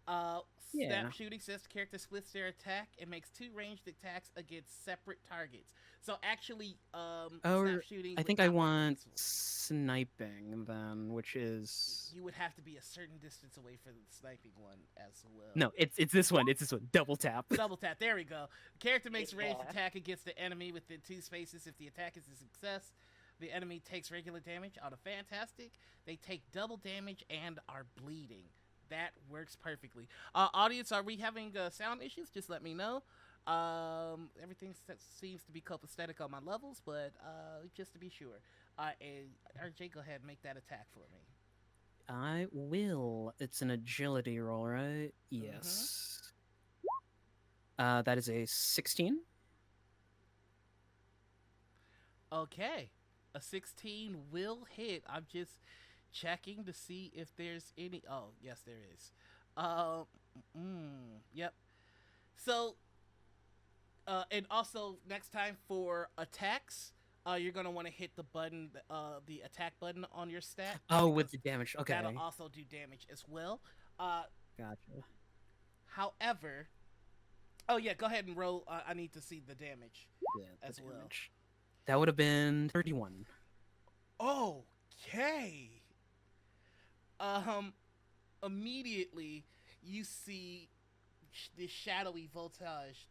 Yeah. Snap shooting says the character splits their attack and makes two ranged attacks against separate targets. So actually, snap Or shooting I would think I not work want against. sniping then, which is You would have to be a certain distance away from the sniping one as well. no, it's this one. It's this one. Double tap. Double tap. There we go. The character makes a ranged Yeah. attack against the enemy within two spaces. If the attack is a success, the enemy takes regular damage. On a fantastic, they take double damage and are bleeding. That works perfectly. Audience, are we having sound issues? Just let me know. Everything seems to be copacetic on my levels, but just to be sure. And RJ, go ahead and make that attack for me. I will. It's an agility roll, right? Mm-hmm. Yes. That is a 16. Okay. A 16 will hit. I'm just checking to see if there's any. Oh, yes, there is. Um, yep. So, and also next time for attacks, you're gonna want to hit the button, the attack button on your stat Oh, with because the damage. that'll Okay. also do damage as well. Uh, Gotcha. however, oh yeah, go ahead and roll. I need to see the damage Yeah, the as well. damage. That would have been 31. Okay. Um, immediately you see this shadowy voltage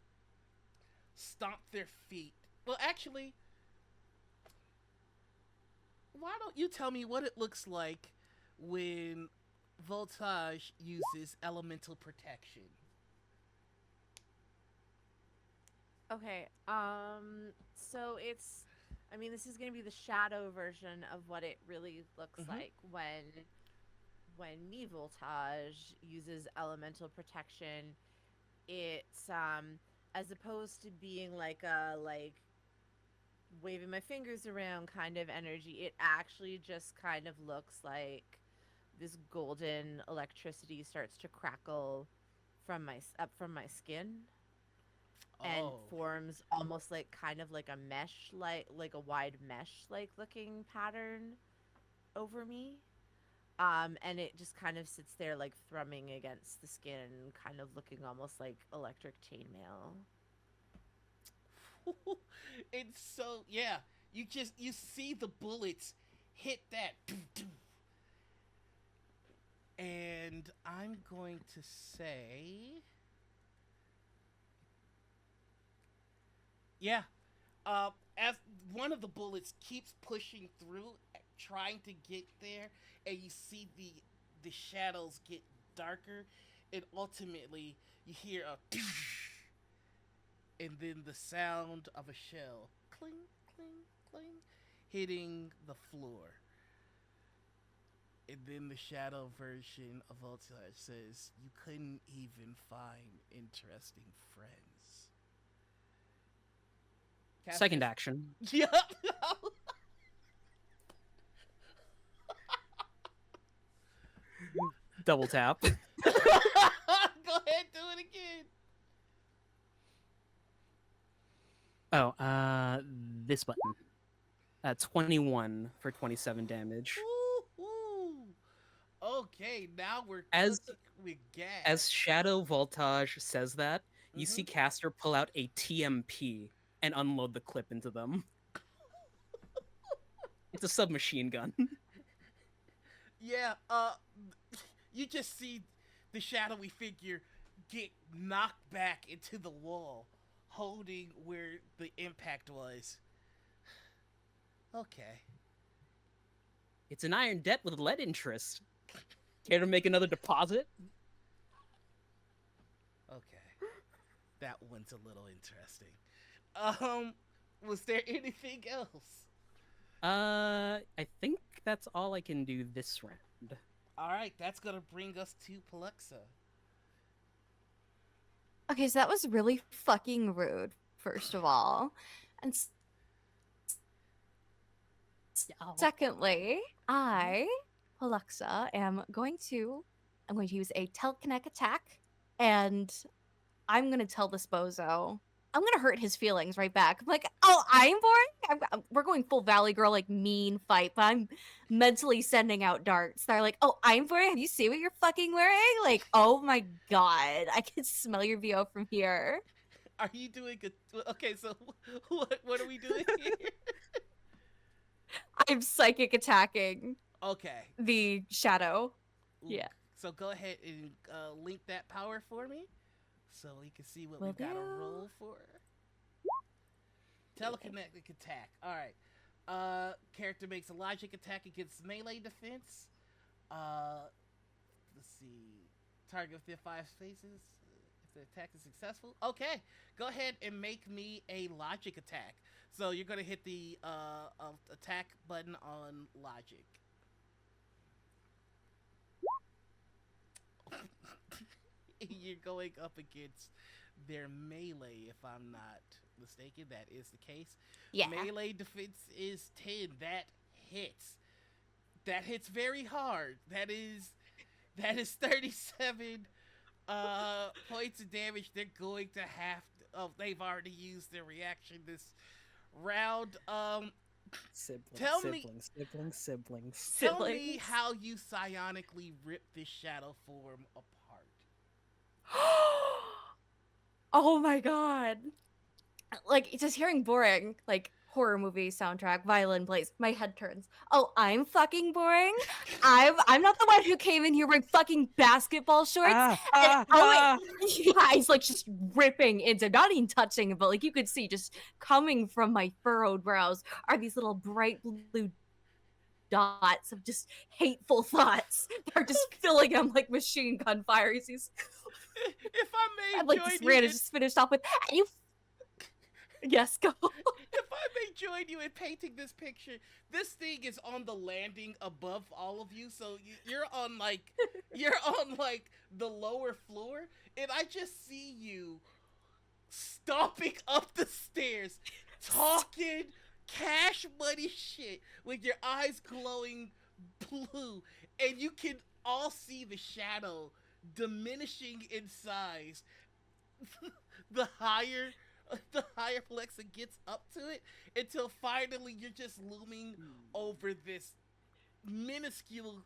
stomp their feet. Well, actually, why don't you tell me what it looks like when voltage uses elemental protection? Okay. So it's, I mean, this is gonna be the shadow version of what it really looks Mm-hmm. like when me voltage uses elemental protection. It's as opposed to being like a waving my fingers around kind of energy, it actually just kind of looks like this golden electricity starts to crackle up from my skin and Oh. forms almost like kind of like a mesh, like a wide mesh like looking pattern over me. And it just kind of sits there like thrumming against the skin, kind of looking almost like electric chainmail. It's so yeah. You see the bullets hit that, and I'm going to say yeah. As one of the bullets keeps pushing through, trying to get there, and you see the shadows get darker, and ultimately you hear a, and then the sound of a shell, cling, cling, cling, hitting the floor. And then the shadow version of Voltage says, "You couldn't even find interesting friends." Second Cassius. action. Yep. Double tap. Go ahead, do it again. Oh, this button. 21 for 27 damage. Woo-hoo. Okay, now we're As cooking with gas. as Shadow Voltage says that, you see Mhm. Caster pull out a TMP and unload the clip into them. It's a submachine gun. Yeah, you just see the shadowy figure get knocked back into the wall, holding where the impact was. Okay. It's an iron debt with lead interest. Care to make another deposit? Okay. That one's a little interesting. Um, was there anything else? I think that's all I can do this round. All right, that's gonna bring us to Palexa. Okay, so that was really fucking rude, first of all. And secondly, I, Alexa, I'm going to use a telekinetic attack, and I'm going to tell this bozo I'm gonna hurt his feelings right back. I'm like, oh, I'm boring. We're going full Valley Girl like mean fight, but I'm mentally sending out darts. They're like, oh, I'm boring. Have you seen what you're fucking wearing? Like, oh my god, I can smell your VO from here. Are you doing a? Okay, so what are we doing here? I'm psychic attacking Okay. the shadow. Ooh, Yeah, so go ahead and link that power for me, so we can see what will we've got to do. roll for. Telekinetic attack. All right. Character makes a logic attack against melee defense. Let's see. Target within 5 spaces. If the attack is successful, okay. Go ahead and make me a logic attack. So you're gonna hit the attack button on logic. You're going up against their melee, if I'm not mistaken. That is the case. Yeah. Melee defense is 10. That hits. That hits very hard. That is 37 points of damage. They're going to have to, oh, they've already used their reaction this round. Tell me- Siblings. Tell me how you psionically rip this shadow form apart. Oh my god. Like, just hearing boring, like, horror movie soundtrack, violin plays, my head turns. Oh, I'm fucking boring? I'm not the one who came in here wearing fucking basketball shorts. Yeah, he's like just ripping into, not even touching it, but like you could see just coming from my furrowed brows are these little bright blue dots of just hateful thoughts. They're just filling him like machine gun fire. He's If I may and, like join this you, rant is just finished off with, and you. Yes, go. if I may join you in painting this picture, this thing is on the landing above all of you, so you're on like the lower floor, and I just see you stomping up the stairs, talking cash money shit with your eyes glowing blue, and you can all see the shadow diminishing in size. the higher the higher Flexa gets up to it, until finally you're just looming over this minuscule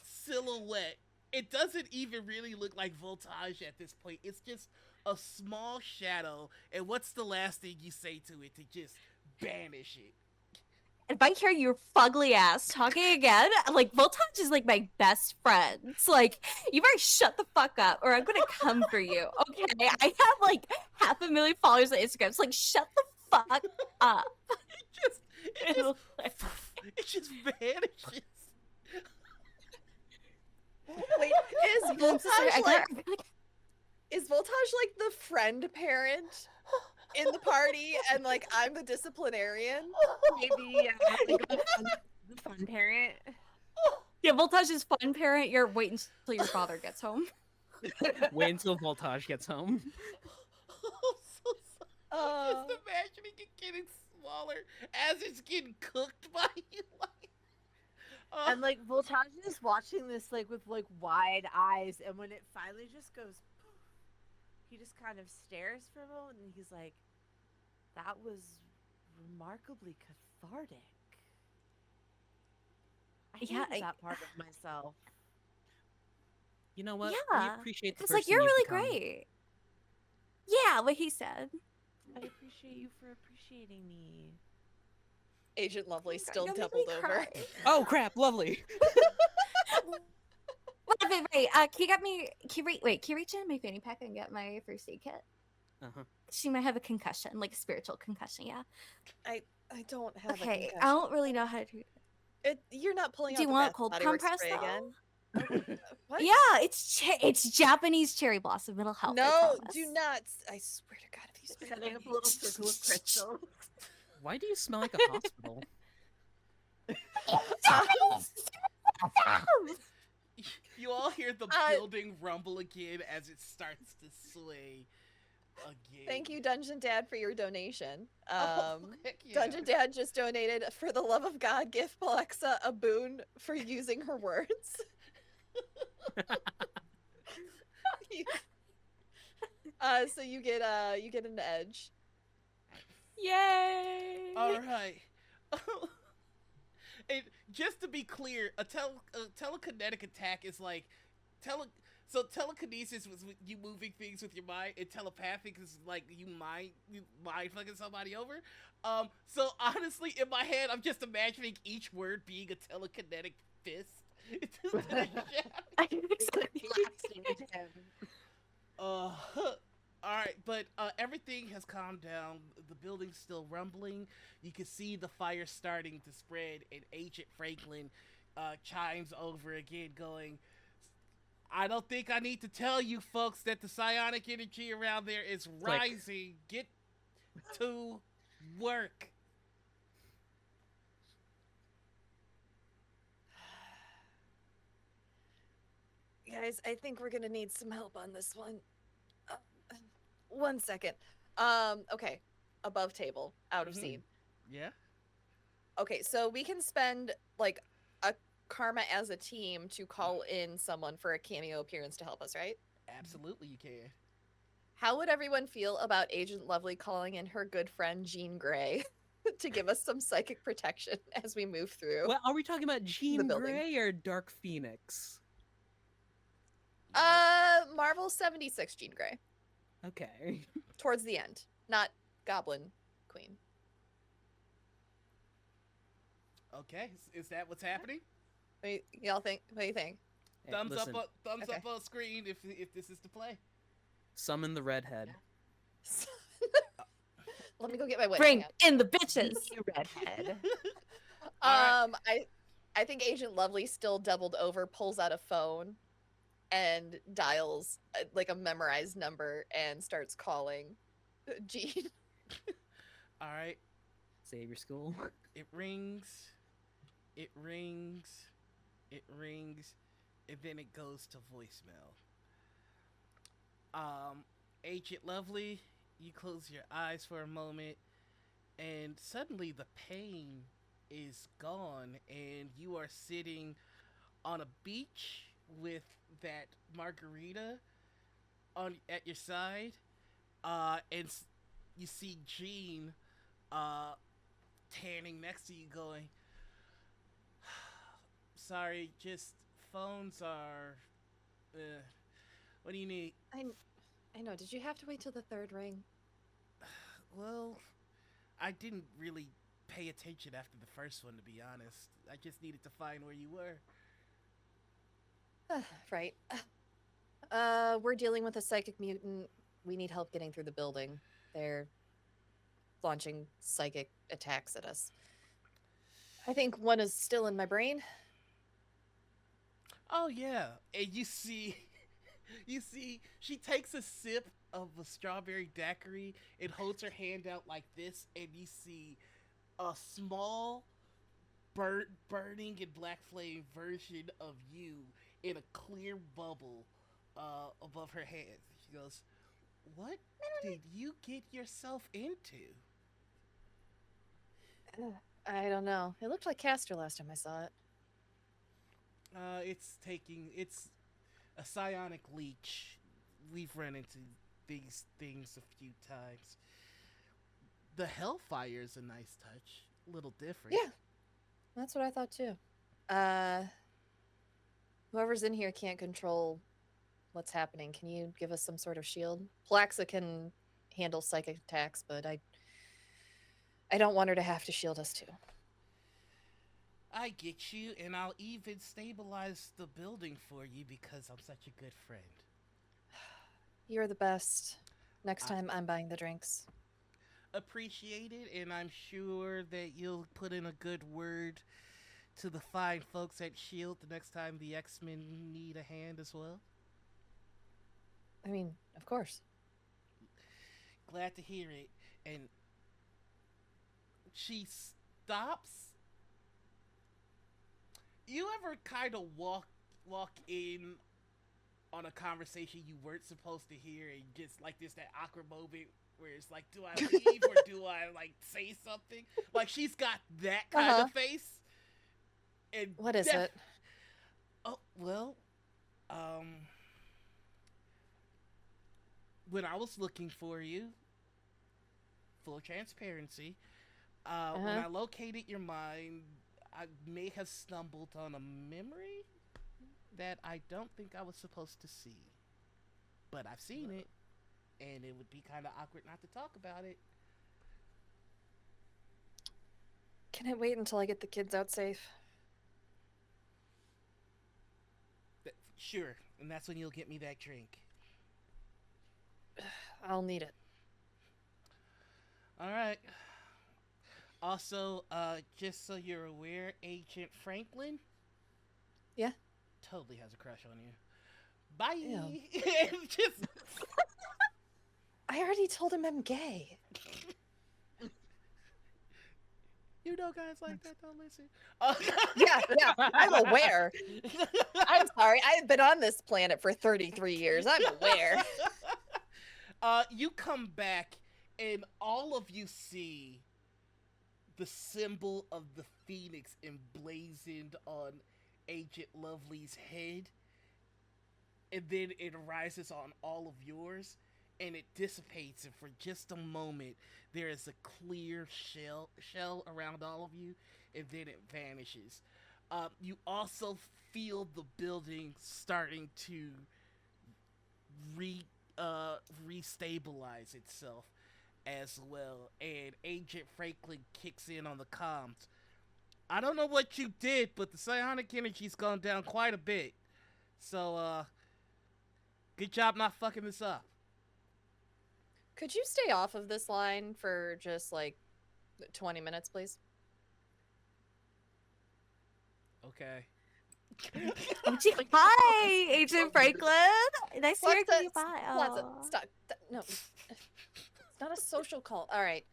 silhouette. It doesn't even really look like Voltage at this point. It's just a small shadow. And what's the last thing you say to it to just banish it? If I hear your fugly ass talking again, like Voltage is like my best friend. It's like, you better shut the fuck up or I'm gonna come for you. Okay. I have like 500,000 followers on Instagram. It's like, shut the fuck up. It just vanishes. Wait, is Voltage like the friend parent in the party, and like I'm the disciplinarian? Maybe like the fun parent. Yeah, Voltage is fun parent. You're waiting until your father gets home. Wait until Voltage gets home. I'm so sorry. Just imagining it getting smaller as it's getting cooked by you. And like Voltage is watching this like with like wide eyes, and when it finally just goes poof, he just kind of stares for a moment and he's like, that was remarkably cathartic. I hated that part of myself. You know what? Yeah. We appreciate the It's like, person you're you've really become. great. Yeah, what he said. I appreciate you for appreciating me. Agent Lovely God, still you'll make doubled me over. cry. Oh crap! Lovely. Wait. Can you get me? Can you reach in my fanny pack and get my first aid kit? She might have a concussion, like a spiritual concussion. Yeah. I don't have a Okay. concussion. I don't really know how to do it. You're not pulling Do out you the want Bath cold Body Works compress spray though? again? What? Yeah, it's Japanese cherry blossom. It'll help. I No, promise. do not. I swear to God, if you spray Setting that up a on little me. circle of crystals. Why do you smell like a hospital? You all hear the building rumble again as it starts to sway again. Thank you, Dungeon Dad, for your donation. Heck yeah. Dungeon Dad just donated, for the love of God, give Alexa a boon for using her words. So you get an edge. Yay! All right. And just to be clear, a telekinetic attack is like tele. So telekinesis was you moving things with your mind, and telepathic is like you mind fucking somebody over. So honestly, in my head, I'm just imagining each word being a telekinetic fist. To the shadow. Blasting into him. All right, but everything has calmed down. The building's still rumbling. You can see the fire starting to spread, and Agent Franklin chimes over again, going, "I don't think I need to tell you folks that the psionic energy around there is Click. rising. Get to work." Guys, I think we're gonna need some help on this one. Uh, 1 second. Okay. Above table, out of Mhm. scene. Yeah, Okay, so we can spend like a karma as a team to call in someone for a cameo appearance to help us, right? absolutely, you can. How would everyone feel about Agent Lovely calling in her good friend Jean Grey to give us some psychic protection as we move through Well, are we talking about the Jean building? Grey or Dark Phoenix? Yep. Marvel 76 Jean Grey. Okay. Towards the end. Not Goblin Queen. Okay, is that what's happening? Y'all think? What do you think? Hey, Thumbs listen, up, thumbs Okay. up on screen if this is the play. summon the redhead. Let me go get my wig. Bring Hang in the bitches. You redhead. on. I think Agent Lovely still doubled over, pulls out a phone, and dials like a memorized number and starts calling Jean. All right, Save your school. it rings, it rings, it rings, and then it goes to voicemail. Agent Lovely, you close your eyes for a moment, and suddenly the pain is gone, and you are sitting on a beach with that margarita on at your side, and you see Jean uh, tanning next to you, going, "Sorry, just phones are. Uh, what do you need?" I know. Did you have to wait till the third ring? Well, I didn't really pay attention after the first one, to be honest. I just needed to find where you were. Right. We're dealing with a psychic mutant. We need help getting through the building. They're launching psychic attacks at us. I think one is still in my brain. Oh yeah, and you see, you see, she takes a sip of a strawberry daiquiri and holds her hand out like this, and you see a small burning in black flame version of you in a clear bubble above her head. She goes, "What did you get yourself into?" I don't know. It looked like Castor last time I saw it. It's a psionic leech. We've run into these things a few times. The Hellfire is a nice touch. A little different. Yeah, that's what I thought too. Uh, Whoever's in here can't control what's happening. Can you give us some sort of shield? Plaxa can handle psychic attacks, but I don't want her to have to shield us too. I get you, and I'll even stabilize the building for you because I'm such a good friend. You're the best. Next I time I'm buying the drinks. appreciate it, and I'm sure that you'll put in a good word to the fine folks at S.H.I.E.L.D. the next time the X-Men need a hand as well. I mean, of course. Glad to hear it. And she stops. You ever kind of walk in on a conversation you weren't supposed to hear, and just like this that awkward moment where it's like, do I leave or do I like say something? Like she's got that kind Uh-huh. of face. And What is it? Oh well, um, when I was looking for you full transparency. When Uh-huh. I located your mind, I may have stumbled on a memory that I don't think I was supposed to see. But I've seen it, and it would be kind of awkward not to talk about it. Can I wait until I get the kids out safe? Sure, and that's when you'll get me that drink. I'll need it. All right. Also, just so you're aware, Agent Franklin Yeah? totally has a crush on you. Bye. Ew. Just I already told him I'm gay. you know, guys like that don't listen. Yeah, I'm aware. I'm sorry. I've been on this planet for 33 years. I'm aware. You come back, and all of you see the symbol of the phoenix emblazoned on Agent Lovely's head, and then it rises on all of yours, and it dissipates, and for just a moment there is a clear shell around all of you, and then it vanishes. You also feel the building starting to re restabilize itself as well, and Agent Franklin kicks in on the comms. I don't know what you did, but the psionic energy's gone down quite a bit. So, good job not fucking this up. Could you stay off of this line for just like 20 minutes, please? Okay. Hi, Agent Franklin. Nice to hear Lexa, you. Bye. Lexa, Aw. stop. No. It's not a social call. All right.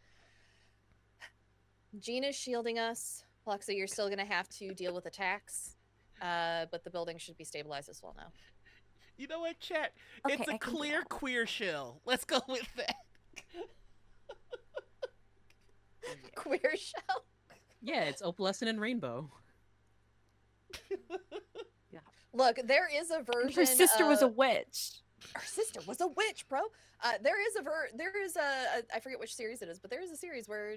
Gina's shielding us. Lexa, you're still going to have to deal with attacks. But the building should be stabilized as well now. You know what, chat? Okay, It's I a can do clear that. queer shell. Let's go with that. Queer shell. Yeah, it's opalescent and rainbow. Look, there is a And version. her sister was a witch. Her sister was a witch, bro. There is a I forget which series it is, but there is a series where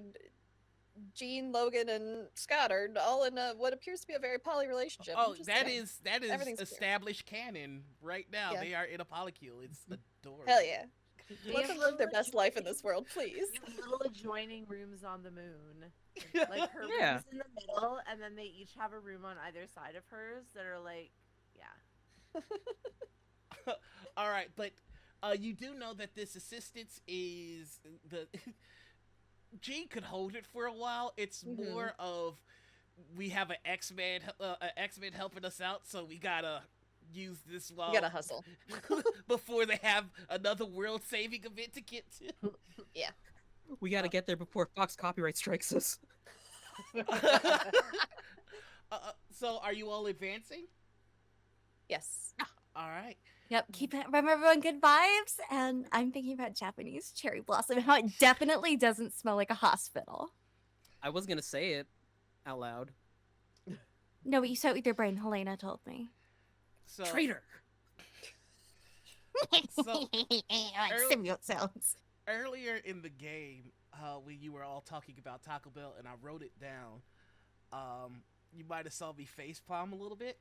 Jean, Logan, and Scott are all in what appears to be a very poly relationship. Oh, Just that saying. is Everything's queer. established canon right now. Yeah. They are in a polycule. It's adorable. Hell yeah. They Let have them live their little best life in this world, please. they have little adjoining rooms on the moon. Like her Yeah. room's in the middle, and then they each have a room on either side of hers that are like, yeah. All right, but you do know that this assistance is the G could hold it for a while. It's Mhm. more of we have an X-Men helping us out, so we gotta use this while You gotta hustle. before they have another world-saving event to get to. We gotta get there before Fox copyright strikes us. So, are you all advancing? Yes. All right. Yep, keep it. Remember, everyone, good vibes. And I'm thinking about Japanese cherry blossom and how it definitely doesn't smell like a hospital. I was gonna say it out loud. No, but you said it with your brain. Helena told me. So, Traitor! So, early- Symbiote sounds. earlier in the game, when you were all talking about Taco Bell, and I wrote it down, you might have saw me facepalm a little bit,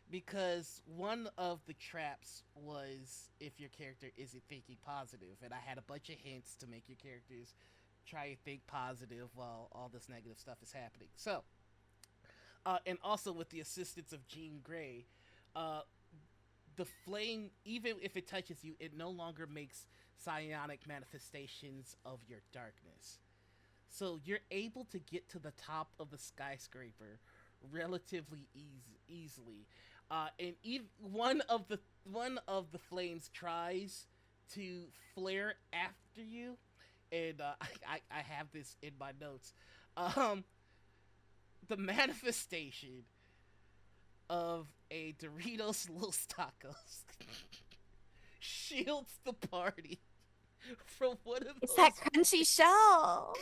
because one of the traps was if your character isn't thinking positive, and I had a bunch of hints to make your characters try and think positive while all this negative stuff is happening. So, and also with the assistance of Jean Grey, the flame, even if it touches you, it no longer makes psionic manifestations of your darkness. So you're able to get to the top of the skyscraper relatively easily. And one of the flames tries to flare after you, and I have this in my notes. The manifestation of a Doritos Los Tacos shields the party from one of those. It's that crunchy shell.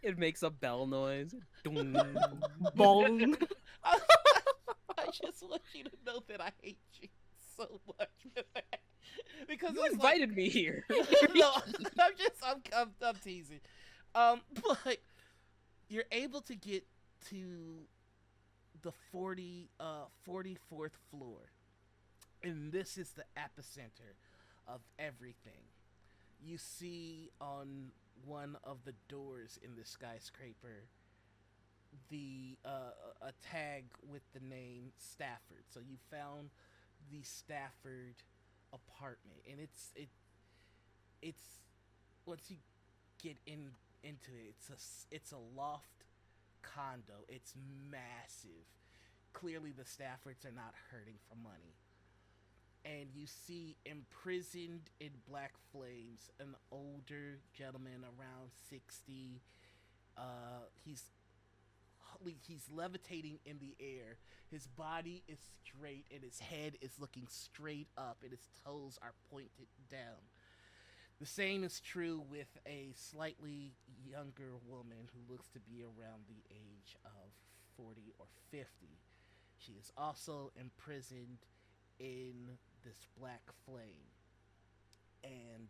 It makes a bell noise. Dung. Bong. I just want you to know that I hate you so much for that. because You it's like invited me here. no, I'm teasing. But you're able to get to the 44th floor, and this is the epicenter of everything. You see on one of the doors in the skyscraper the a tag with the name Stafford. So you found the Stafford apartment, and it's once you get into it, it's a loft condo. It's massive. Clearly, the Staffords are not hurting for money. And you see imprisoned in black flames an older gentleman around 60. He's levitating in the air. His body is straight and his head is looking straight up and his toes are pointed down. The same is true with a slightly younger woman who looks to be around the age of 40 or 50. She is also imprisoned in this black flame. And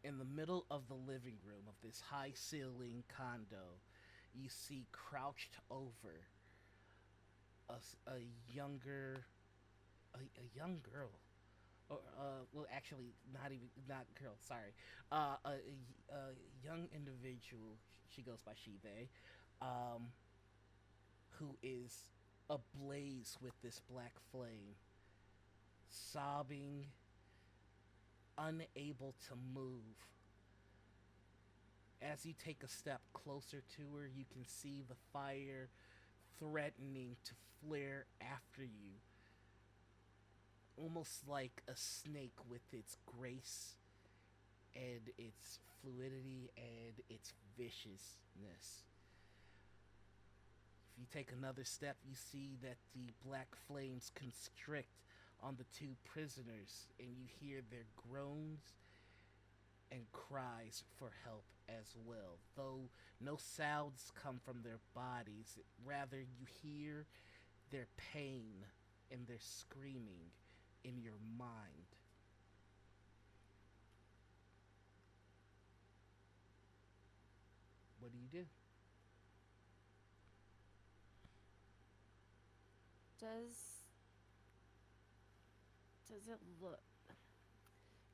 in the middle of the living room of this high ceiling condo, you see crouched over a younger a young girl, or well, actually, not girl. Sorry, a young individual. She goes by she they, um, who is ablaze with this black flame, sobbing, unable to move. As you take a step closer to her, you can see the fire threatening to flare after you, almost like a snake with its grace and its fluidity and its viciousness. If you take another step, you see that the black flames constrict on the two prisoners, and you hear their groans and cries for help as well. Though no sounds come from their bodies, rather, you hear their pain and their screaming in your mind. What do you do? Does does it look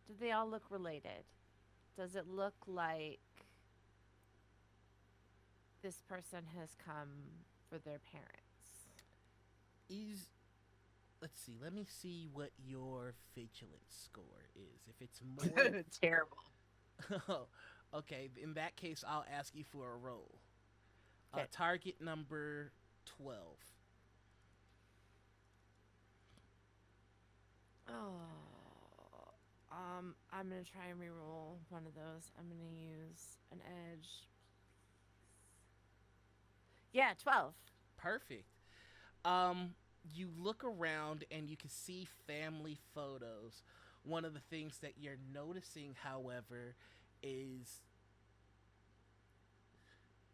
do they all look related? Does it look like this person has come for their parents? Is Let's see. Let me see what your vigilance score is. If it's more, Terrible. oh, okay. In that case, I'll ask you for a roll. Okay. Target number 12. Oh, I'm gonna try and reroll one of those. I'm gonna use an edge. Yeah, 12. Perfect. Um, you look around and you can see family photos. One of the things that you're noticing, however, is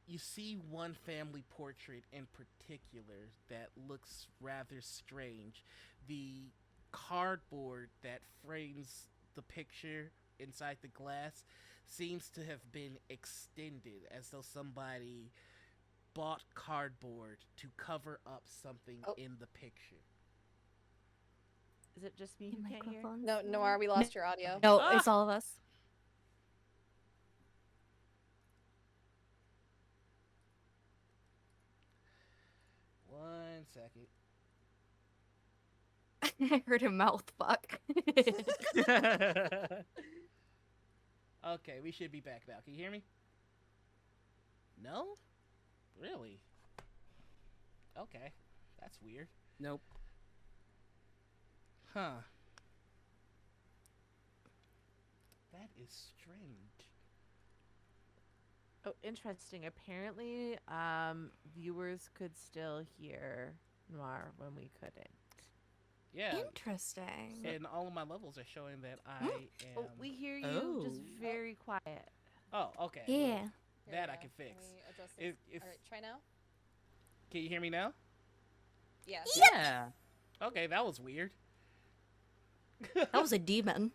you see one family portrait in particular that looks rather strange. The cardboard that frames the picture inside the glass seems to have been extended as though somebody bought cardboard to cover up something Oh. in the picture. Is it just me Your who can't hear? microphone's No, not- Noir, we lost your audio. No, Ah! it's all of us. One second. I heard a mouth fuck. Okay, we should be back now. Can you hear me? No? Really? Okay. That's weird. Nope. Huh. That is strange. Oh, interesting. Apparently, viewers could still hear Noir when we couldn't. Yeah. Interesting. And all of my levels are showing that I am. Oh, we hear you just Oh. very quiet. Oh, okay. Yeah. Well, Here that we I go. can fix. Let me adjust If, this. if All right, try now. Can you hear me now? Yeah. Yeah. Okay, that was weird. That was a demon.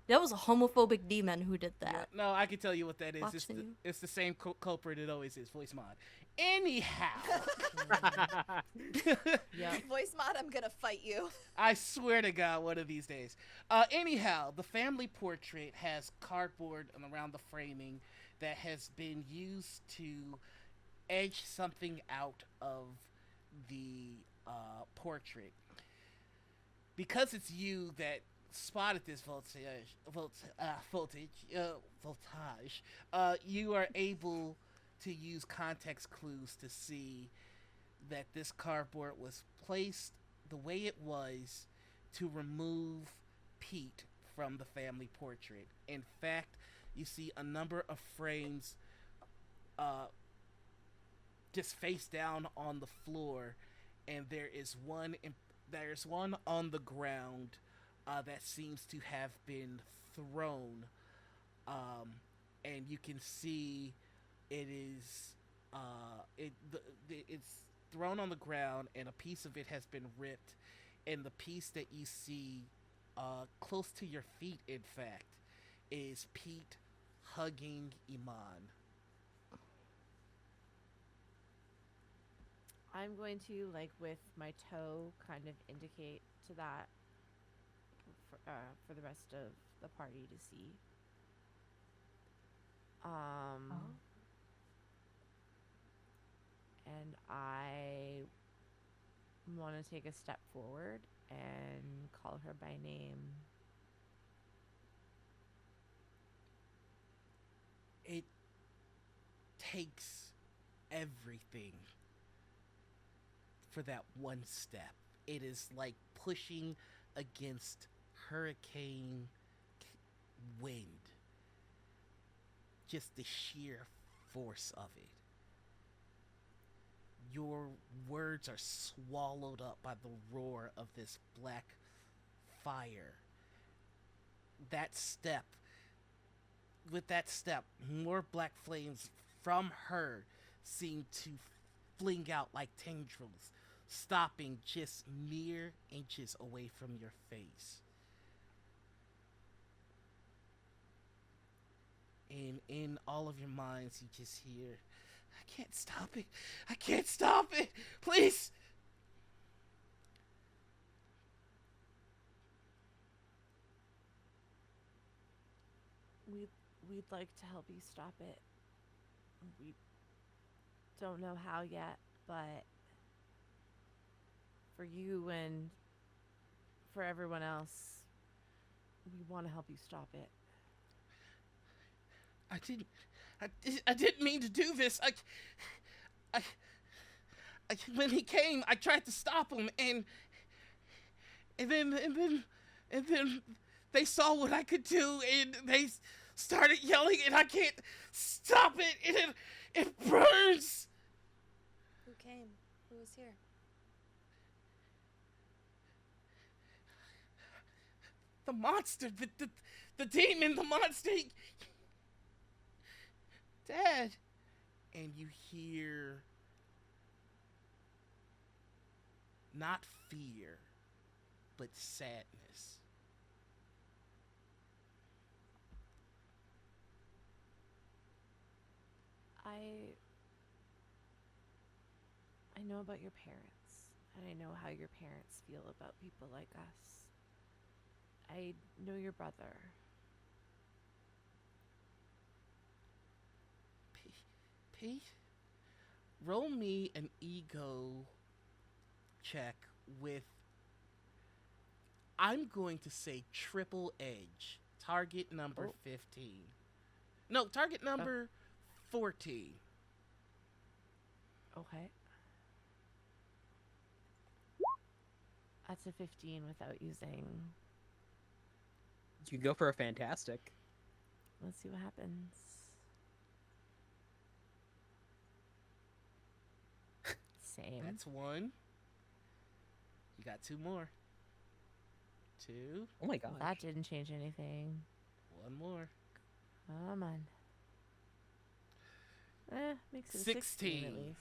That was a homophobic demon who did Yeah, that. no, I can tell you what that is. Watching you. It's the same culprit it always is. Voice mod. Anyhow, Yep. Voice mod, I'm gonna fight you. I swear to God, one of these days. Anyhow, the family portrait has cardboard around the framing that has been used to edge something out of the portrait. Because it's you that spotted this voltage, you are able to use context clues to see that this cardboard was placed the way it was to remove Pete from the family portrait. In fact, you see a number of frames uh, just face down on the floor, and there's one on the ground that seems to have been thrown, and you can see it is it's thrown on the ground, and a piece of it has been ripped, and the piece that you see close to your feet, in fact, is Pete hugging Iman. I'm going to, like, with my toe, kind of indicate to that for the rest of the party to see. Oh. And I want to take a step forward and call her by name. It takes everything for that one step. It is like pushing against hurricane wind. Just the sheer force of it. Your words are swallowed up by the roar of this black fire. That step, with that step, more black flames from her seem to fling out like tendrils, stopping just mere inches away from your face. And in all of your minds, you just hear, I can't stop it. I can't stop it. Please. We'd like to help you stop it. We don't know how yet, but for you and for everyone else, we want to help you stop it. I didn't mean to do this. I, when he came, I tried to stop him, and then they saw what I could do, and they started yelling, and I can't stop it, and it burns. Who came? Who was here? The monster, the demon, the monster. Dad. And you hear not fear, but sadness. I know about your parents, and I know how your parents feel about people like us. I know your brother. Pete, roll me an ego check with, I'm going to say, triple edge. Target number 15. No, target number 14. Okay. That's a 15 without using. You go for a fantastic. Let's see what happens. Same. That's one. You got two more. Two. Oh my god. That didn't change anything. One more. Come on. Makes it a 16 at least.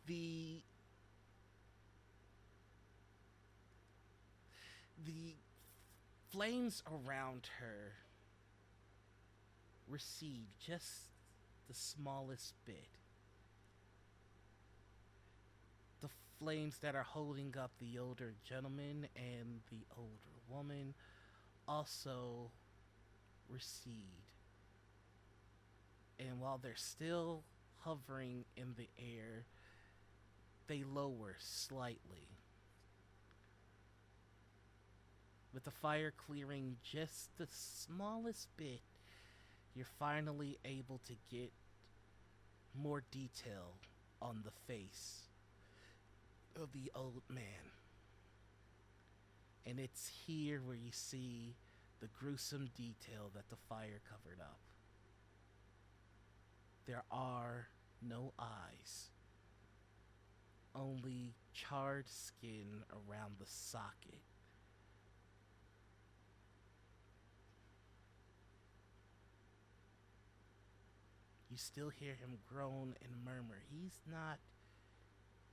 The The flames around her recede just the smallest bit. The flames that are holding up the older gentleman and the older woman also recede. And while they're still hovering in the air, they lower slightly. With the fire clearing just the smallest bit, you're finally able to get more detail on the face of the old man. And it's here where you see the gruesome detail that the fire covered up. There are no eyes, only charred skin around the socket. You still hear him groan and murmur. He's not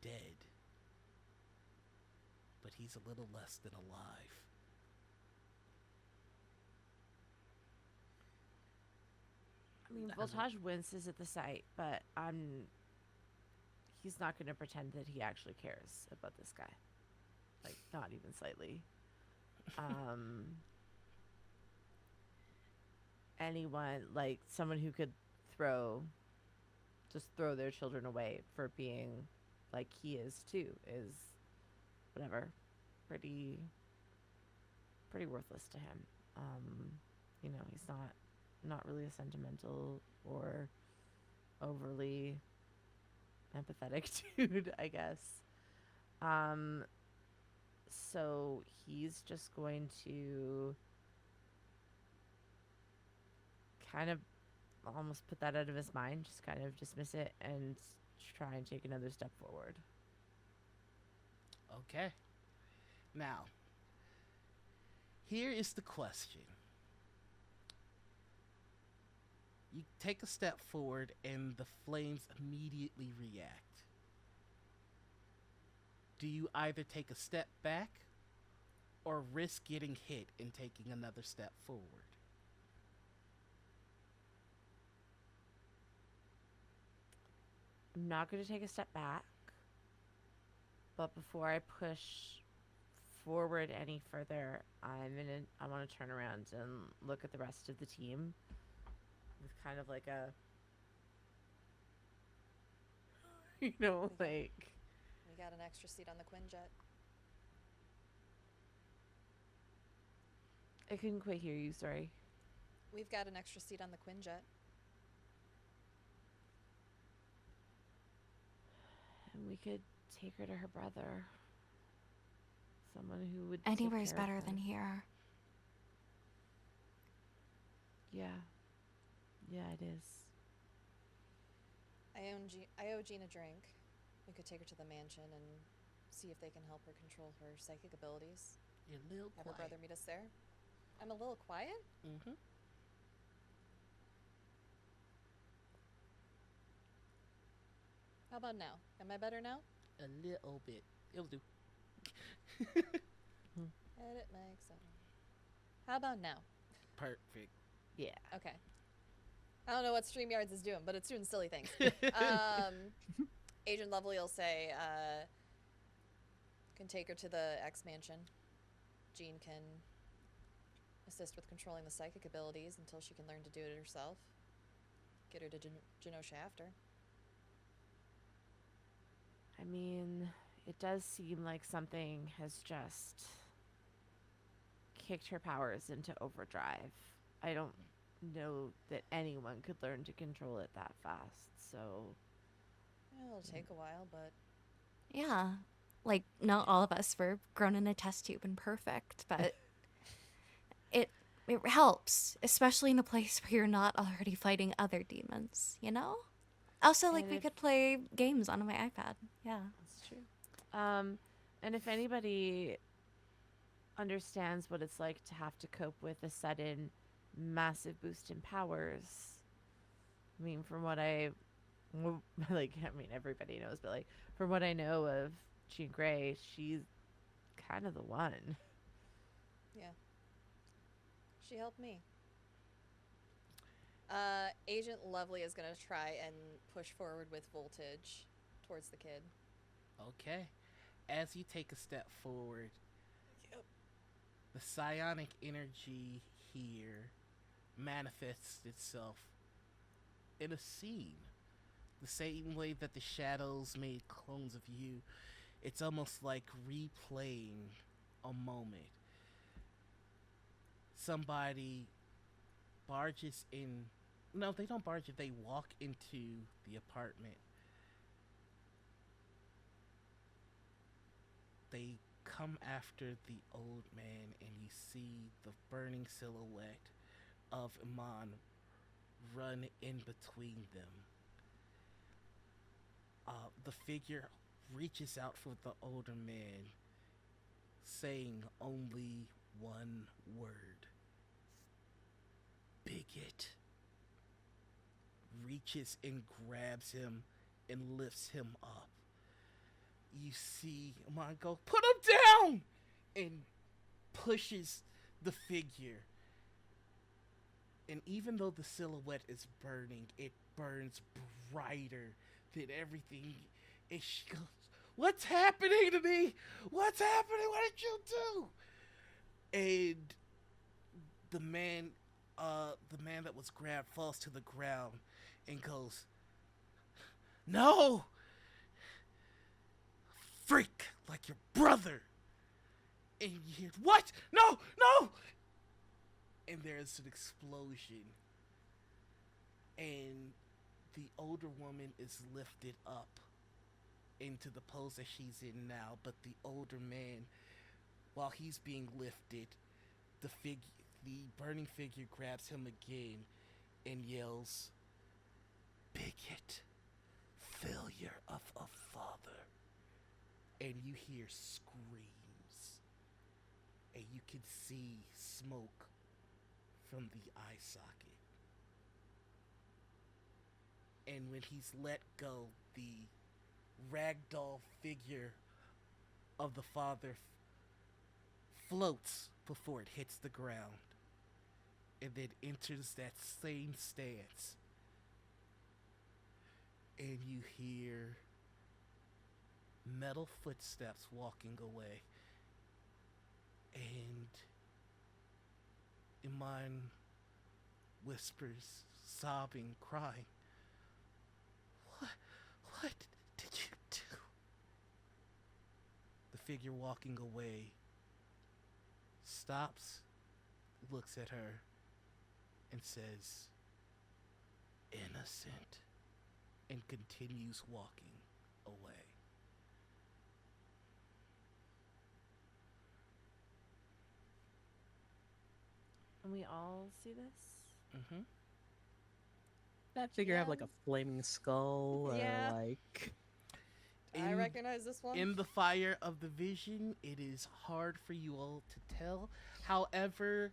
dead, but he's a little less than alive. I mean, Voltage winces at the sight, but he's not going to pretend that he actually cares about this guy. Like, not even slightly. Anyone, like, someone who could throw their children away for being like he is too, is whatever, pretty worthless to him. He's not really a sentimental or overly empathetic dude, I guess. So he's just going to kind of almost put that out of his mind, just kind of dismiss it and try and take another step forward. Okay. Now, here is the question. You take a step forward and the flames immediately react. Do you either take a step back or risk getting hit and taking another step forward? I'm not going to take a step back, but before I push forward any further, I want to turn around and look at the rest of the team with kind of like a, like, We got an extra seat on the Quinjet. I couldn't quite hear you, sorry. We've got an extra seat on the Quinjet. And we could take her to her brother. Someone who would Anywhere's take care of better her. than here. Yeah. Yeah, it is. I owe Jean a drink. We could take her to the mansion and see if they can help her control her psychic abilities. You're a little Have her quiet. brother meet us there. I'm a little quiet? Mm-hmm. How about now? Am I better now? A little bit. It'll do. Edit mic setting. How about now? Perfect. Yeah. Okay. I don't know what StreamYards is doing, but it's doing silly things. Agent Lovely will say, can take her to the X Mansion. Jean can assist with controlling the psychic abilities until she can learn to do it herself. Get her to Genosha after. I mean, it does seem like something has just kicked her powers into overdrive. I don't know that anyone could learn to control it that fast, so... It'll take a while, but... Yeah. Like, not all of us were grown in a test tube and perfect, but it helps, especially in a place where you're not already fighting other demons, you know? Also, like, And we if- could play games on my iPad. Yeah. That's true. And if anybody understands what it's like to have to cope with a sudden massive boost in powers, I mean, from what everybody knows, but like, from what I know of Jean Grey, she's kind of the one. Yeah, she helped me. Agent Lovely is gonna try and push forward with voltage towards the kid. Okay. As you take a step forward, Yep. the psionic energy here manifests itself in a scene. The same way that the shadows made clones of you, it's almost like replaying a moment. Somebody barges in. No, they don't barge it, they walk into the apartment. They come after the old man, and you see the burning silhouette of Iman run in between them. The figure reaches out for the older man, saying only one word: bigot. Reaches and grabs him and lifts him up. You see Iman go, put him down! And pushes the figure. And even though the silhouette is burning, it burns brighter than everything. And she goes, what's happening to me? What's happening? What did you do? And the man, the man that was grabbed falls to the ground and goes, no! Freak like your brother! And you hear, what? No! No! And there's an explosion. And the older woman is lifted up into the pose that she's in now, but the older man, while he's being lifted, the burning figure grabs him again and yells, bigot, failure of a father. And you hear screams, and you can see smoke from the eye socket. And when he's let go, the ragdoll figure of the father floats before it hits the ground, and then enters that same stance. And you hear metal footsteps walking away. And Iman whispers, sobbing, crying, What, what did you do? The figure walking away stops, looks at her, and says, innocent, and continues walking away. And we all see this? Mm-hmm. That figure have like Yeah. a flaming skull, or Yeah. like I recognize this one. In the fire of the vision, it is hard for you all to tell. However,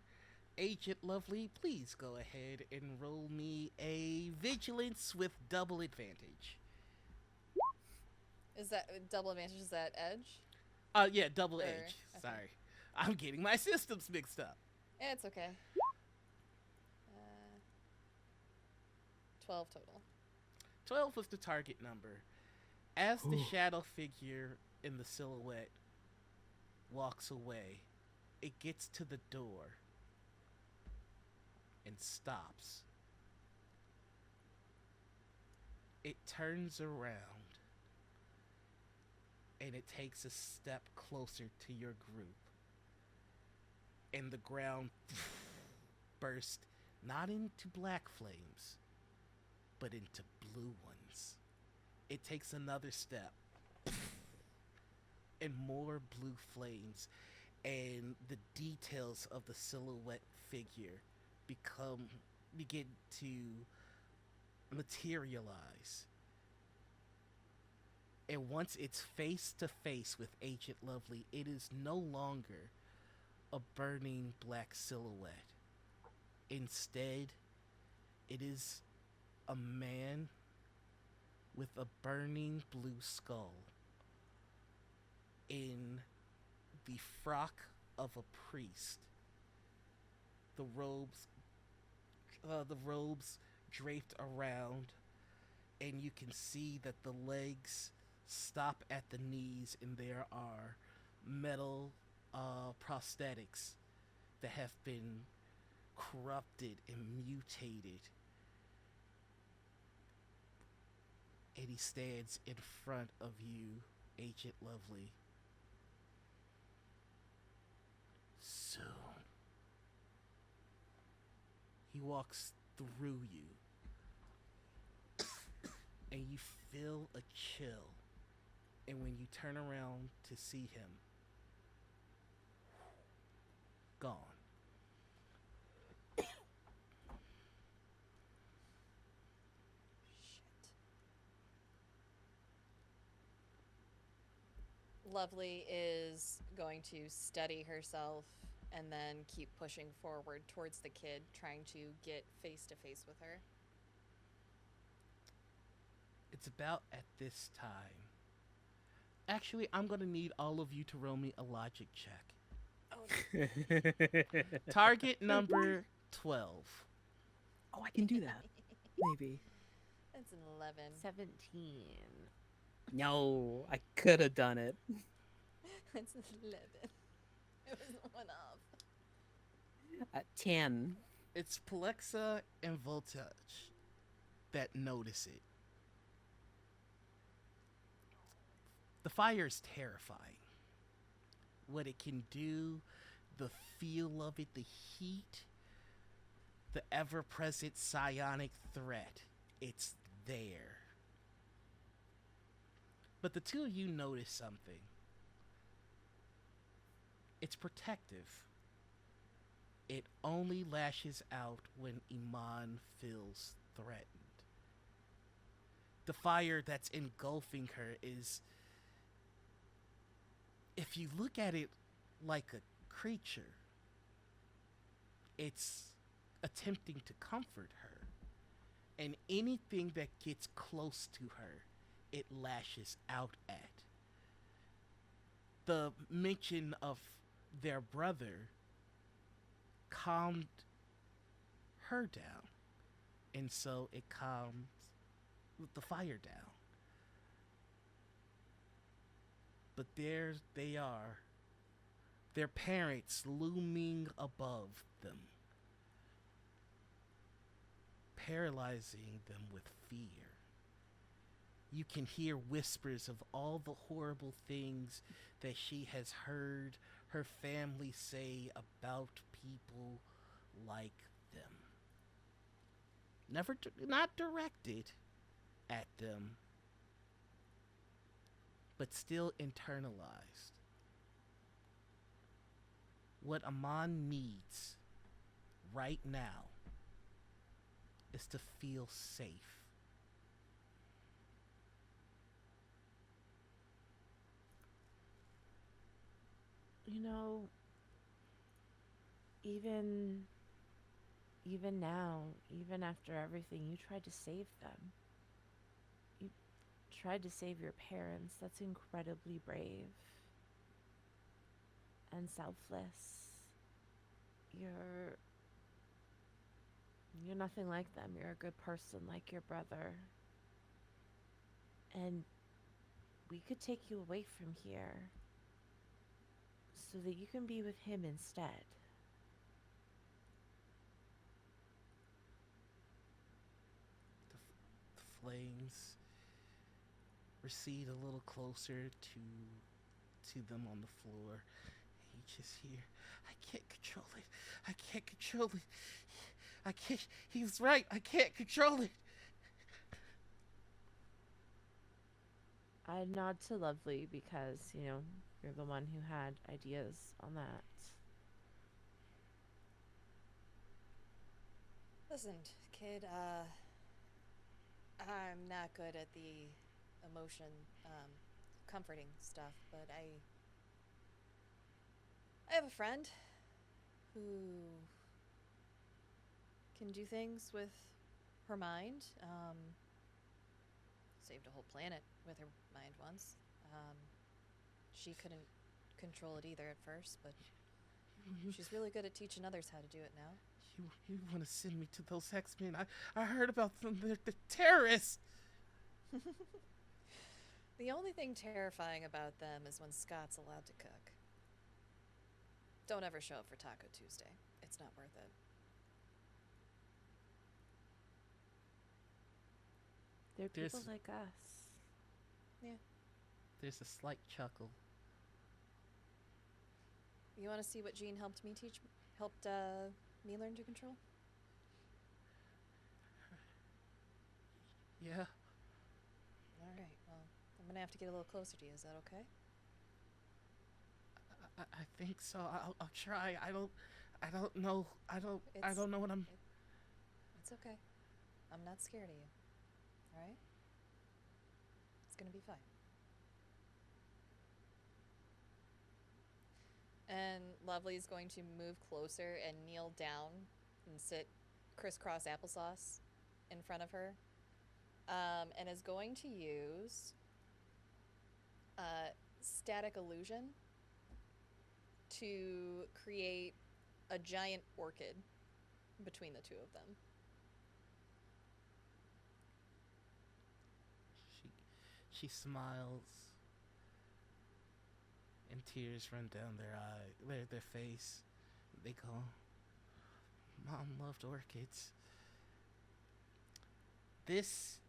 Agent Lovely, please go ahead and roll me a vigilance with double advantage. Is that double advantage? Is that edge? Yeah, double Or- edge. okay. Sorry. I'm getting my systems mixed up. It's okay. 12 total. 12 was the target number. As the shadow figure in the silhouette walks away, it gets to the door and stops. It turns around and it takes a step closer to your group. And the ground burst not into black flames, but into blue ones. It takes another step and more blue flames, and the details of the silhouette figure begin to materialize. And once it's face to face with Agent Lovely, it is no longer a burning black silhouette. Instead, it is a man with a burning blue skull in the frock of a priest the robes draped around, and you can see that the legs stop at the knees, and there are metal prosthetics that have been corrupted and mutated. And he stands in front of you, Agent Lovely. Soon. He walks through you, and you feel a chill. And when you turn around to see him, gone. Shit. Lovely is going to steady herself and then keep pushing forward towards the kid, trying to get face to face with her. It's about at this time. Actually, I'm gonna need all of you to roll me a logic check. Oh, Target number 12. Oh, I can do that. Maybe. that's an 11. 17. No, I could have done it. It's an 11. It was one off. 10. It's Plexa and Voltage that notice it. The fire is terrifying. What it can do, the feel of it, the heat, the ever present psionic threat. It's there. But the two of you notice something. It's protective. It only lashes out when Iman feels threatened. The fire that's engulfing her is, if you look at it like a creature, it's attempting to comfort her. And anything that gets close to her, it lashes out at. The mention of their brother calmed her down. And so it calms the fire down. But there they are, their parents looming above them, paralyzing them with fear. You can hear whispers of all the horrible things that she has heard her family say about people like them. Not directed at them, but still internalized. What Amon needs right now is to feel safe. You know, even even now, even after everything, you tried to save them. You tried to save your parents. That's incredibly brave and selfless. You're you're nothing like them. You're a good person like your brother. And we could take you away from here so that you can be with him instead. The flames recede a little closer to them on the floor. He just hear, I can't control it. I can't control it. I can't. He's right. I can't control it. I nod to Lovely because, you're the one who had ideas on that. Listen, kid, I'm not good at the emotion, comforting stuff, but I have a friend who can do things with her mind. Saved a whole planet with her mind once. She couldn't control it either at first, but She's really good at teaching others how to do it now. You want to send me to those X-Men? I heard about them. They're the terrorists. The only thing terrifying about them is when Scott's allowed to cook. Don't ever show up for Taco Tuesday. It's not worth it. They're There's- people like us. There's a slight chuckle. You want to see what Jean helped me learn to control? Yeah. All right. Well, I'm gonna have to get a little closer to you. Is that okay? I think so. I'll try. I don't know. I It's- don't know what I'm. It's okay. I'm not scared of you. All right? It's gonna be fine. And Lovely's going to move closer and kneel down and sit crisscross applesauce in front of her, and is going to use static illusion to create a giant orchid between the two of them. She smiles, and tears run down their face. They go, "Mom loved orchids." This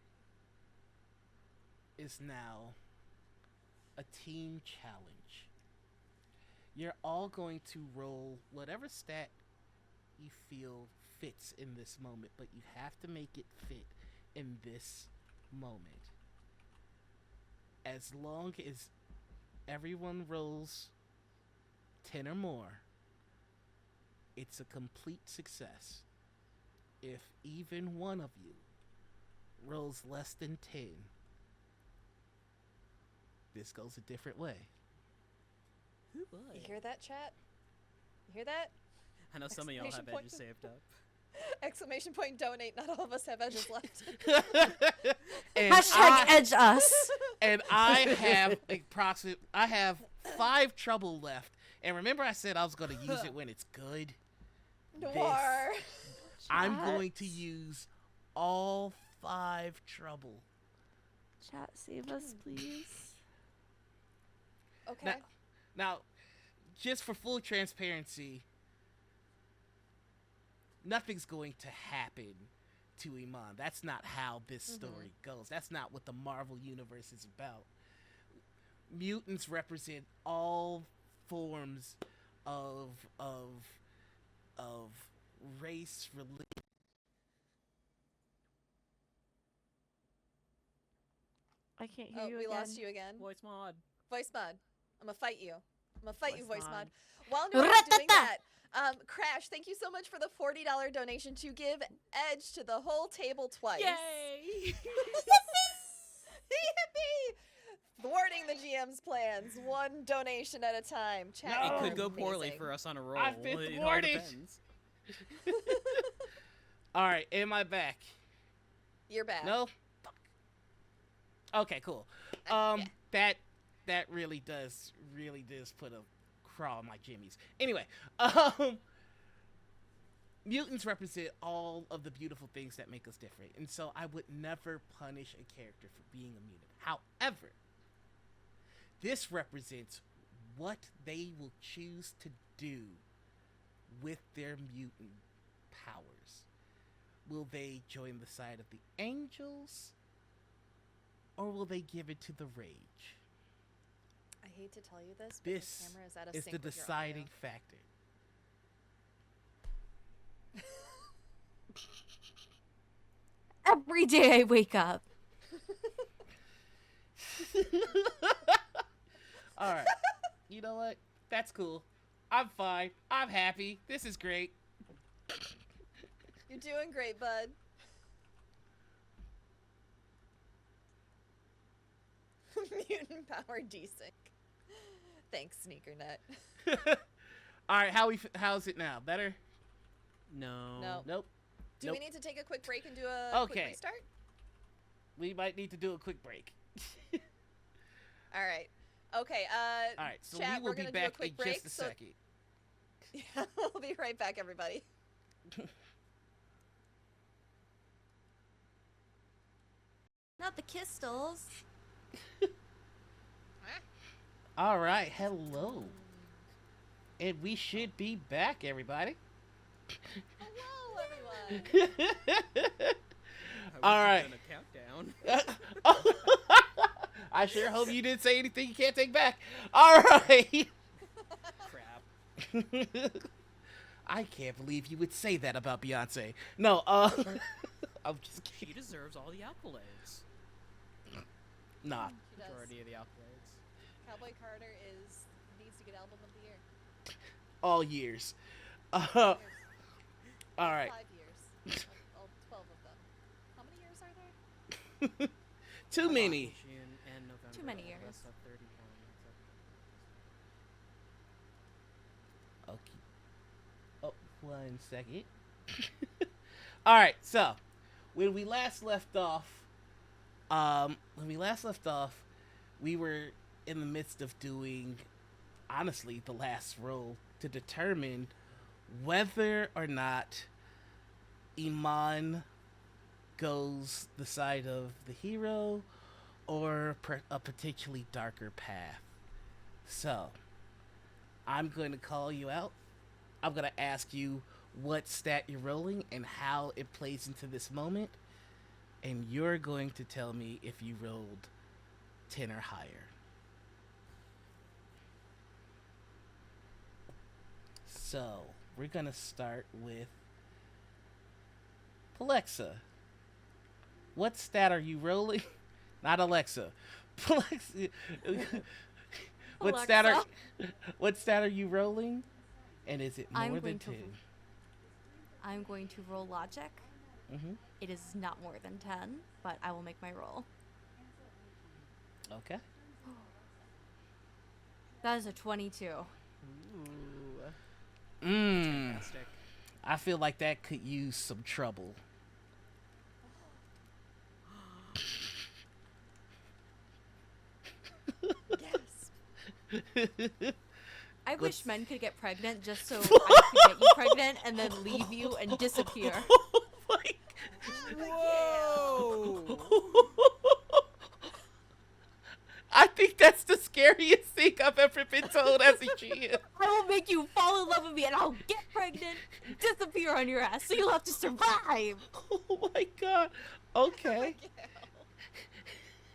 is now a team challenge. You're all going to roll whatever stat you feel fits in this moment, but you have to make it fit in this moment. As long as everyone rolls 10 or more, it's a complete success. If even one of you rolls less than 10, this goes a different way. Oh boy. You hear that, chat? You hear that? I know some of y'all have Exclamation edges point. saved up. Exclamation point donate. Not all of us have edges left. And Hashtag edge us. and I have I have 5 trouble left. And remember I said I was going to use it when it's good? Noir. I'm Chat. going to use all 5 trouble. Chat, save us, please. Okay. Now, just for full transparency, nothing's going to happen to Iman. That's not how this story goes. That's not what the Marvel Universe is about. Mutants represent all forms of race, religion. I can't hear Oh, you we again. lost you again. Voice mod. Voice mod. I'm gonna fight you. I'm gonna fight you, Voice voice mod. mod. While Noir's doing Ratata. that, Crash, thank you so much for the $40 donation to give edge to the whole table twice. Yay! Yippee! Thwarting the GM's plans, one donation at a time. Chat, No. It you're could go poorly amazing. for us on a roll. I've been It all thwarted. depends. All right, am I back? You're back. No? Fuck. Okay, cool. Yeah. That really does put a crawl on my jimmies. Anyway, mutants represent all of the beautiful things that make us different, and so I would never punish a character for being a mutant. However, this represents what they will choose to do with their mutant powers. Will they join the side of the angels, or will they give it to the rage? I hate to tell you this, but This the camera is out of is sync the with your deciding audio. factor. Every day I wake up. All right. You know what? That's cool. I'm fine. I'm happy. This is great. You're doing great, bud. Mutant power desync. Thanks, SneakerNet. All right. How's it now? Better? No. No. Nope. Do Nope. we need to take a quick break and do a Okay. quick restart? We might need to do a quick break. All right. Okay. All right. So chat, we will we're be gonna do a back quick in break, just a so- second. Yeah, we'll be right back, everybody. Not the Kistles. All right, hello. And we should be back, everybody. Hello, everyone. All I right. wish you'd done a countdown. I sure hope you didn't say anything you can't take back. All right. Crap. I can't believe you would say that about Beyonce. No, I'm just She kidding. deserves all the accolades. Nah. She does. Majority of the accolades. Cowboy Carter needs to get album of the year. All years. Years. All right. 5 years. All 12 of them. How many years are there? Too many. June and November. Too many That's years. a 31. Okay. Oh, 1 second. All right. So, when we last left off, we were in the midst of doing, honestly, the last roll to determine whether or not Iman goes the side of the hero or a particularly darker path. So, I'm going to call you out. I'm going to ask you what stat you're rolling and how it plays into this moment. And you're going to tell me if you rolled 10 or higher. So, we're going to start with Alexa. What stat are you rolling? Not Alexa. Alexa. What stat are you rolling? And is it more than 10? I'm going to roll logic. Mm-hmm. It is not more than 10, but I will make my roll. Okay. That is a 22. Ooh. Fantastic. I feel like that could use some trouble. Yes. I Let's- wish men could get pregnant just so I could get you pregnant and then leave you and disappear. Like, Whoa! I think that's the scariest thing I've ever been told as a GM. I will make you fall in love with me and I'll get pregnant, disappear on your ass, so you'll have to survive. Oh my god. Okay.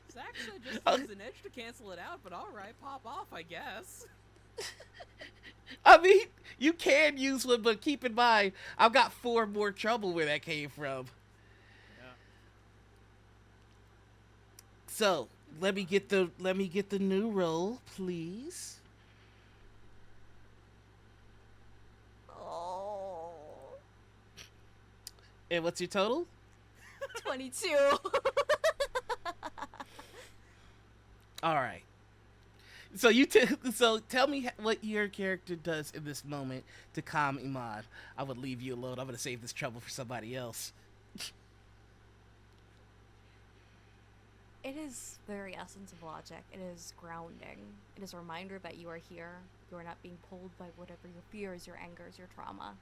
It's actually just needs an edge to cancel it out, but alright, pop off, I guess. I mean, you can use one, but keep in mind, I've got 4 more trouble where that came from. Yeah. So, let me get the new roll, please. Oh. And what's your total? 22. All right. So so tell me what your character does in this moment to calm Iman. I would leave you alone. I'm gonna save this trouble for somebody else. It is the very essence of logic. It is grounding. It is a reminder that you are here. You are not being pulled by whatever your fears, your angers, your trauma.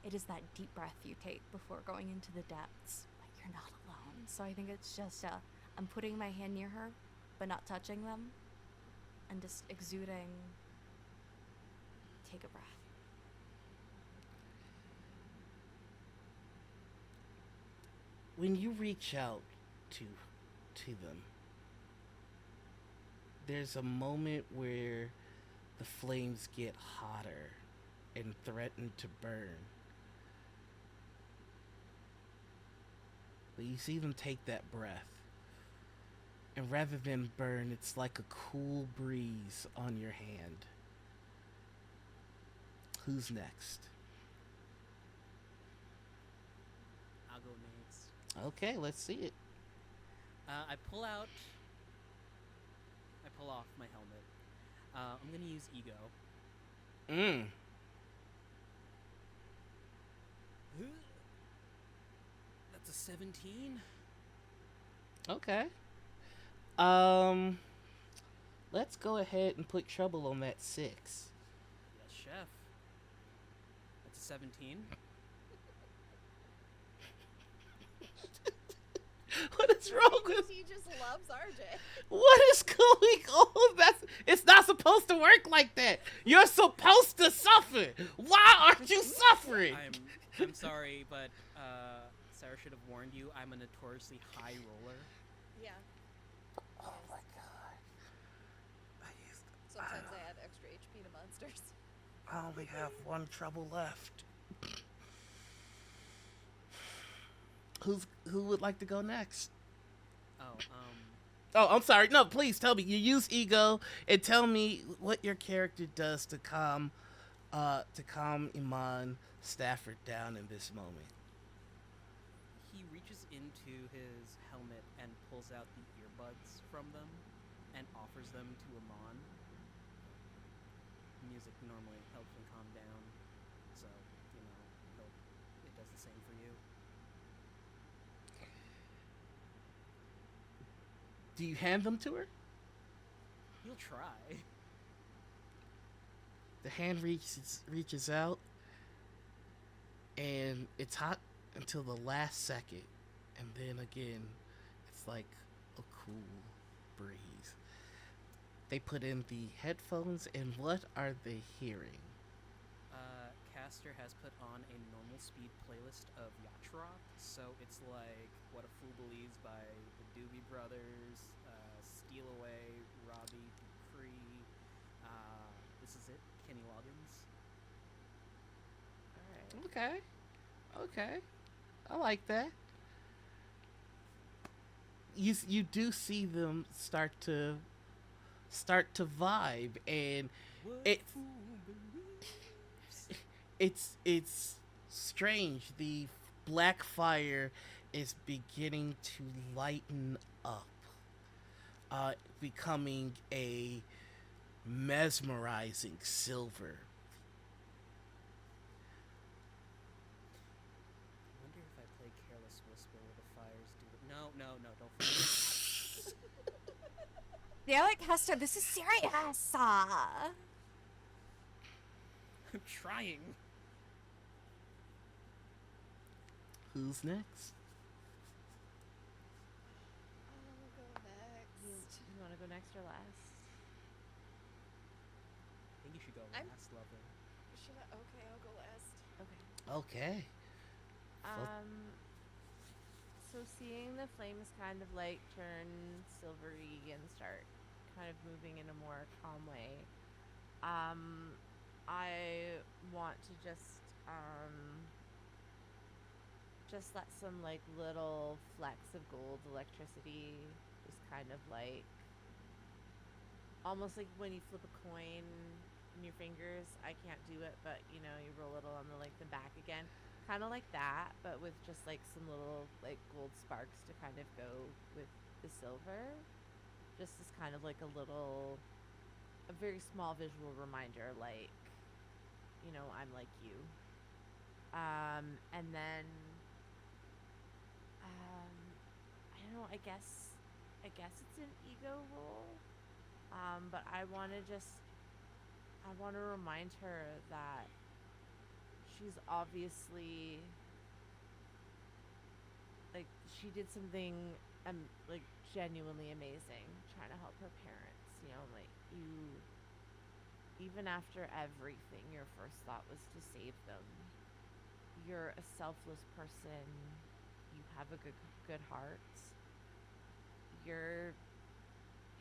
It is that deep breath you take before going into the depths, but you're not alone. So I think it's just I'm putting my hand near her, but not touching them, and just exuding. Take a breath. When you reach out to them, there's a moment where the flames get hotter and threaten to burn. But you see them take that breath. And rather than burn, it's like a cool breeze on your hand. Who's next? I'll go next. Okay, let's see it. I pull off my helmet. I'm gonna use ego. That's a 17. Okay. Let's go ahead and put trouble on that 6. Yes, chef. 17. What is wrong with? He just loves RJ. What is going on? It's not supposed to work like that. You're supposed to suffer. Why aren't you suffering? I'm sorry, but Sarah should have warned you. I'm a notoriously high roller. Yeah. Oh my god. Sometimes I add extra HP to monsters. I only have one trouble left. Who would like to go next? Oh, I'm sorry. No, please tell me. You use ego and tell me what your character does to calm Iman Stafford down in this moment. He reaches into his helmet and pulls out the earbuds from them and offers them to Iman. Music normally helps him calm down, so, it does the same for you. Do you hand them to her? He'll try. The hand reaches out, and it's hot until the last second, and then again, it's like a cool breeze. They put in the headphones, and what are they hearing? Caster has put on a normal speed playlist of yacht rock, so it's like What a Fool Believes by the Doobie Brothers, Steal Away, Robbie Dupree, This Is It, Kenny Loggins. All right. Okay, I like that. You do see them start to vibe, and it's strange. The black fire is beginning to lighten up, becoming a mesmerizing silver. I wonder if I play Careless Whisper where the fires do it. No, don't forget. Damn it, Hester, this is serious. I'm trying. Who's next? I'll go next. You want to go next or last? I think you should go I'm- last, Lover. Should I? Okay, I'll go last. Okay. Okay. So seeing the flames kind of like turn silvery and start kind of moving in a more calm way, I want to just let some like little flecks of gold electricity just kind of like almost like when you flip a coin in your fingers. I can't do it, but you roll it on the back again. Kind of like that, but with just like some little like gold sparks to kind of go with the silver. Just as kind of like a very small visual reminder, like, I'm like you. And then, I don't know, I guess it's an ego role. But I want to remind her that she's obviously like she did something like genuinely amazing trying to help her parents, like even after everything your first thought was to save them. You're a selfless person. You have a good heart. You're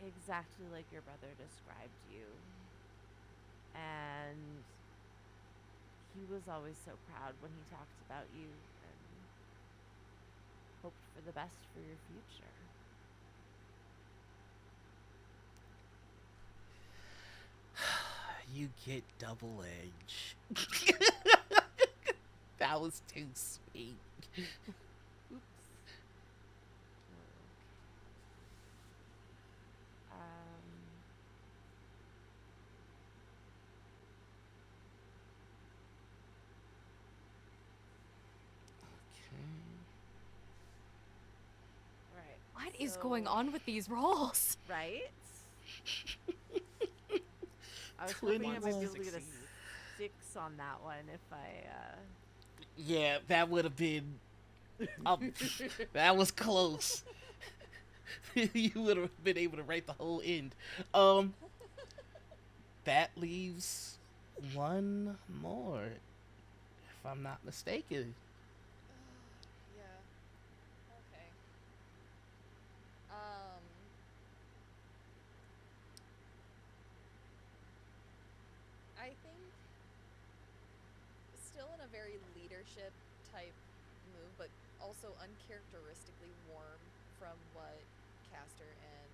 exactly like your brother described you. And he was always so proud when he talked about you and hoped for the best for your future. You get double edge. That was too sweet. Oops. Right. What is going on with these rolls? Right? I was Twin hoping I might be able to get a succeed. 6 on that one if I Yeah, that would have been. Um, that was close. You would have been able to write the whole end. Um, that leaves one more, if I'm not mistaken. Yeah. Okay. Um. I think still in a very leadership type move, but also uncharacteristically warm from what Caster and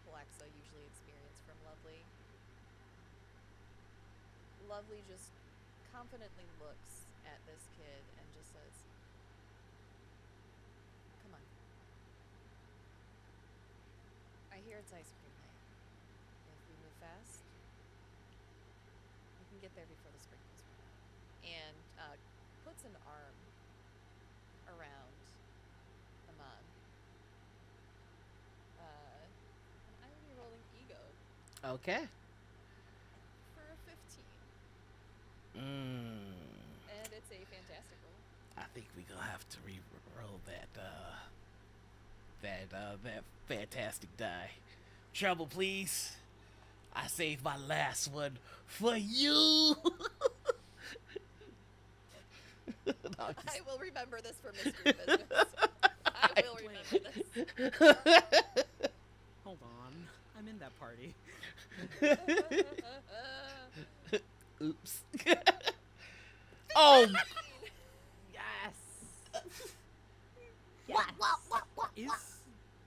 Palaxa usually experience from Lovely. Lovely just confidently looks at this kid and just says, "Come on. I hear it's ice cream night. If we move fast, we can get there before the sprinkles run out." And puts an arm around Aman. And I will be rolling ego Okay. for a 15. Mm, And it's a fantastic roll. I think we gonna have to re-roll that fantastic die. Trouble, please. I saved my last one for you. No, I'm I just- will remember this for mystery business. I will remember this. Hold on. I'm in that party. Oops. Oh, yes. Is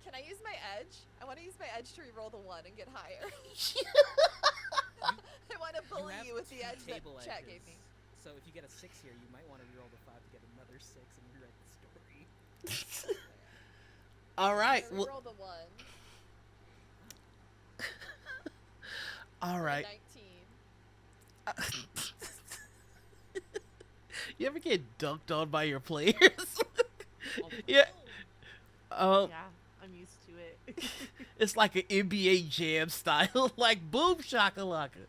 Can I use my edge? I want to use my edge to re-roll the 1 and get higher. I want to bully have you with the two edge that table chat gave me. edges. So if you get a 6 here, you might want to reroll the 5 to get another 6 and rewrite the story. all right. I Well, re-roll the 1. all right. 19. You ever get dunked on by your players? All the time. Yeah. Oh. Um, Yeah, I'm used to it. it's like an NBA Jam style, like boom shakalaka.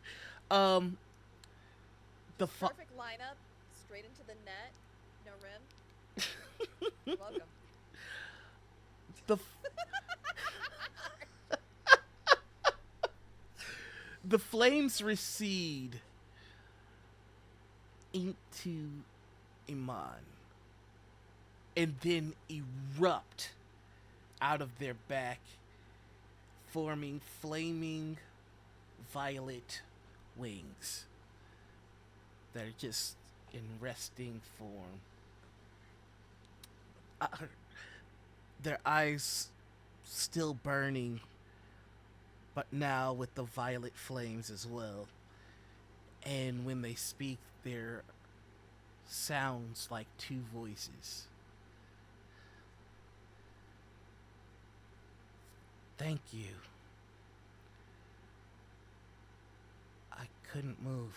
The Perfect lineup, straight into the net, no rim. You're welcome. the the flames recede into Iman and then erupt out of their back, forming flaming violet wings that are just in resting form. Their eyes still burning, but now with the violet flames as well. And when they speak, their sounds like two voices. Thank you. I couldn't move.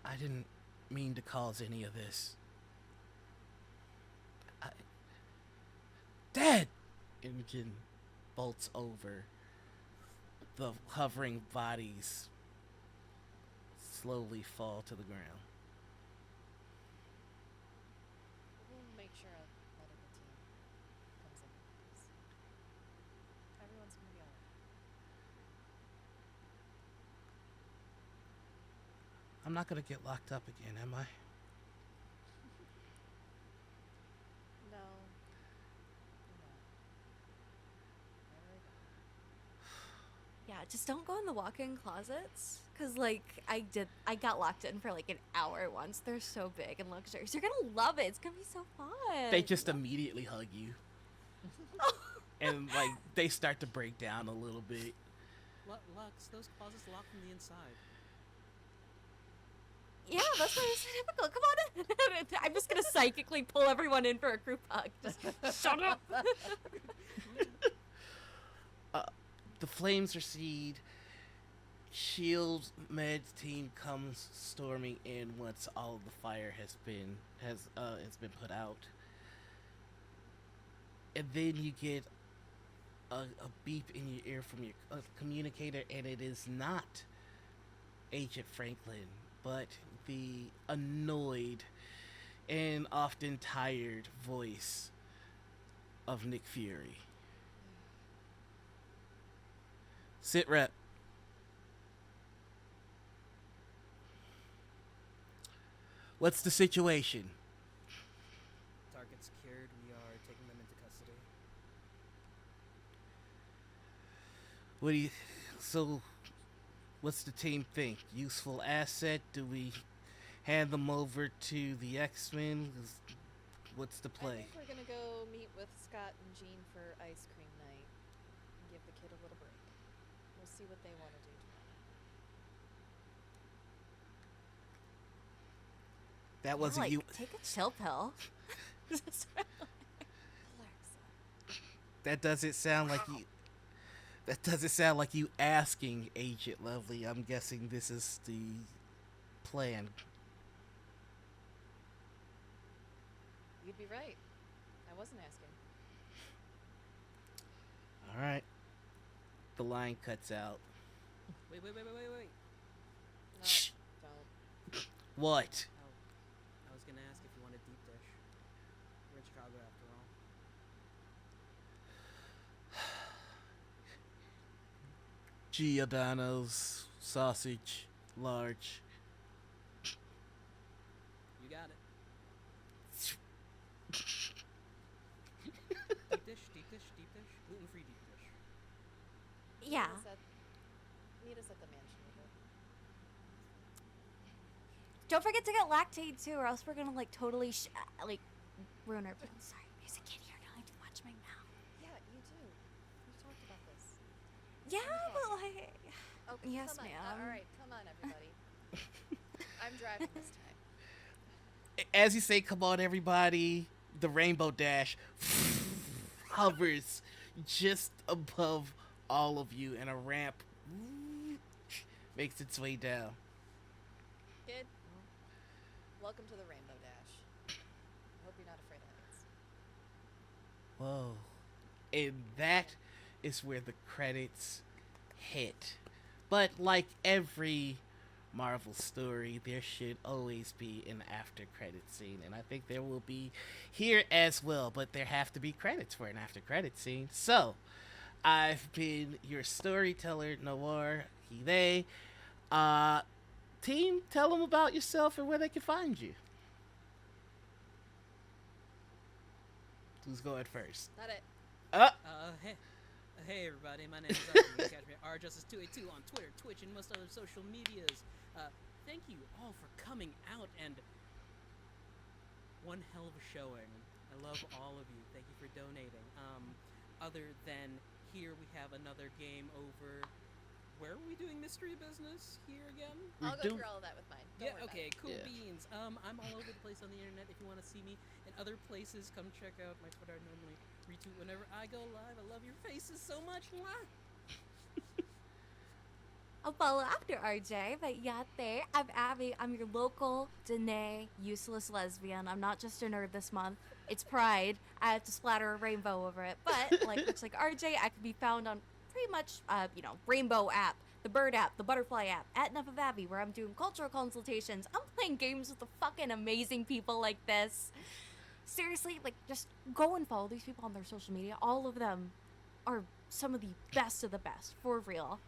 I didn't mean to cause any of this. Dad! Imogen bolts over. The hovering bodies slowly fall to the ground. We'll make sure a medical team comes in. Everyone's gonna be alright. I'm not gonna get locked up again, am I? No. No. Never again. Yeah, just don't go in the walk-in closets. Cause like I got locked in for like an hour once. They're so big and luxurious. You're gonna love it. It's gonna be so fun. They just immediately hug you. And like they start to break down a little bit. Lux, those closets lock from the inside. Yeah, that's why it's so difficult. Come on in. I'm just gonna psychically pull everyone in for a group hug. Just shut up. The flames recede. Shield Med's team comes storming in once all of the fire has been put out. and then you get a beep in your ear from your communicator, and it is not Agent Franklin, but the annoyed and often tired voice of Nick Fury. Sit rep. What's the situation? Target secured. We are taking them into custody. What do you? So, what's the team think? Useful asset? Do we hand them over to the X Men? What's the I play? think we're gonna go meet with Scott and Jean for ice cream night and give the kid a little break. We'll see what they want to do tomorrow. That Yeah, wasn't like you. take a chill pill. Alexa. That doesn't sound like you. That doesn't sound like you asking Agent Lovely. I'm guessing this is the plan. You'd be right. I wasn't asking. All right. The line cuts out. Wait. No, Shh. don't. What? Oh, I was gonna ask if you wanted deep dish. We're in Chicago after all. Giordano's sausage, large. You got it. Deep dish, gluten-free deep dish. Yeah. Meet us at the mansion with it. Don't forget to get lactate too, or else we're gonna like totally like ruin our plans. Sorry, there's a kid here. I don't have to watch my mouth. Yeah, you do. We've talked about this. Yeah, Okay. but like, Oh, yes, come on. ma'am. All right, come on, everybody. I'm driving this time. As you say, come on, everybody, the Rainbow Dash hovers just above all of you, and a ramp makes its way down. Kid, welcome to the Rainbow Dash. I hope you're not afraid of heights. Whoa. And that is where the credits hit. But like every Marvel story, there should always be an after credit scene, and I think there will be here as well, but there have to be credits for an after credit scene. So, I've been your storyteller, Noir, he, they. Uh, Team, tell them about yourself and where they can find you. Who's going first? Not it. Uh, Hey everybody, my name is Archie. You can catch me at rjustice282 on Twitter, Twitch, and most other social medias. Thank you all for coming out, and one hell of a showing. I love all of you. Thank you for donating. Other than here, we have another game over. Where are we doing mystery business here again? I'll go through all of that with mine. Don't worry Okay, cool Yeah. beans. I'm all over the place on the internet. If you want to see me in other places, come check out my Twitter. I normally retweet whenever I go live. I love your faces so much. Mwah! I'll follow after RJ, but yate. I'm Abby. I'm your local Danae useless lesbian. I'm not just a nerd this month. It's Pride. I have to splatter a rainbow over it. But like looks like RJ, I can be found on pretty much Rainbow app, the Bird app, the Butterfly app, at Enough of Abby, where I'm doing cultural consultations. I'm playing games with the fucking amazing people like this. Seriously, like just go and follow these people on their social media. All of them are some of the best of the best, for real.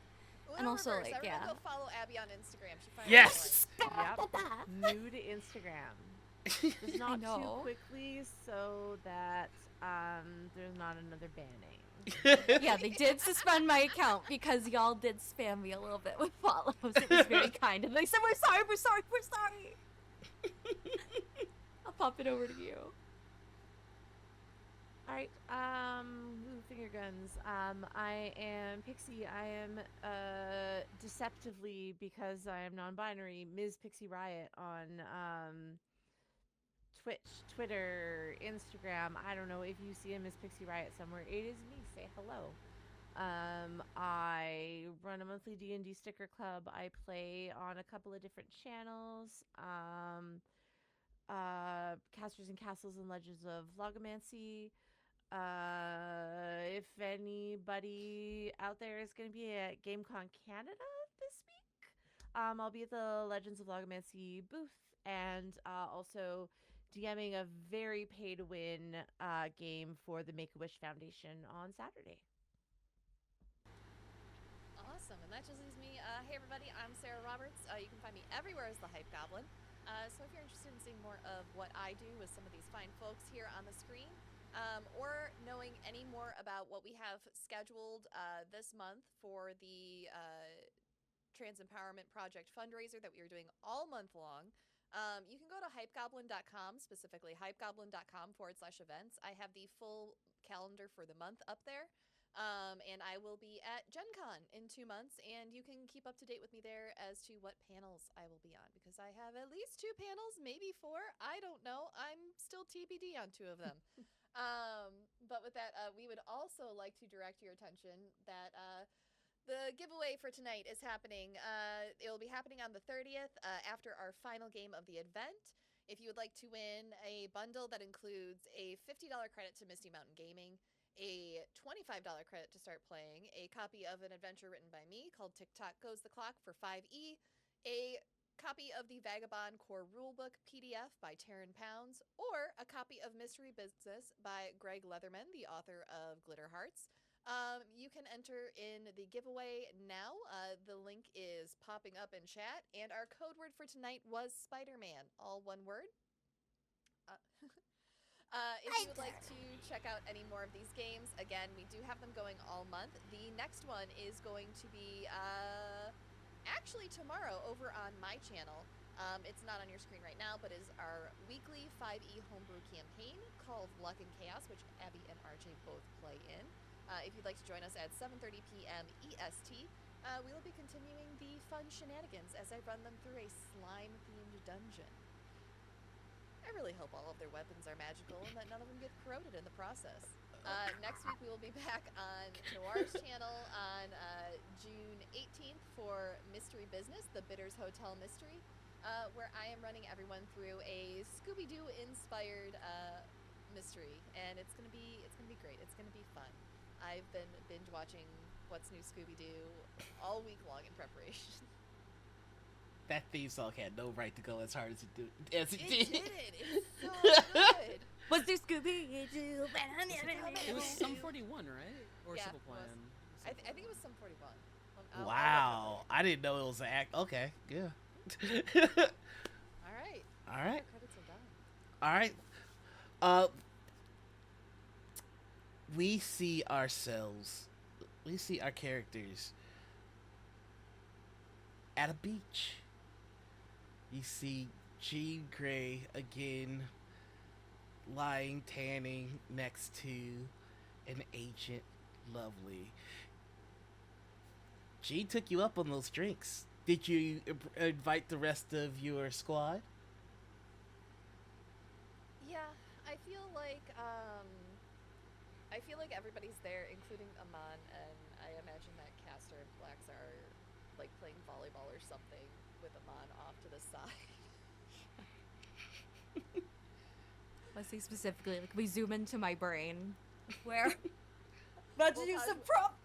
Ooh, And also, reverse. like, Everyone yeah. go follow Abby on Instagram. She finds Yes! Yep. New to Instagram. Just not too know. quickly so that there's not another banning. Yeah, they did suspend my account because y'all did spam me a little bit with follows. It was very kind, and they said, we're sorry. I'll pop it over to you. All right. Finger guns. I am Pixie. I am deceptively, because I am non-binary, Ms. Pixie Riot on Twitch, Twitter, Instagram. I don't know if you see a Miss Pixie Riot somewhere. It is me. Say hello. I run a monthly D&D sticker club. I play on a couple of different channels. Casters and Castles and Legends of Logomancy. If anybody out there is going to be at GameCon Canada this week, I'll be at the Legends of Logomancy booth and also DMing a very pay to win game for the Make a Wish Foundation on Saturday. Awesome. And that just leaves me. Hey, everybody, I'm Sarah Roberts. You can find me everywhere as the Hype Goblin. So if you're interested in seeing more of what I do with some of these fine folks here on the screen, or knowing any more about what we have scheduled this month for the Trans Empowerment Project fundraiser that we are doing all month long, you can go to hypegoblin.com, specifically hypegoblin.com/events. I have the full calendar for the month up there. And I will be at Gen Con in 2 months, and you can keep up to date with me there as to what panels I will be on, because I have at least 2 panels, maybe 4. I don't know. I'm still TBD on 2 of them. But with that, we would also like to direct your attention that the giveaway for tonight is happening. It will be happening on the 30th after our final game of the event. If you would like to win a bundle that includes a $50 credit to Misty Mountain Gaming, a $25 credit to start playing, a copy of an adventure written by me called TikTok Goes the Clock for 5e, a copy of the Vagabond Core Rulebook PDF by Taryn Pounds, or a copy of Mystery Business by Greg Leatherman, the author of Glitter Hearts. You can enter in the giveaway now. The link is popping up in chat, and our code word for tonight was Spider-Man, all one word. If you would like to check out any more of these games, again, we do have them going all month. The next one is going to be actually tomorrow over on my channel. It's not on your screen right now, but is our weekly 5e homebrew campaign called Luck and Chaos, which Abby and RJ both play in. If you'd like to join us at 7:30 p.m. EST, we will be continuing the fun shenanigans as I run them through a slime-themed dungeon. I really hope all of their weapons are magical and that none of them get corroded in the process. Next week, we will be back on Noir's channel on June 18th for Mystery Business, the Bitters Hotel Mystery, where I am running everyone through a Scooby-Doo inspired mystery, and it's gonna be great. It's gonna be fun. I've been binge watching What's New Scooby-Doo all week long in preparation. That theme song had no right to go as hard as it did. It did. It's so good. What's this Scooby-Doo? It was Sum 41, right? Or Yeah, Simple it was. Plan. I think it was some 41. I'll Wow, I didn't know it was an act. Okay, yeah. all right. All right, Credits are done. all right. We see ourselves, we see our characters at a beach. You see Jean Grey again, lying tanning next to an Agent Lovely. Jean took you up on those drinks. Did you invite the rest of your squad? Yeah, I feel like everybody's there, including Aman, and I imagine that Castor and Flax are like playing volleyball or something with Aman off to the side. Let's see specifically, like we zoom into my brain. Where? About to do some prop.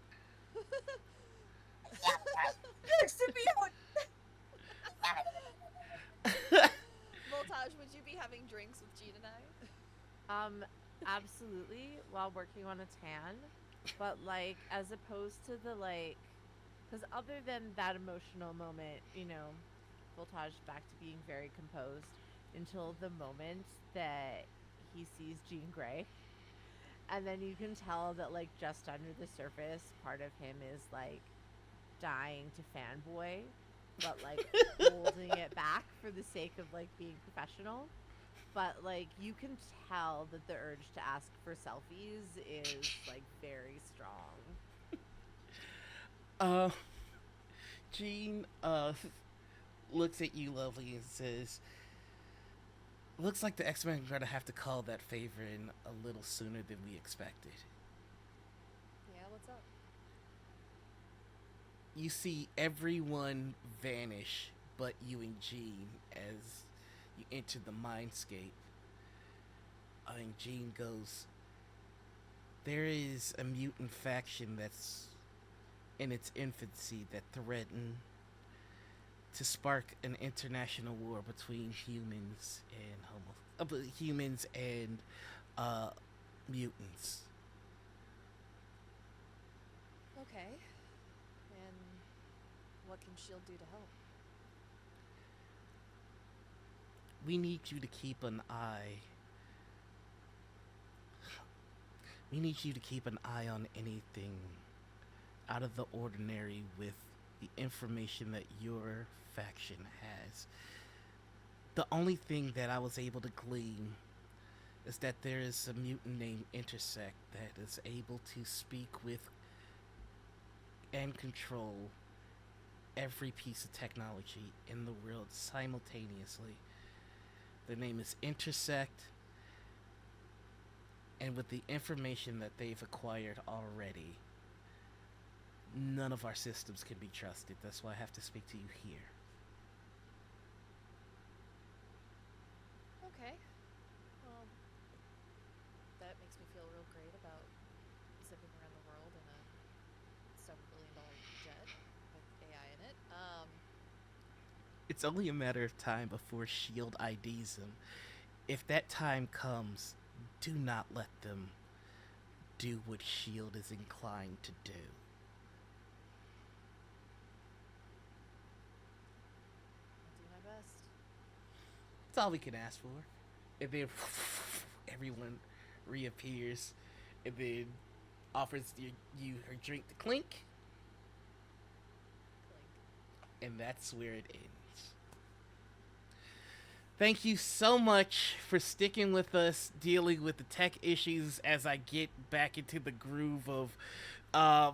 Next to me. Voltage, would you be having drinks with Jean and I? Absolutely, while working on a tan, but like as opposed to the like, because other than that emotional moment, Voltage back to being very composed until the moment that he sees Jean Grey, and then you can tell that like just under the surface, part of him is like dying to fanboy, but like holding it back for the sake of like being professional. But like you can tell that the urge to ask for selfies is like very strong. Jean looks at you, Lovely, and says, "Looks like the X-Men are gonna have to call that favor in a little sooner than we expected." Yeah, what's up? You see everyone vanish but you and Jean as you enter the mindscape. And Jean goes, there is a mutant faction that's in its infancy that threaten to spark an international war between humans and uh, mutants. Okay. And what can Shield do to help? We need you to keep an eye. We need you to keep an eye on anything out of the ordinary with the information that your faction has. The only thing that I was able to glean is that there is a mutant named Intersect that is able to speak with and control every piece of technology in the world simultaneously. Their name is Intersect, and with the information that they've acquired already, none of our systems can be trusted. That's why I have to speak to you here. Okay. Well, that makes me feel real great about zipping around the world in a several $1 billion jet with AI in it. It's only a matter of time before S.H.I.E.L.D. IDs them. If that time comes, do not let them do what S.H.I.E.L.D. is inclined to do. I'll do my best. That's all we can ask for. And then everyone reappears and then offers you her drink to clink, Clink. and that's where it ends. Thank you so much for sticking with us, dealing with the tech issues as I get back into the groove of uh,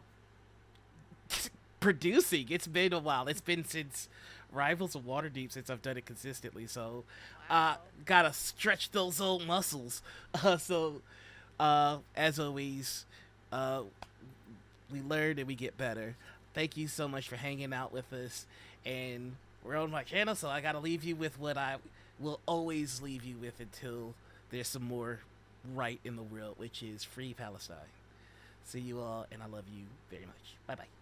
producing. It's been a while. It's been since Rivals of Waterdeep since I've done it consistently. So, Wow. gotta stretch those old muscles. As always, uh, we learn and we get better. Thank you so much for hanging out with us. And we're on my channel, so I gotta leave you with what I will always leave you with until there's some more right in the world, which is free Palestine. See you all, and I love you very much. Bye bye.